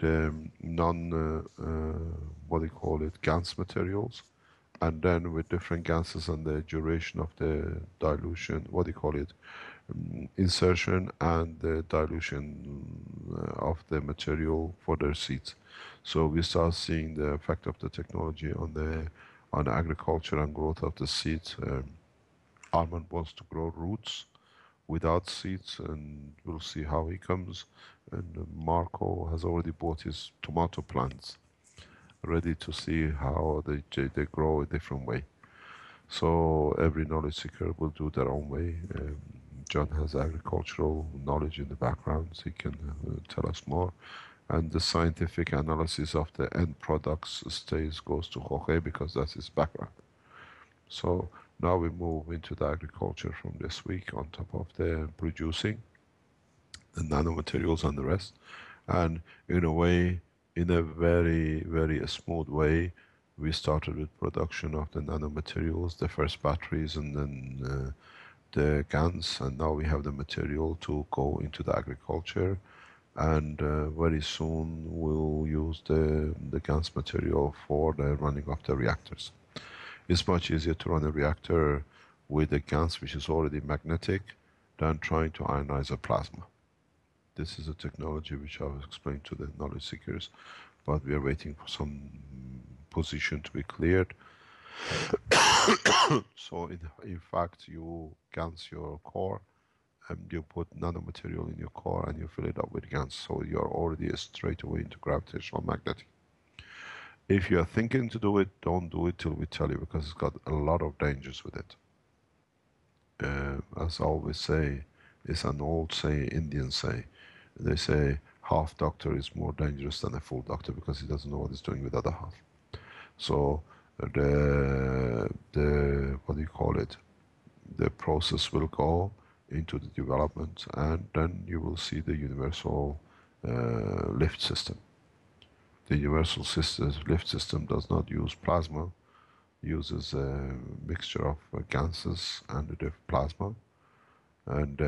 Gans materials, and then with different gases and the duration of the dilution, insertion and the dilution of the material for their seeds. So we start seeing the effect of the technology on agriculture and growth of the seeds. Armand wants to grow roots without seeds, and we'll see how he comes. And Marco has already bought his tomato plants, ready to see how they grow a different way. So every knowledge seeker will do their own way. John has agricultural knowledge in the background, so he can tell us more. And the scientific analysis of the end products goes to Jorge, because that's his background. So now we move into the agriculture from this week, on top of the producing the nanomaterials and the rest. And in a way, in a very, very smooth way, we started with production of the nanomaterials, the first batteries, and then the Gans, and now we have the material to go into the agriculture. And very soon we'll use the Gans material for the running of the reactors. It's much easier to run a reactor with the Gans, which is already magnetic, than trying to ionize a plasma. This is a technology which I've explained to the knowledge seekers, but we are waiting for some position to be cleared. So in fact, you Gans your core, and you put nanomaterial in your core, and you fill it up with Gans, so you're already straight away into gravitational magnetic. If you're thinking to do it, don't do it till we tell you, because it's got a lot of dangers with it. As I always say, it's an old Indian say. They say half doctor is more dangerous than a full doctor, because he doesn't know what he's doing with the other half. So the process will go into the development, and then you will see the universal lift system. The universal lift system does not use plasma, uses a mixture of gases and the plasma, and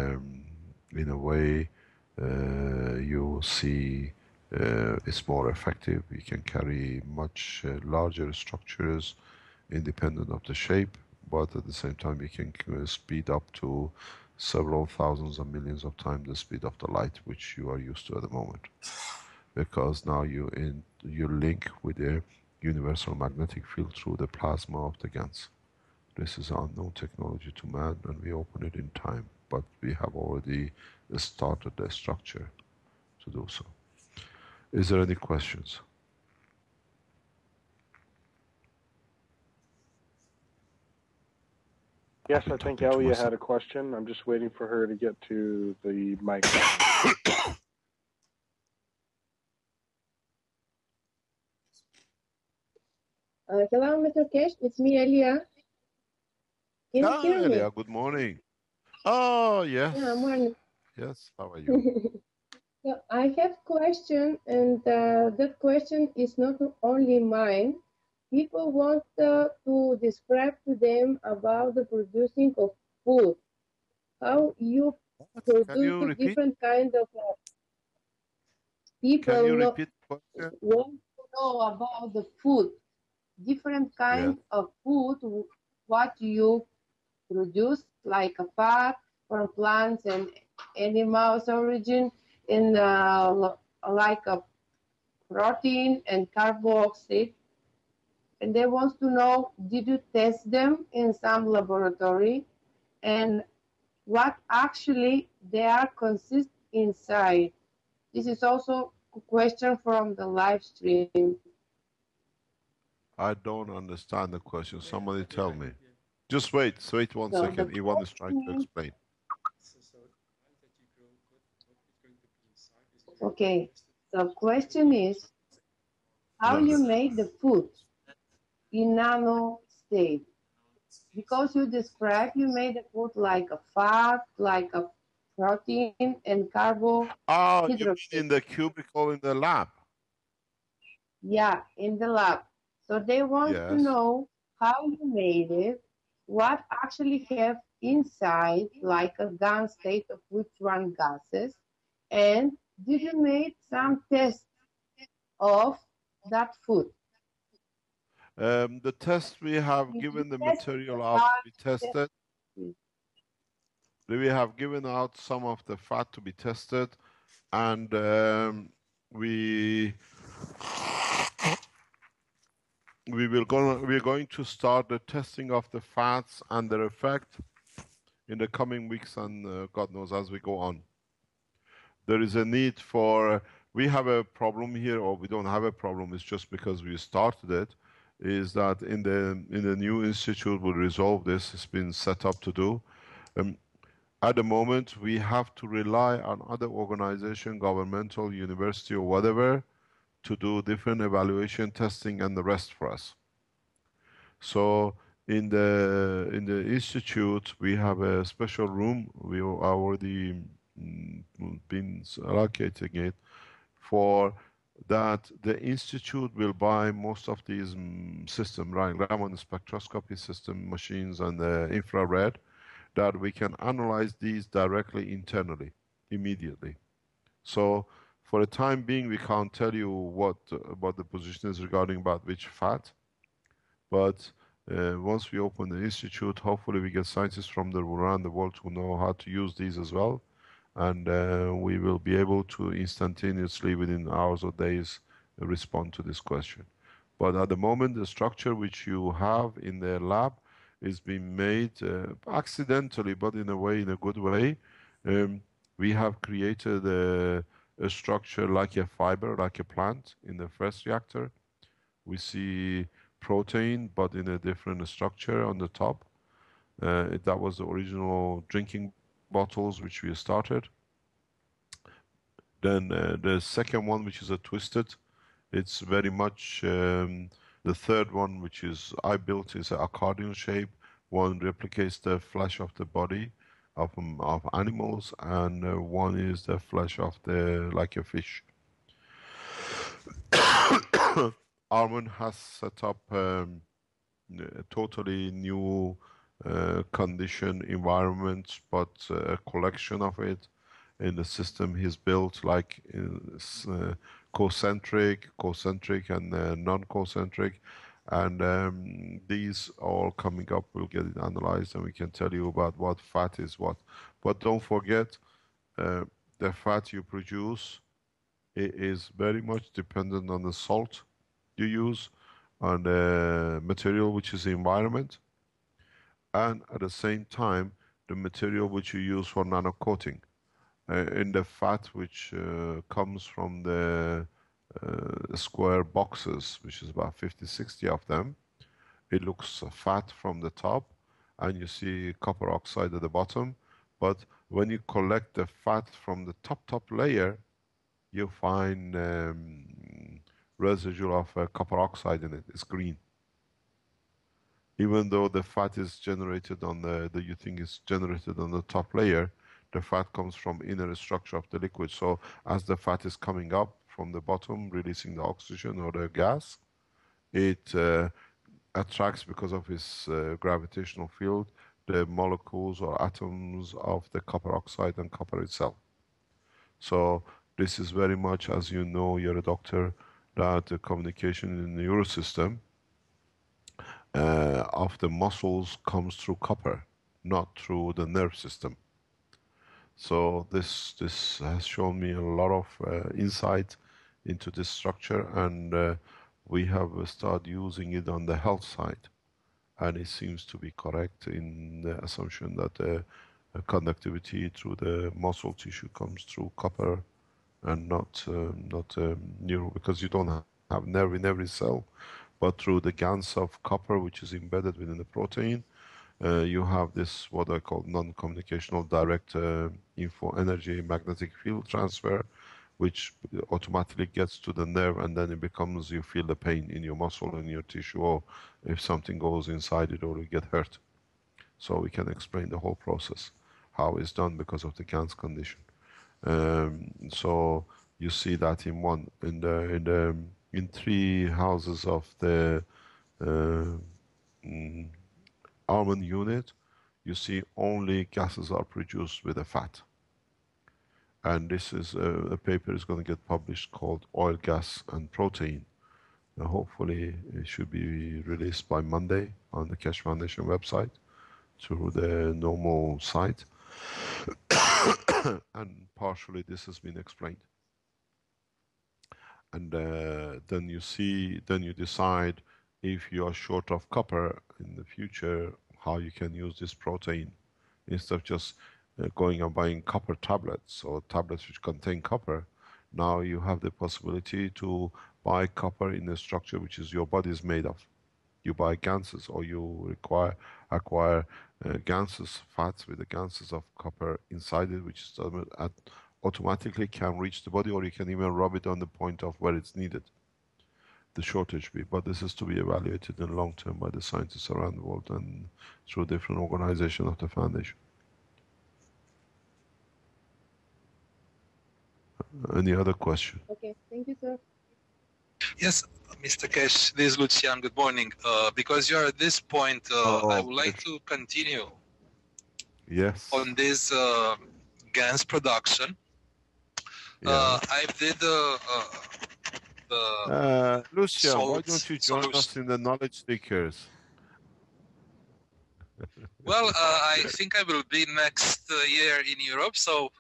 in a way you see it's more effective. You can carry much larger structures independent of the shape, but at the same time you can speed up to several thousands and millions of times the speed of the light, which you are used to at the moment, because now you link with a universal magnetic field through the plasma of the Gans. This is unknown technology to man, and we open it in time, but we have already started the structure to do so. Is there any questions? Yes, I think Elia had a question. I'm just waiting for her to get to the mic. Hello, Mr. Kesh. It's me, Elia. Can you hear me? Elia, good morning. Oh, yes. Yeah, morning. Yes, how are you? So I have a question, and that question is not only mine. People want to describe to them about the producing of food, how you produce the different kind of people. Can you repeat the question? Want to know about the food, different kind of food, what you produce, like a fat from plants and animals origin, and like a protein and carboxylate. And they want to know, did you test them in some laboratory, and what actually they are consist inside? This is also a question from the live stream. I don't understand the question. Somebody tell me. Just wait one second. Ivan is trying to explain. Okay, the question is how you make the food in nano state. Because you described you made the food like a fat, like a protein and carbohydrate. Oh, you mean in the cubicle in the lab? Yeah, in the lab. So they want to know how you made it, what actually have inside, like a Gans state of which one gases, and did you make some tests of that food? The test we have given the material out to be tested. We have given out some of the fat to be tested, and we're going to start the testing of the fats and their effect in the coming weeks, and God knows as we go on. There is a need for. We have a problem here, or we don't have a problem. It's just because we started it. Is that in the new institute will resolve this? It's been set up to do. At the moment, we have to rely on other organization, governmental, university, or whatever, to do different evaluation testing and the rest for us. So in the institute, we have a special room. We are already been allocating it for that. The institute will buy most of these systems, right? Raman spectroscopy system machines and the infrared, that we can analyze these directly internally, immediately. So for the time being, we can't tell you what the position is regarding about which fat, but once we open the institute, hopefully we get scientists from around the world who know how to use these as well, and we will be able to instantaneously, within hours or days, respond to this question. But at the moment, the structure which you have in the lab is being made accidentally, but in a way, in a good way. We have created a structure like a fiber, like a plant in the first reactor. We see protein, but in a different structure on the top. That was the original drinking bottles which we started. Then the second one, which is a twisted, it's very much the third one, which is I built, is an accordion shape. One replicates the flesh of the body of animals, and one is the flesh of like a fish. Armin has set up a totally new condition environment, but a collection of it in the system he's built, like concentric, and non-concentric. And these all coming up, we'll get it analyzed and we can tell you about what fat is what. But don't forget, the fat you produce, it is very much dependent on the salt you use, on the material, which is the environment, and at the same time, the material which you use for nano coating. In the fat which comes from the square boxes, which is about 50-60 of them, it looks fat from the top, and you see copper oxide at the bottom. But when you collect the fat from the top layer, you find residue of copper oxide in it. It's green. Even though the fat is generated on you think is generated on the top layer, the fat comes from inner structure of the liquid. So as the fat is coming up from the bottom, releasing the oxygen or the gas, it attracts, because of its gravitational field, the molecules or atoms of the copper oxide and copper itself. So this is very much, as you know, you're a doctor, that the communication in the neural system of the muscles comes through copper, not through the nerve system. So this has shown me a lot of insight into this structure, and we have started using it on the health side, and it seems to be correct in the assumption that the conductivity through the muscle tissue comes through copper and not neural, because you don't have nerve in every cell, but through the Gans of copper, which is embedded within the protein. You have this, what I call non-communicational direct info energy magnetic field transfer, which automatically gets to the nerve, and then it becomes, you feel the pain in your muscle, in your tissue, or if something goes inside it, or you get hurt. So we can explain the whole process, how it's done because of the Gans condition. So you see that in 3 houses of the almond unit, you see only gases are produced with a fat. And this is a paper is going to get published called Oil, Gas and Protein. Hopefully it should be released by Monday on the Keshe Foundation website through the normal site. And partially this has been explained. And then you decide if you are short of copper in the future, how you can use this protein instead of just going and buying copper tablets or tablets which contain copper. Now you have the possibility to buy copper in a structure which is your body is made of. You buy ganses, or you acquire ganses, fats with the ganses of copper inside it, which is automatically can reach the body, or you can even rub it on the point of where it's needed, the shortage be. But this is to be evaluated in long term by the scientists around the world and through different organizations of the foundation. Any other question? Okay, thank you, sir. Yes, Mr. Keshe, this is Lucian. Good morning. Because you are at this point, I would like to continue. Yes. On this Gans production. Yeah. I did Lucian, why don't you join us in the knowledge seekers? Well, I think I will be next year in Europe, so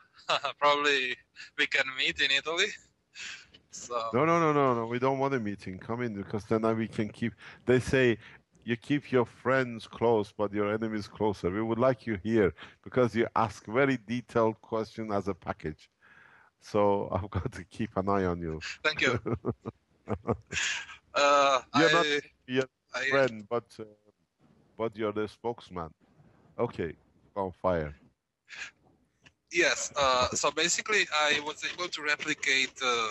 probably we can meet in Italy. So. No. We don't want a meeting. Come in, because then we can keep. They say you keep your friends close, but your enemies closer. We would like you here because you ask very detailed questions as a package. So I've got to keep an eye on you. Thank you. You're not a friend, but you're the spokesman. Okay, on fire. Yes. So basically, I was able to replicate the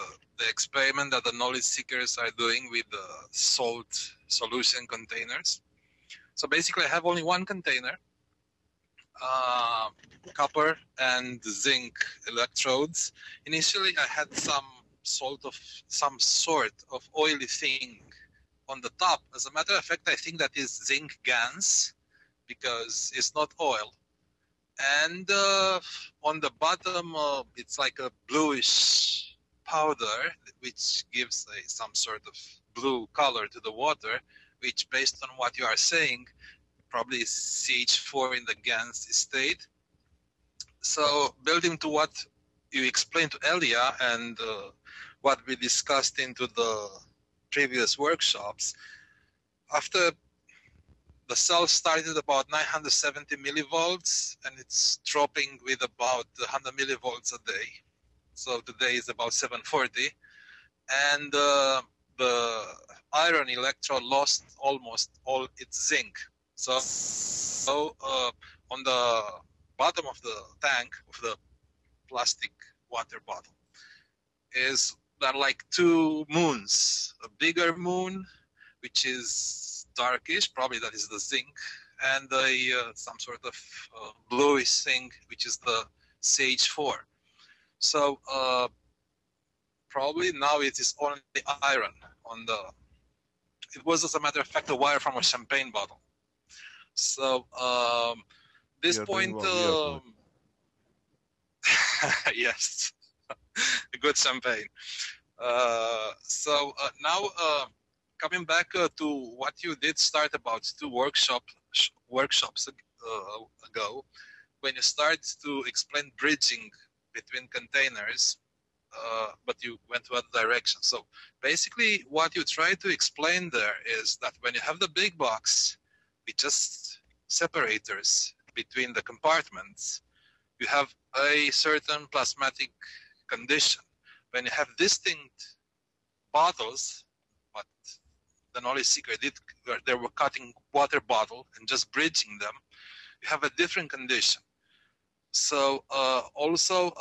experiment that the knowledge seekers are doing with the salt solution containers. So basically, I have only one container, copper and zinc electrodes. Initially, I had some sort of oily thing on the top. As a matter of fact, I think that is zinc Gans, because it's not oil. And on the bottom, it's like a bluish powder, which gives some sort of blue color to the water, which based on what you are saying, probably is CH4 in the Gans state. So building to what you explained to Elia and what we discussed into the previous workshops, after the cell started about 970 millivolts and it's dropping with about 100 millivolts a day. So today is about 740. And the iron electrode lost almost all its zinc. So on the bottom of the tank, of the plastic water bottle, there are like two moons. A bigger moon, which is darkish, probably that is the zinc, and some sort of bluish thing, which is the CH4. So probably now it is only iron on the. It was, as a matter of fact, a wire from a champagne bottle. So this point, yes, good champagne. So now coming back to what you did start about 2 workshops ago, when you start to explain bridging between containers, but you went to other directions. So basically what you try to explain there is that when you have the big box with just separators between the compartments, you have a certain plasmatic condition. When you have distinct bottles, what the knowledge seeker did, they were cutting water bottle and just bridging them, you have a different condition. So also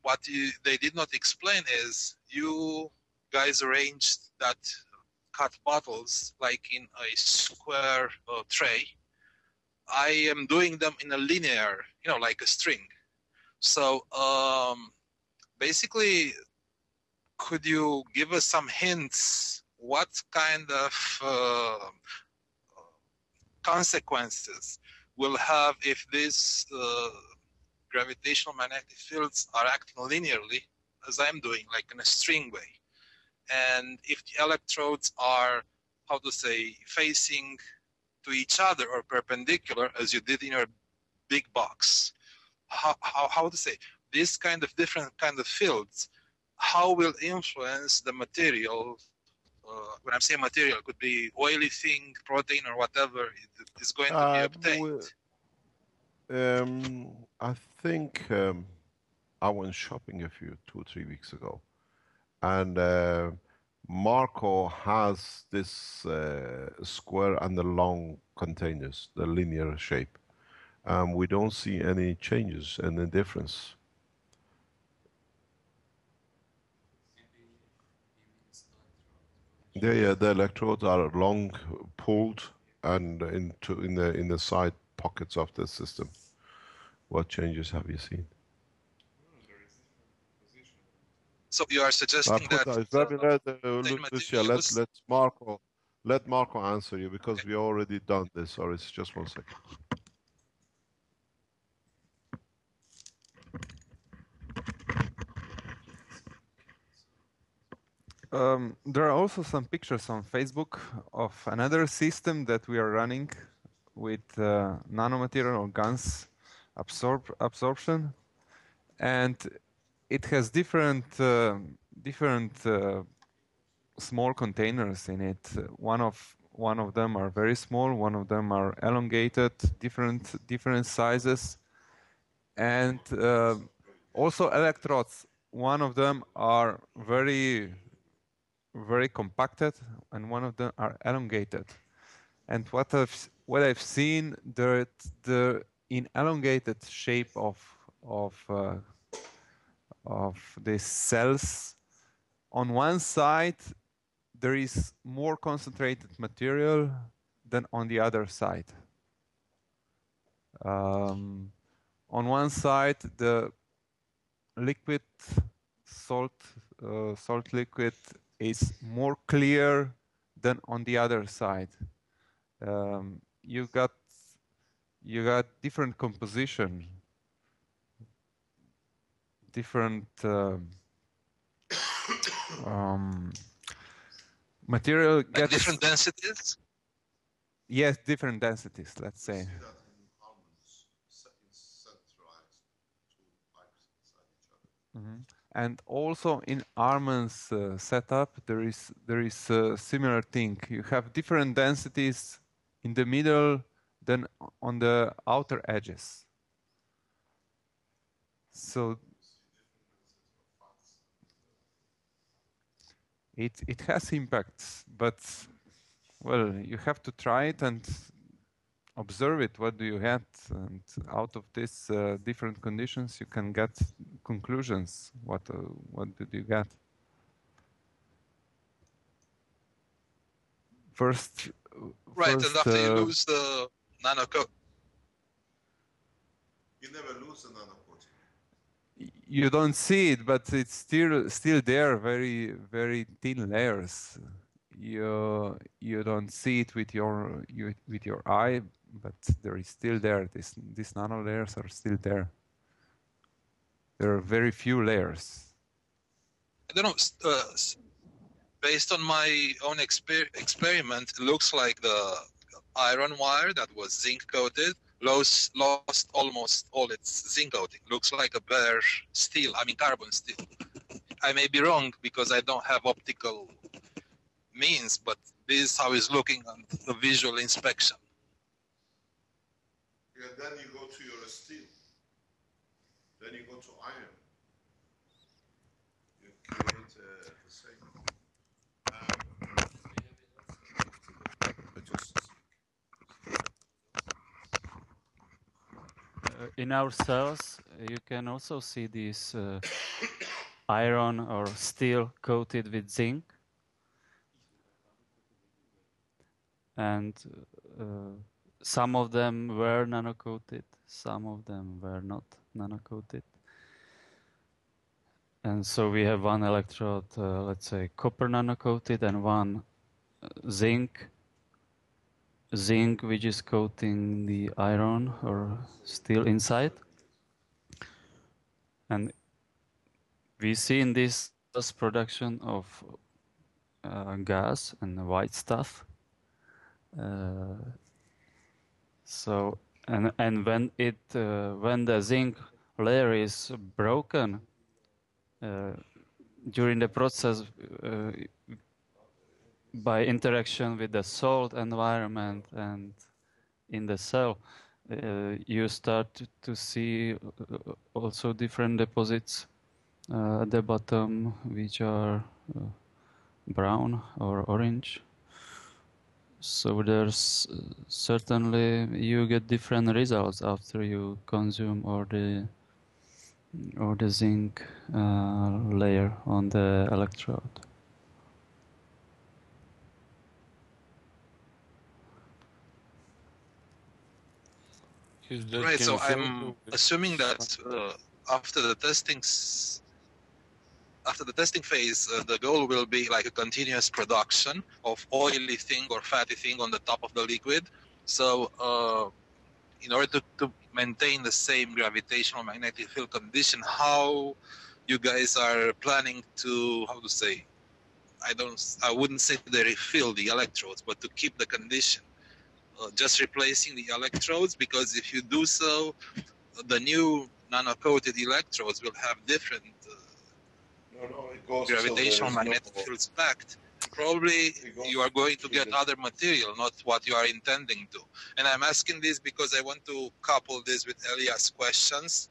what they did not explain is you guys arranged that cut bottles like in a square tray. I am doing them in a linear, like a string. So basically, could you give us some hints what kind of consequences will have if these gravitational magnetic fields are acting linearly, as I'm doing, like in a string way? And if the electrodes are, how to say, facing to each other or perpendicular, as you did in your big box, how to say, this kind of different kind of fields, how will influence the material? When I'm saying material, it could be oily thing, protein, or whatever it is going to be obtained. I think I went shopping 2 or 3 weeks ago, and Marco has this square and the long containers, the linear shape. We don't see any changes, any difference. The electrodes are long, pulled, and in the side pockets of the system. What changes have you seen? So you are suggesting that let Marco answer you, because we already done this. Or it's just 1 second. There are also some pictures on Facebook of another system that we are running with nanomaterial or Gans absorption, and it has different small containers in it. One of them are very small, one of them are elongated, different sizes, and also electrodes. One of them are very compacted, and one of them are elongated. And what I've seen, the in elongated shape of the cells, on one side there is more concentrated material than on the other side. On one side, the liquid salt liquid is more clear than on the other side. You got different composition, different material Like gets different densities? Yes, different densities, let's say. And also in Arman's setup, there is a similar thing. You have different densities in the middle than on the outer edges. So it has impacts, but well, you have to try it and observe it. What do you get? And out of these different conditions, you can get conclusions. What did you get? First, right, and after you lose the nanocoat. You never lose the nanocoat. You don't see it, but it's still there, very, very thin layers. You don't see it with your eye, but there is still there. These nano layers are still there. There are very few layers. I don't know. Based on my own experiment, it looks like the iron wire that was zinc coated lost almost all its zinc coating. Looks like a bare steel. I mean carbon steel. I may be wrong because I don't have optical means, but this is how it's looking on the visual inspection. Yeah, then you go to your steel. Then you go to iron. You create the same. In our cells, you can also see this iron or steel coated with zinc. And some of them were nano-coated, some of them were not nano-coated. And so we have one electrode, let's say copper nano-coated, and one zinc which is coating the iron or steel inside. And we see in this production of gas and white stuff. So and when the zinc layer is broken during the process by interaction with the salt environment and in the cell, you start to see also different deposits at the bottom, which are brown or orange. So there's certainly you get different results after you consume or the zinc layer on the electrode. Right, so I'm assuming that after the testing phase, the goal will be like a continuous production of oily thing or fatty thing on the top of the liquid. So in order to maintain the same gravitational magnetic field condition, how you guys are planning to, how to say, I wouldn't say to refill the electrodes, but to keep the condition. Just replacing the electrodes, because if you do so, the new nano-coated electrodes will have different gravitational magnetic fields packed. Probably you are going to get other material, not what you are intending to. And I'm asking this because I want to couple this with Elias' questions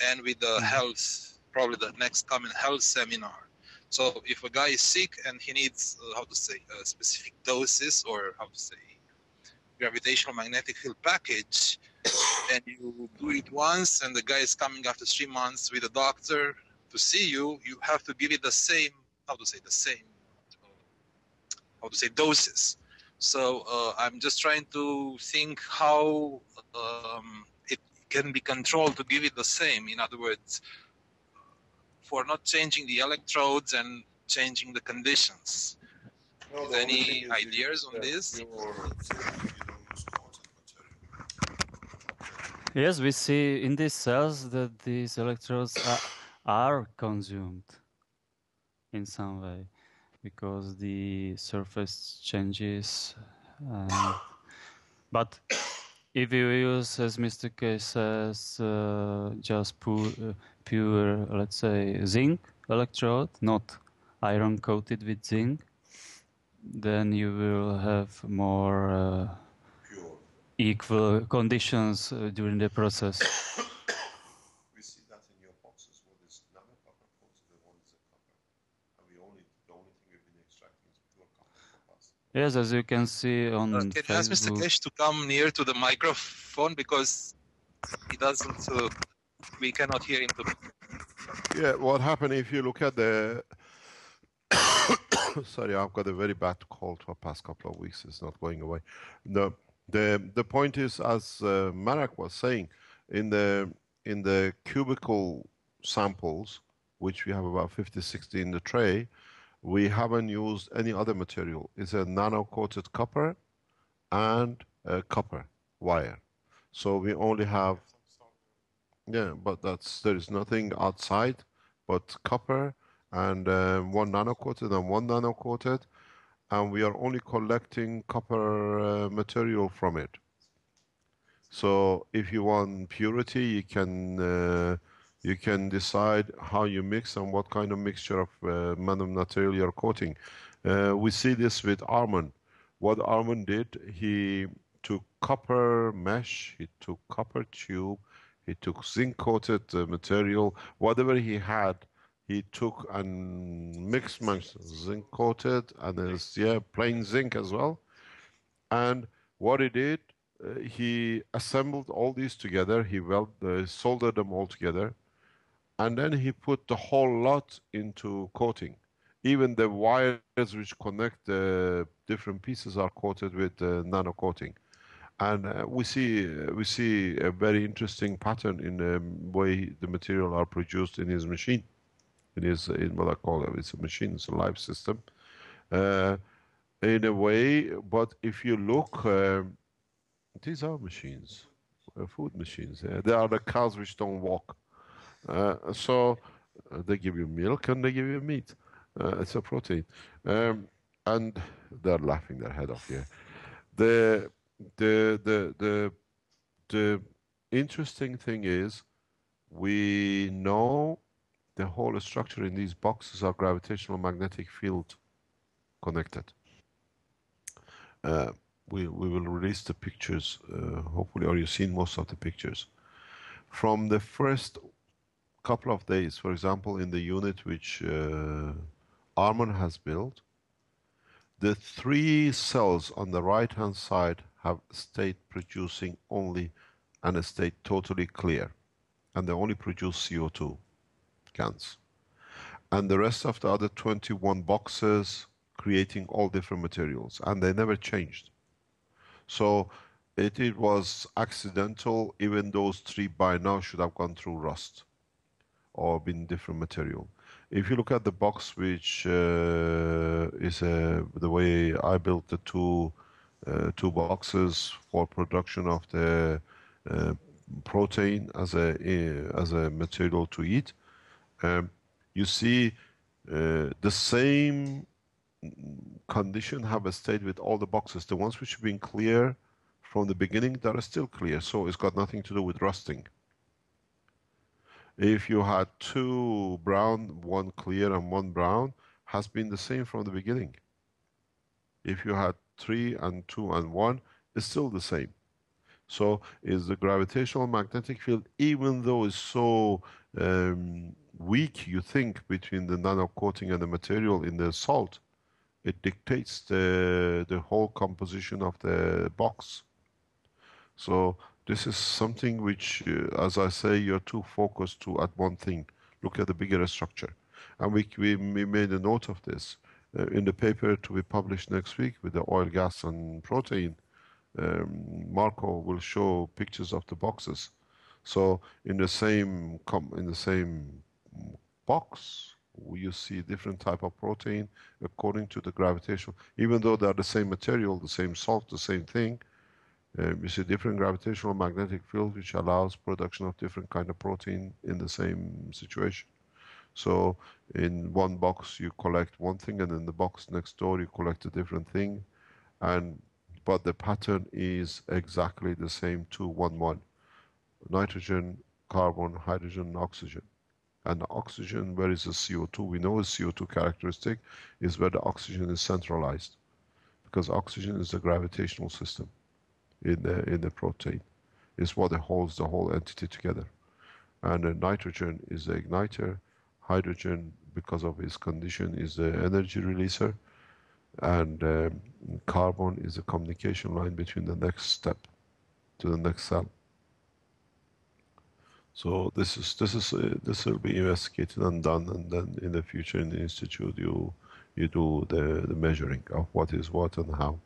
and with the health, probably the next coming health seminar. So if a guy is sick and he needs, specific doses or gravitational magnetic field package, and you do it once and the guy is coming after 3 months with a doctor to see you, you have to give it the same, doses. So I'm just trying to think how it can be controlled to give it the same. In other words, for not changing the electrodes and changing the conditions. Any ideas on this? Yes, we see in these cells that these electrodes are consumed. in some way because the surface changes. But if you use, as Mr. K says, just pure, let's say, zinc electrode, not iron coated with zinc, then you will have more equal conditions during the process. We see that in your boxes. One is nano copper coated and one is a copper. And the only thing we've been extracting is pure copper from us. Yes, as you can see on Can you ask Mr. Kesh to come near to the microphone because he doesn't, we cannot hear him. Yeah, what happened if you look at the sorry, I've got a very bad cold for the past couple of weeks. It's not going away. The point is, as Marek was saying, in the cubicle samples, which we have about 50, 60 in the tray, we haven't used any other material. It's a nano-coated copper and a copper wire. So we only have, yeah, but there is nothing outside but copper and one nano-coated and one nano-coated, and we are only collecting copper material from it. So if you want purity, you can decide how you mix and what kind of mixture of material you're coating. We see this with Arman. What Arman did, he took copper mesh, he took copper tube, he took zinc-coated material, whatever he had, he took and mixed zinc-coated and there's plain zinc as well. And what he did, he assembled all these together, he soldered them all together, and then he put the whole lot into coating. Even the wires which connect the different pieces are coated with nano coating. And we see a very interesting pattern in the way the material are produced in his machine. In what I call it, it's a machine, it's a live system. In a way, but if you look, these are machines, food machines. They are the cows which don't walk. So they give you milk and they give you meat. It's a protein. And they're laughing their head off here. The interesting thing is, we know the whole structure in these boxes are gravitational magnetic field connected. We will release the pictures, hopefully, or you've seen most of the pictures. From the first couple of days, for example, in the unit which Arman has built, the 3 cells on the right-hand side have stayed producing only and stayed totally clear. And they only produce CO2, Gans. And the rest of the other 21 boxes creating all different materials, and they never changed. So it was accidental. Even those 3 by now should have gone through rust or been different material. If you look at the box, which is the way I built the two boxes for production of the protein as a material to eat, you see the same condition have stayed with all the boxes. The ones which have been clear from the beginning, that are still clear. So it's got nothing to do with rusting. If you had 2 brown, 1 clear and 1 brown, has been the same from the beginning. If you had 3 and 2 and 1, it's still the same. So is the gravitational magnetic field, even though it's so weak, you think, between the nano coating and the material in the salt, it dictates the whole composition of the box. So this is something which, as I say, you're too focused at one thing. Look at the bigger structure. And we made a note of this in the paper to be published next week with the oil, gas, and protein. Marco will show pictures of the boxes. So in the same box, you see different type of protein according to the gravitational. Even though they are the same material, the same salt, the same thing, you see different gravitational magnetic field which allows production of different kind of protein in the same situation. So in one box you collect one thing, and in the box next door you collect a different thing, but the pattern is exactly the same, 2, 1, 1. Nitrogen, carbon, hydrogen, oxygen. And the oxygen, where is the CO2? We know the CO2 characteristic is where the oxygen is centralized, because oxygen is the gravitational system in the protein. It's what holds the whole entity together. And nitrogen is the igniter. Hydrogen, because of its condition, is the energy releaser. And carbon is the communication line between the next step to the next cell. So this will be investigated and done, and then in the future in the institute you do the measuring of what is what and how,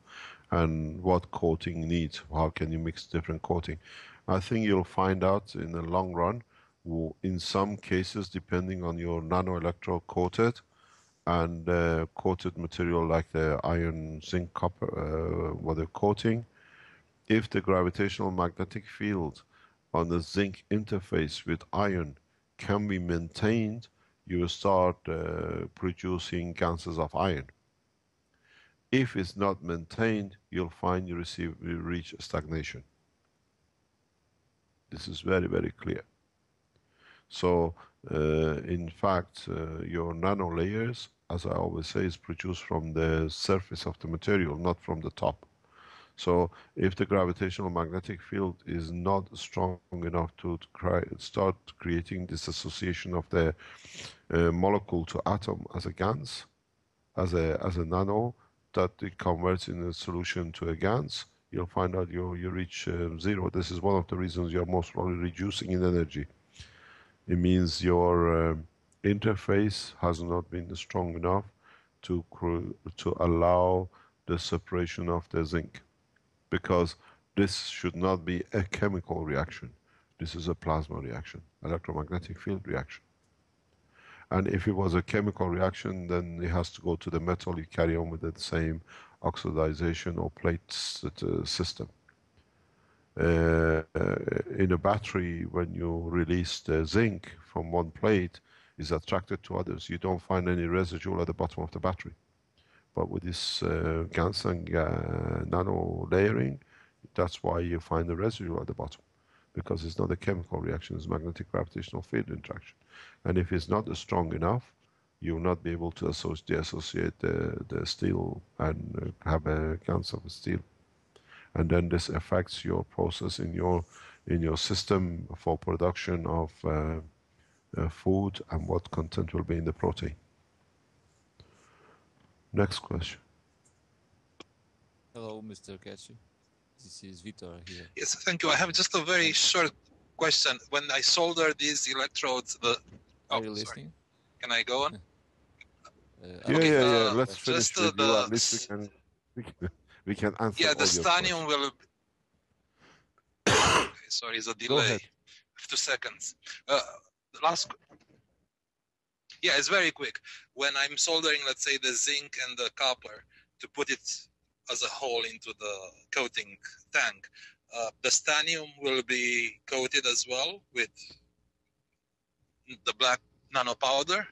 and what coating needs. How can you mix different coating? I think you'll find out in the long run. In some cases, depending on your nanoelectrode coated and coated material like the iron, zinc, copper, what they're coating, if the gravitational magnetic field on the zinc interface with iron can be maintained, you will start producing ganses of iron. If it's not maintained, you'll find you reach stagnation. This is very, very clear. So, in fact, your nano layers, as I always say, is produced from the surface of the material, not from the top. So if the gravitational magnetic field is not strong enough to start creating this association of the molecule to atom as a Gans, as a nano, that it converts in a solution to a Gans, you'll find out you reach zero. This is one of the reasons you're most probably reducing in energy. It means your interface has not been strong enough to allow the separation of the zinc. Because this should not be a chemical reaction. This is a plasma reaction, electromagnetic field reaction. And if it was a chemical reaction, then it has to go to the metal. You carry on with the same oxidization or plate system. In a battery, when you release the zinc from one plate, is attracted to others. You don't find any residue at the bottom of the battery. But with this Gans and nano layering, that's why you find the residue at the bottom, because it's not a chemical reaction, it's magnetic gravitational field interaction. And if it's not strong enough, you will not be able to deassociate the steel and have a Gans of steel. And then this affects your process in your system for production of food and what content will be in the protein. Next question. Hello, Mr. Keshe. This is Vitor here. Yes, thank you. I have just a very short question. When I solder these electrodes, Are you listening? Can I go on? Yeah. Let's finish with you. At least we can answer. Yeah, the all your stanium will. Okay, sorry, it's a delay. Go ahead. 2 seconds. Last. Yeah, it's very quick. When I'm soldering, let's say, the zinc and the copper to put it as a whole into the coating tank, the stanium will be coated as well with the black nanopowder,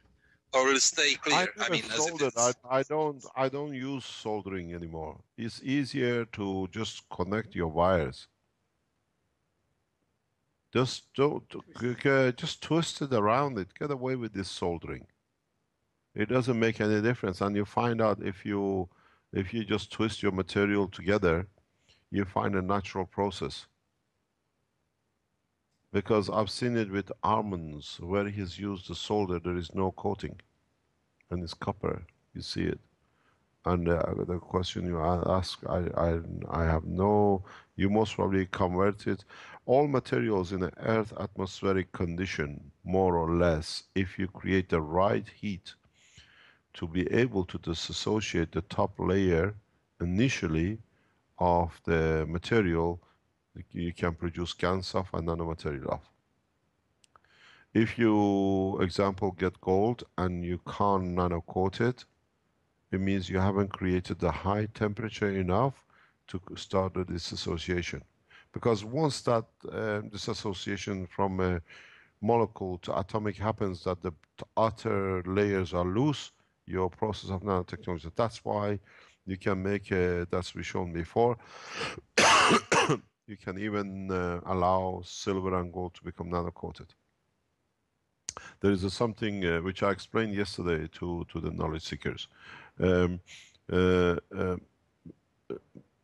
or will it stay clear? I mean, I don't use soldering anymore. It's easier to just connect your wires. Just twist it around it. Get away with this soldering. It doesn't make any difference, and you find out if you just twist your material together, you find a natural process. Because I've seen it with almonds where he's used the solder, there is no coating, and it's copper. You see it. And the question you ask, I have no. You most probably convert it. All materials in an Earth atmospheric condition, more or less, if you create the right heat to be able to disassociate the top layer initially of the material, you can produce Gans off and nanomaterial off. If you, example, get gold and you can't nano coat it, it means you haven't created the high temperature enough to start the disassociation. Because once that disassociation from a molecule to atomic happens that the outer layers are loose, your process of nanotechnology. That's why you can make, that's we shown before, you can even allow silver and gold to become nano-coated. There is something which I explained yesterday to the knowledge seekers.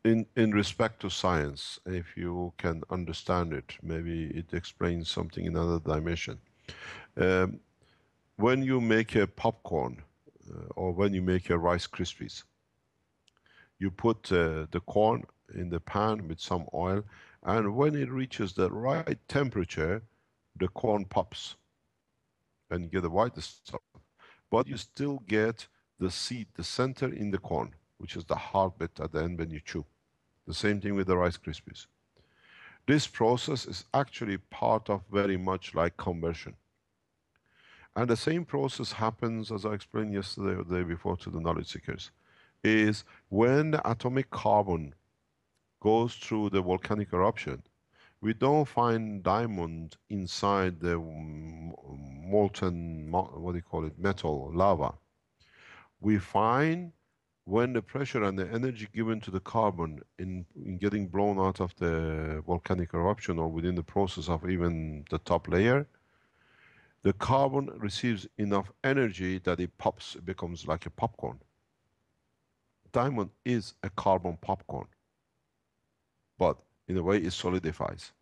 In respect to science, if you can understand it, maybe it explains something in another dimension. When you make a popcorn or when you make a Rice Krispies, you put the corn in the pan with some oil, and when it reaches the right temperature, the corn pops and you get the white stuff, but you still get the seed, the center in the corn, which is the hard bit at the end when you chew. The same thing with the Rice Krispies. This process is actually part of very much like conversion. And the same process happens, as I explained yesterday or the day before to the knowledge seekers, is when the atomic carbon goes through the volcanic eruption, we don't find diamond inside the molten, what do you call it, metal, lava. We find when the pressure and the energy given to the carbon in getting blown out of the volcanic eruption or within the process of even the top layer, the carbon receives enough energy that it pops, it becomes like a popcorn. Diamond is a carbon popcorn, but in a way it solidifies.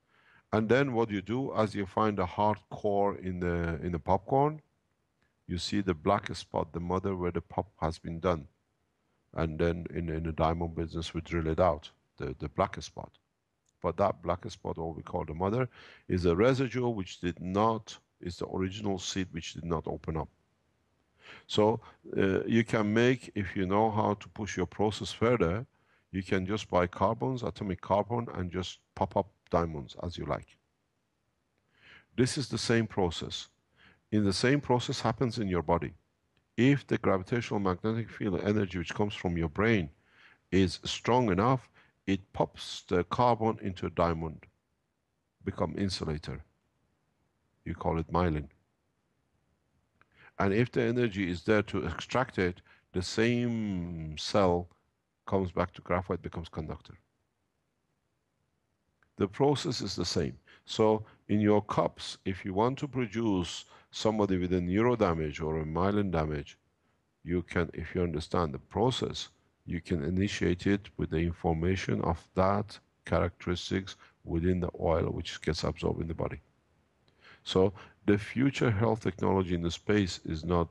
And then what you do, as you find a hard core in the popcorn, you see the black spot, the mother where the pop has been done. And then in the diamond business, we drill it out, the black spot. But that black spot, what we call the mother, is a residue which did not, is the original seed which did not open up. So you can make, if you know how to push your process further, you can just buy carbons, atomic carbon, and just pop up diamonds as you like. This is the same process. In the same process happens in your body. If the gravitational magnetic field energy which comes from your brain is strong enough, it pops the carbon into a diamond, become insulator. You call it myelin. And if the energy is there to extract it, the same cell comes back to graphite, becomes conductor. The process is the same. So in your cups, if you want to produce somebody with a neuro damage or a myelin damage, you can, if you understand the process, you can initiate it with the information of that characteristics within the oil which gets absorbed in the body. So the future health technology in the space is not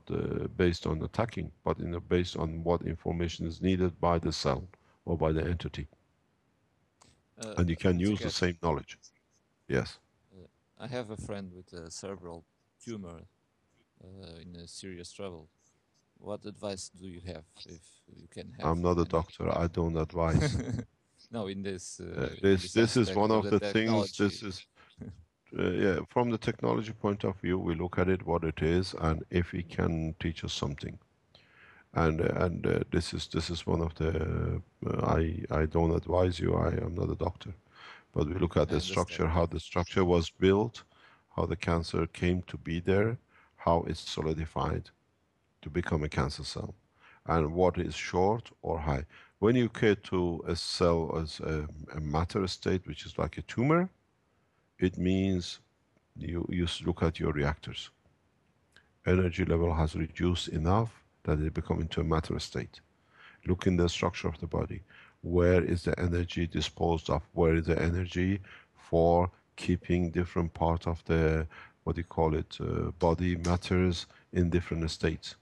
based on attacking, but based on what information is needed by the cell or by the entity. And you can use the same knowledge. Yes. I have a friend with a cerebral tumor in a serious trouble. What advice do you have if you can have? I'm not a doctor. I don't advise. No, in this. This is one of the things. This is. Yeah, from the technology point of view, we look at it, what it is, and if it can teach us something. And this is one of the. I don't advise you. I am not a doctor, but we look at the structure, how the structure was built, how the cancer came to be there, how it's solidified to become a cancer cell, and what is short or high. When you get to a cell as a matter state, which is like a tumor, it means you look at your reactors. Energy level has reduced enough that it becomes into a matter state. Look in the structure of the body. Where is the energy disposed of? Where is the energy for keeping different parts of the, what do you call it, body matters in different states?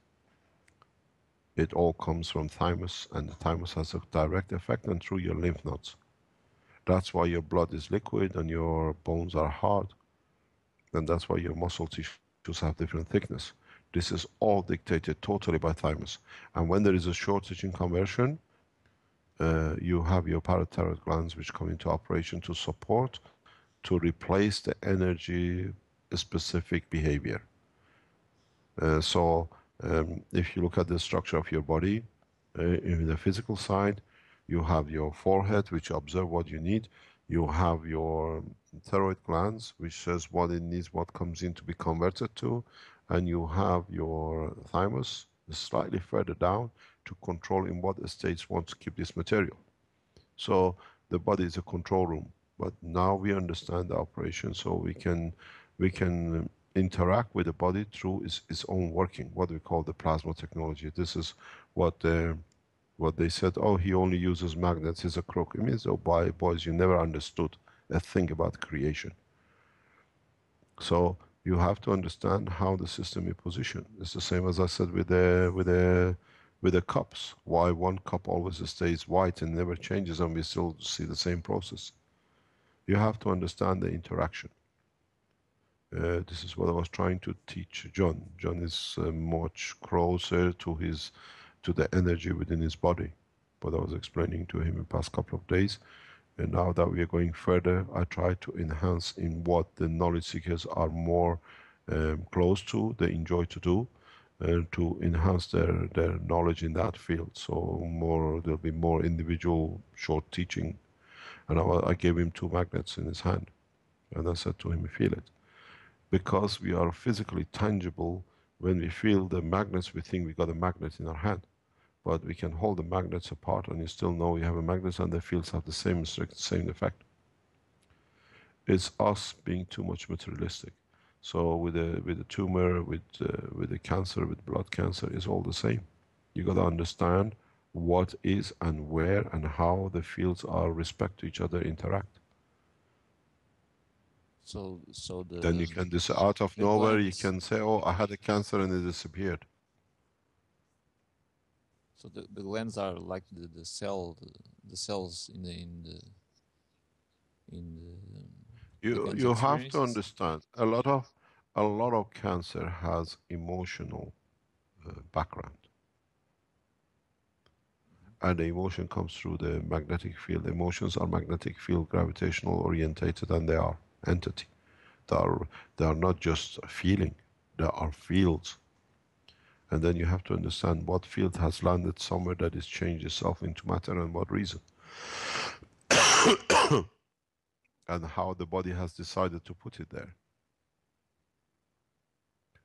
It all comes from thymus, and the thymus has a direct effect and through your lymph nodes. That's why your blood is liquid and your bones are hard. And that's why your muscle tissues have different thickness. This is all dictated totally by thymus. And when there is a shortage in conversion, you have your parathyroid glands which come into operation to support, to replace the energy specific behavior. If you look at the structure of your body, in the physical side, you have your forehead which observes what you need. You have your thyroid glands, which says what it needs, what comes in to be converted to, and you have your thymus slightly further down to control in what states want to keep this material. So the body is a control room, but now we understand the operation, so we can interact with the body through its own working, what we call the plasma technology. This is what they said, oh, he only uses magnets, he's a crook. It means, oh, boys, you never understood a thing about creation. So you have to understand how the system is positioned. It's the same as I said with the cups. Why one cup always stays white and never changes, and we still see the same process. You have to understand the interaction. This is what I was trying to teach John. John is much closer to the energy within his body. But I was explaining to him in the past couple of days. And now that we are going further, I try to enhance in what the knowledge seekers are more close to, they enjoy to do, to enhance their knowledge in that field. So there'll be more individual short teaching. And I gave him 2 magnets in his hand. And I said to him, feel it. Because we are physically tangible, when we feel the magnets, we think we got a magnet in our hand. But we can hold the magnets apart and you still know you have a magnet and the fields have the same effect. It's us being too much materialistic. So with a tumor, with a cancer, with blood cancer, it's all the same. You got to understand what is and where and how the fields are respect to each other interact. So then you can just out of nowhere you can say, oh, I had a cancer and it disappeared. So the glands are like the cells in the you have to understand a lot of cancer has emotional background, and the emotion comes through the magnetic field. Emotions are magnetic field gravitational orientated, and they are entity. They are not just a feeling, they are fields. And then you have to understand what field has landed somewhere that has changed itself into matter and what reason. And how the body has decided to put it there.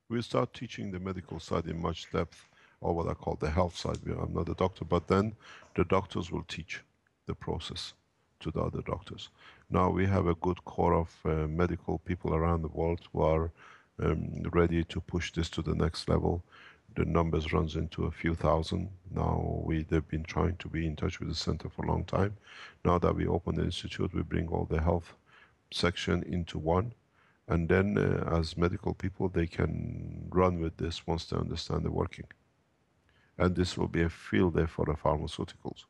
We'll start teaching the medical side in much depth, or what I call the health side. I'm not a doctor, but then the doctors will teach the process to the other doctors. Now we have a good core of medical people around the world who are ready to push this to the next level. The numbers runs into a few thousand. Now they've been trying to be in touch with the center for a long time. Now that we open the institute, we bring all the health section into one. And then as medical people, they can run with this once they understand the working. And this will be a field day for the pharmaceuticals.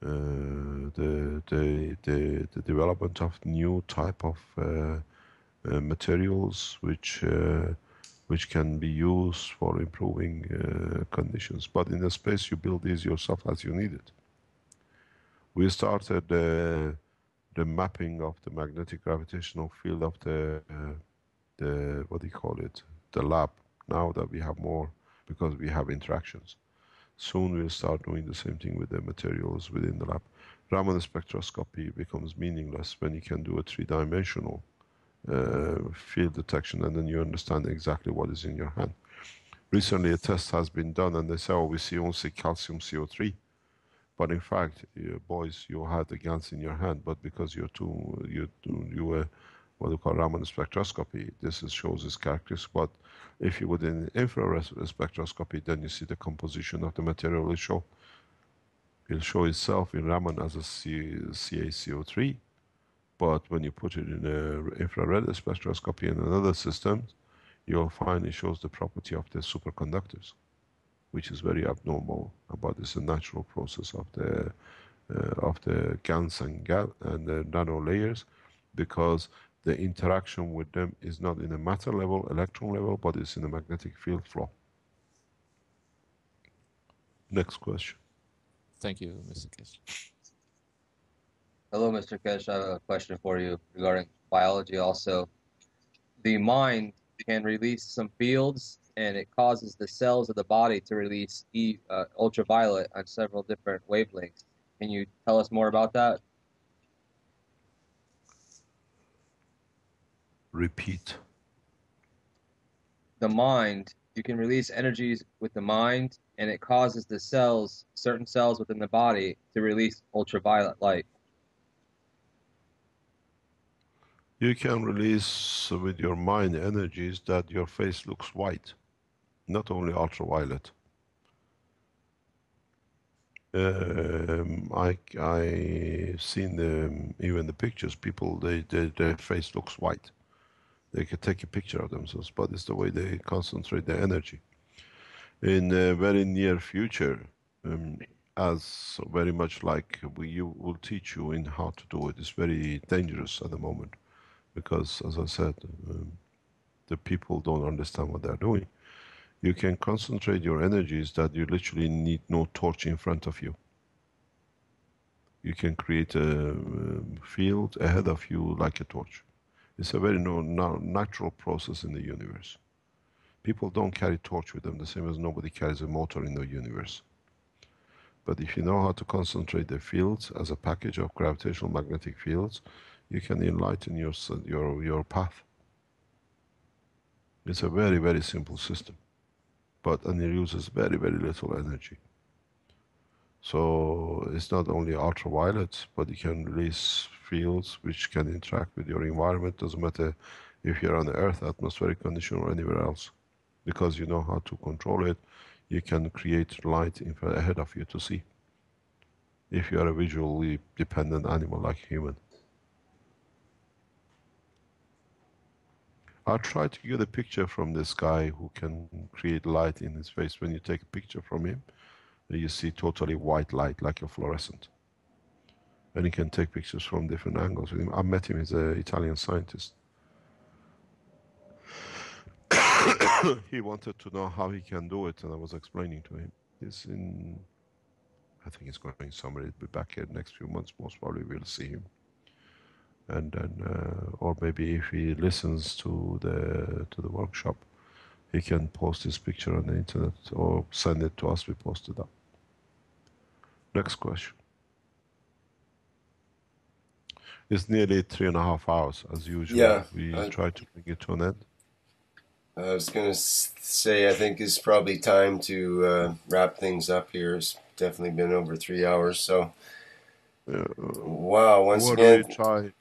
The development of new type of materials which can be used for improving conditions. But in the space, you build these yourself as you need it. We started the mapping of the magnetic gravitational field of the what do you call it, the lab, now that we have more, because we have interactions. Soon we'll start doing the same thing with the materials within the lab. Raman spectroscopy becomes meaningless when you can do a 3-dimensional field detection, and then you understand exactly what is in your hand. Recently a test has been done and they say, oh, we see only calcium CO3. But in fact, boys, you had the Gans in your hand, but because you were what we call Raman spectroscopy, this shows its characteristics. But if you would in infrared spectroscopy, then you see the composition of the material will show. It'll show itself in Raman as a CaCO3, but when you put it in infrared spectroscopy and another system, you'll find it shows the property of the superconductors, which is very abnormal, but it's a natural process of the Gans and the nano layers, because the interaction with them is not in a matter level, electron level, but it's in a magnetic field flow. Next question. Thank you, Mr. Kesh. Hello, Mr. Kesh. I have a question for you regarding biology also. The mind can release some fields, and it causes the cells of the body to release ultraviolet on several different wavelengths. Can you tell us more about that? Repeat. The mind, you can release energies with the mind, and it causes the cells, certain cells within the body, to release ultraviolet light. You can release with your mind energies that your face looks white, not only ultraviolet. I seen even the pictures. People, their face looks white. They can take a picture of themselves, but it's the way they concentrate their energy. In the very near future, as very much like you will teach you in how to do it. It's very dangerous at the moment because, as I said, the people don't understand what they're doing. You can concentrate your energies that you literally need no torch in front of you. You can create a field ahead of you like a torch. It's a very natural process in the universe. People don't carry torch with them the same as nobody carries a motor in the universe. But if you know how to concentrate the fields as a package of gravitational magnetic fields, you can enlighten your path. It's a very, very simple system, and it uses very, very little energy. So it's not only ultraviolet, but you can release fields which can interact with your environment. Doesn't matter if you're on the Earth, atmospheric condition, or anywhere else. Because you know how to control it, you can create light ahead of you to see. If you are a visually dependent animal like human. I'll try to get a picture from this guy who can create light in his face. When you take a picture from him, you see totally white light, like a fluorescent. And he can take pictures from different angles with him. I met him, he's an Italian scientist. He wanted to know how he can do it, and I was explaining to him. He's in, I think he's going somewhere. He'll be back here next few months, most probably we'll see him. And then, or maybe if he listens to the workshop, he can post his picture on the internet or send it to us, we post it up. Next question. It's nearly 3.5 hours as usual. Yeah, we try to bring it to an end. I was going to say, I think it's probably time to wrap things up here. It's definitely been over 3 hours. So, wow, once again. What do we try?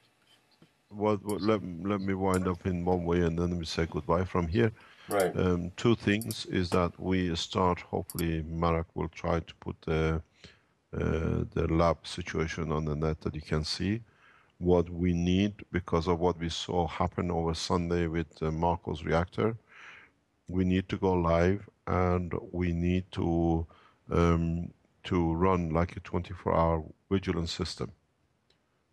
Let me wind up in one way and then we say goodbye from here. Right. Two things is that we start, hopefully Marek will try to put the lab situation on the net that you can see what we need because of what we saw happen over Sunday with Marco's reactor. We need to go live and we need to run like a 24-hour vigilance system.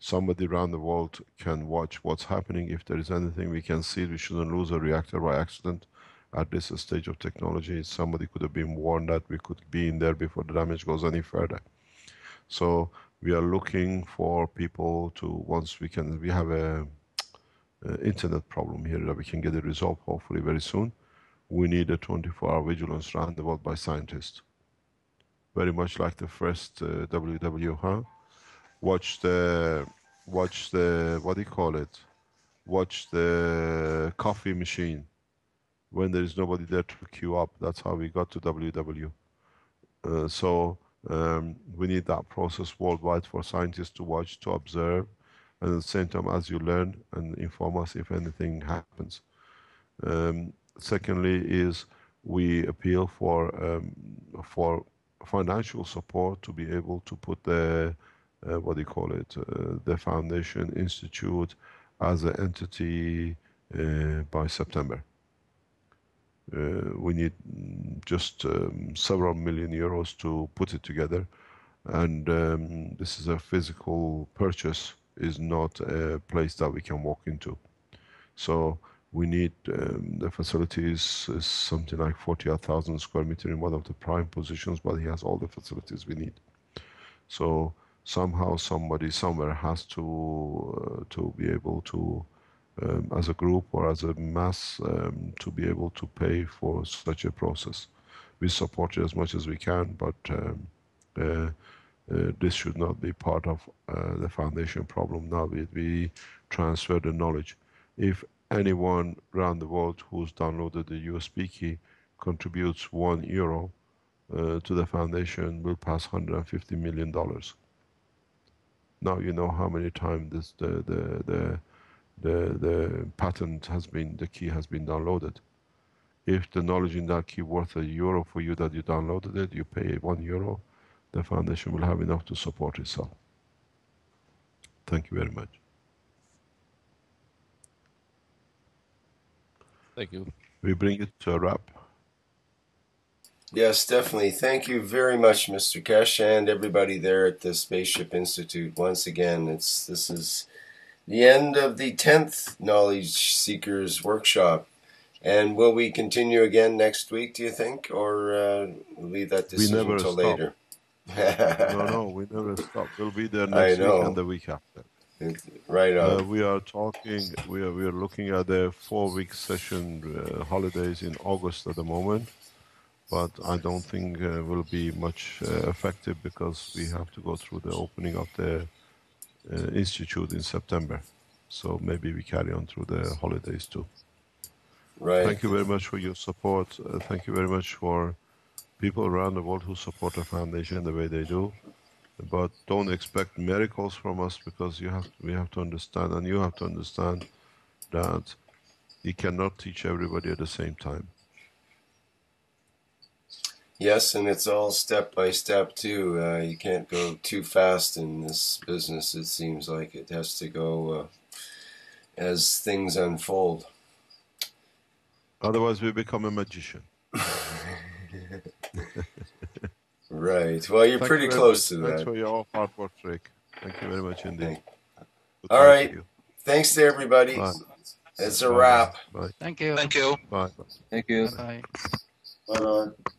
Somebody around the world can watch what's happening. If there is anything we can see, we shouldn't lose a reactor by accident at this stage of technology. Somebody could have been warned that we could be in there before the damage goes any further. So we are looking for people to, once we have a internet problem here that we can get it resolved hopefully very soon. We need a 24-hour vigilance around the world by scientists. Very much like the first WW, huh? Watch the, what do you call it? Watch the coffee machine when there is nobody there to queue up. That's how we got to WW. We need that process worldwide for scientists to watch, to observe, and at the same time as you learn and inform us if anything happens. Secondly is we appeal for financial support to be able to put the the Foundation Institute as an entity by September. We need just several million euros to put it together, and this is a physical purchase, is not a place that we can walk into. So we need the facilities is something like 40,000 square meters in one of the prime positions, but he has all the facilities we need. So somehow somebody somewhere has to be able to, as a group or as a mass, to be able to pay for such a process. We support it as much as we can, but this should not be part of the foundation problem. Now we transfer the knowledge. If anyone around the world who's downloaded the USB key contributes €1 to the foundation will pass $150 million. Now you know how many times the patent has been, the key has been downloaded. If the knowledge in that key worth €1 for you that you downloaded it, you pay €1, the foundation will have enough to support itself. Thank you very much. Thank you. We bring it to a wrap. Yes, definitely. Thank you very much, Mr. Kesh, and everybody there at the Spaceship Institute. Once again, this is the end of the 10th Knowledge Seekers Workshop. And will we continue again next week, do you think? Or leave that decision until later? No, we never stop. We'll be there next week and the week after. Right on. We are talking, we are looking at a 4-week session holidays in August at the moment. But I don't think will be much effective because we have to go through the opening of the institute in September. So maybe we carry on through the holidays too. Right. Thank you very much for your support. Thank you very much for people around the world who support the foundation the way they do. But don't expect miracles from us because we have to understand, and you have to understand that you cannot teach everybody at the same time. Yes, and it's all step by step too. You can't go too fast in this business. It seems like it has to go as things unfold. Otherwise, we become a magician. Right. Well, you're pretty close to that. Thanks for your hard work, Rick. Thank you very much indeed. All right. Thanks to everybody. Bye. It's a wrap. Bye. Thank you. Thank you. Bye. Thank you. Bye. Bye-bye.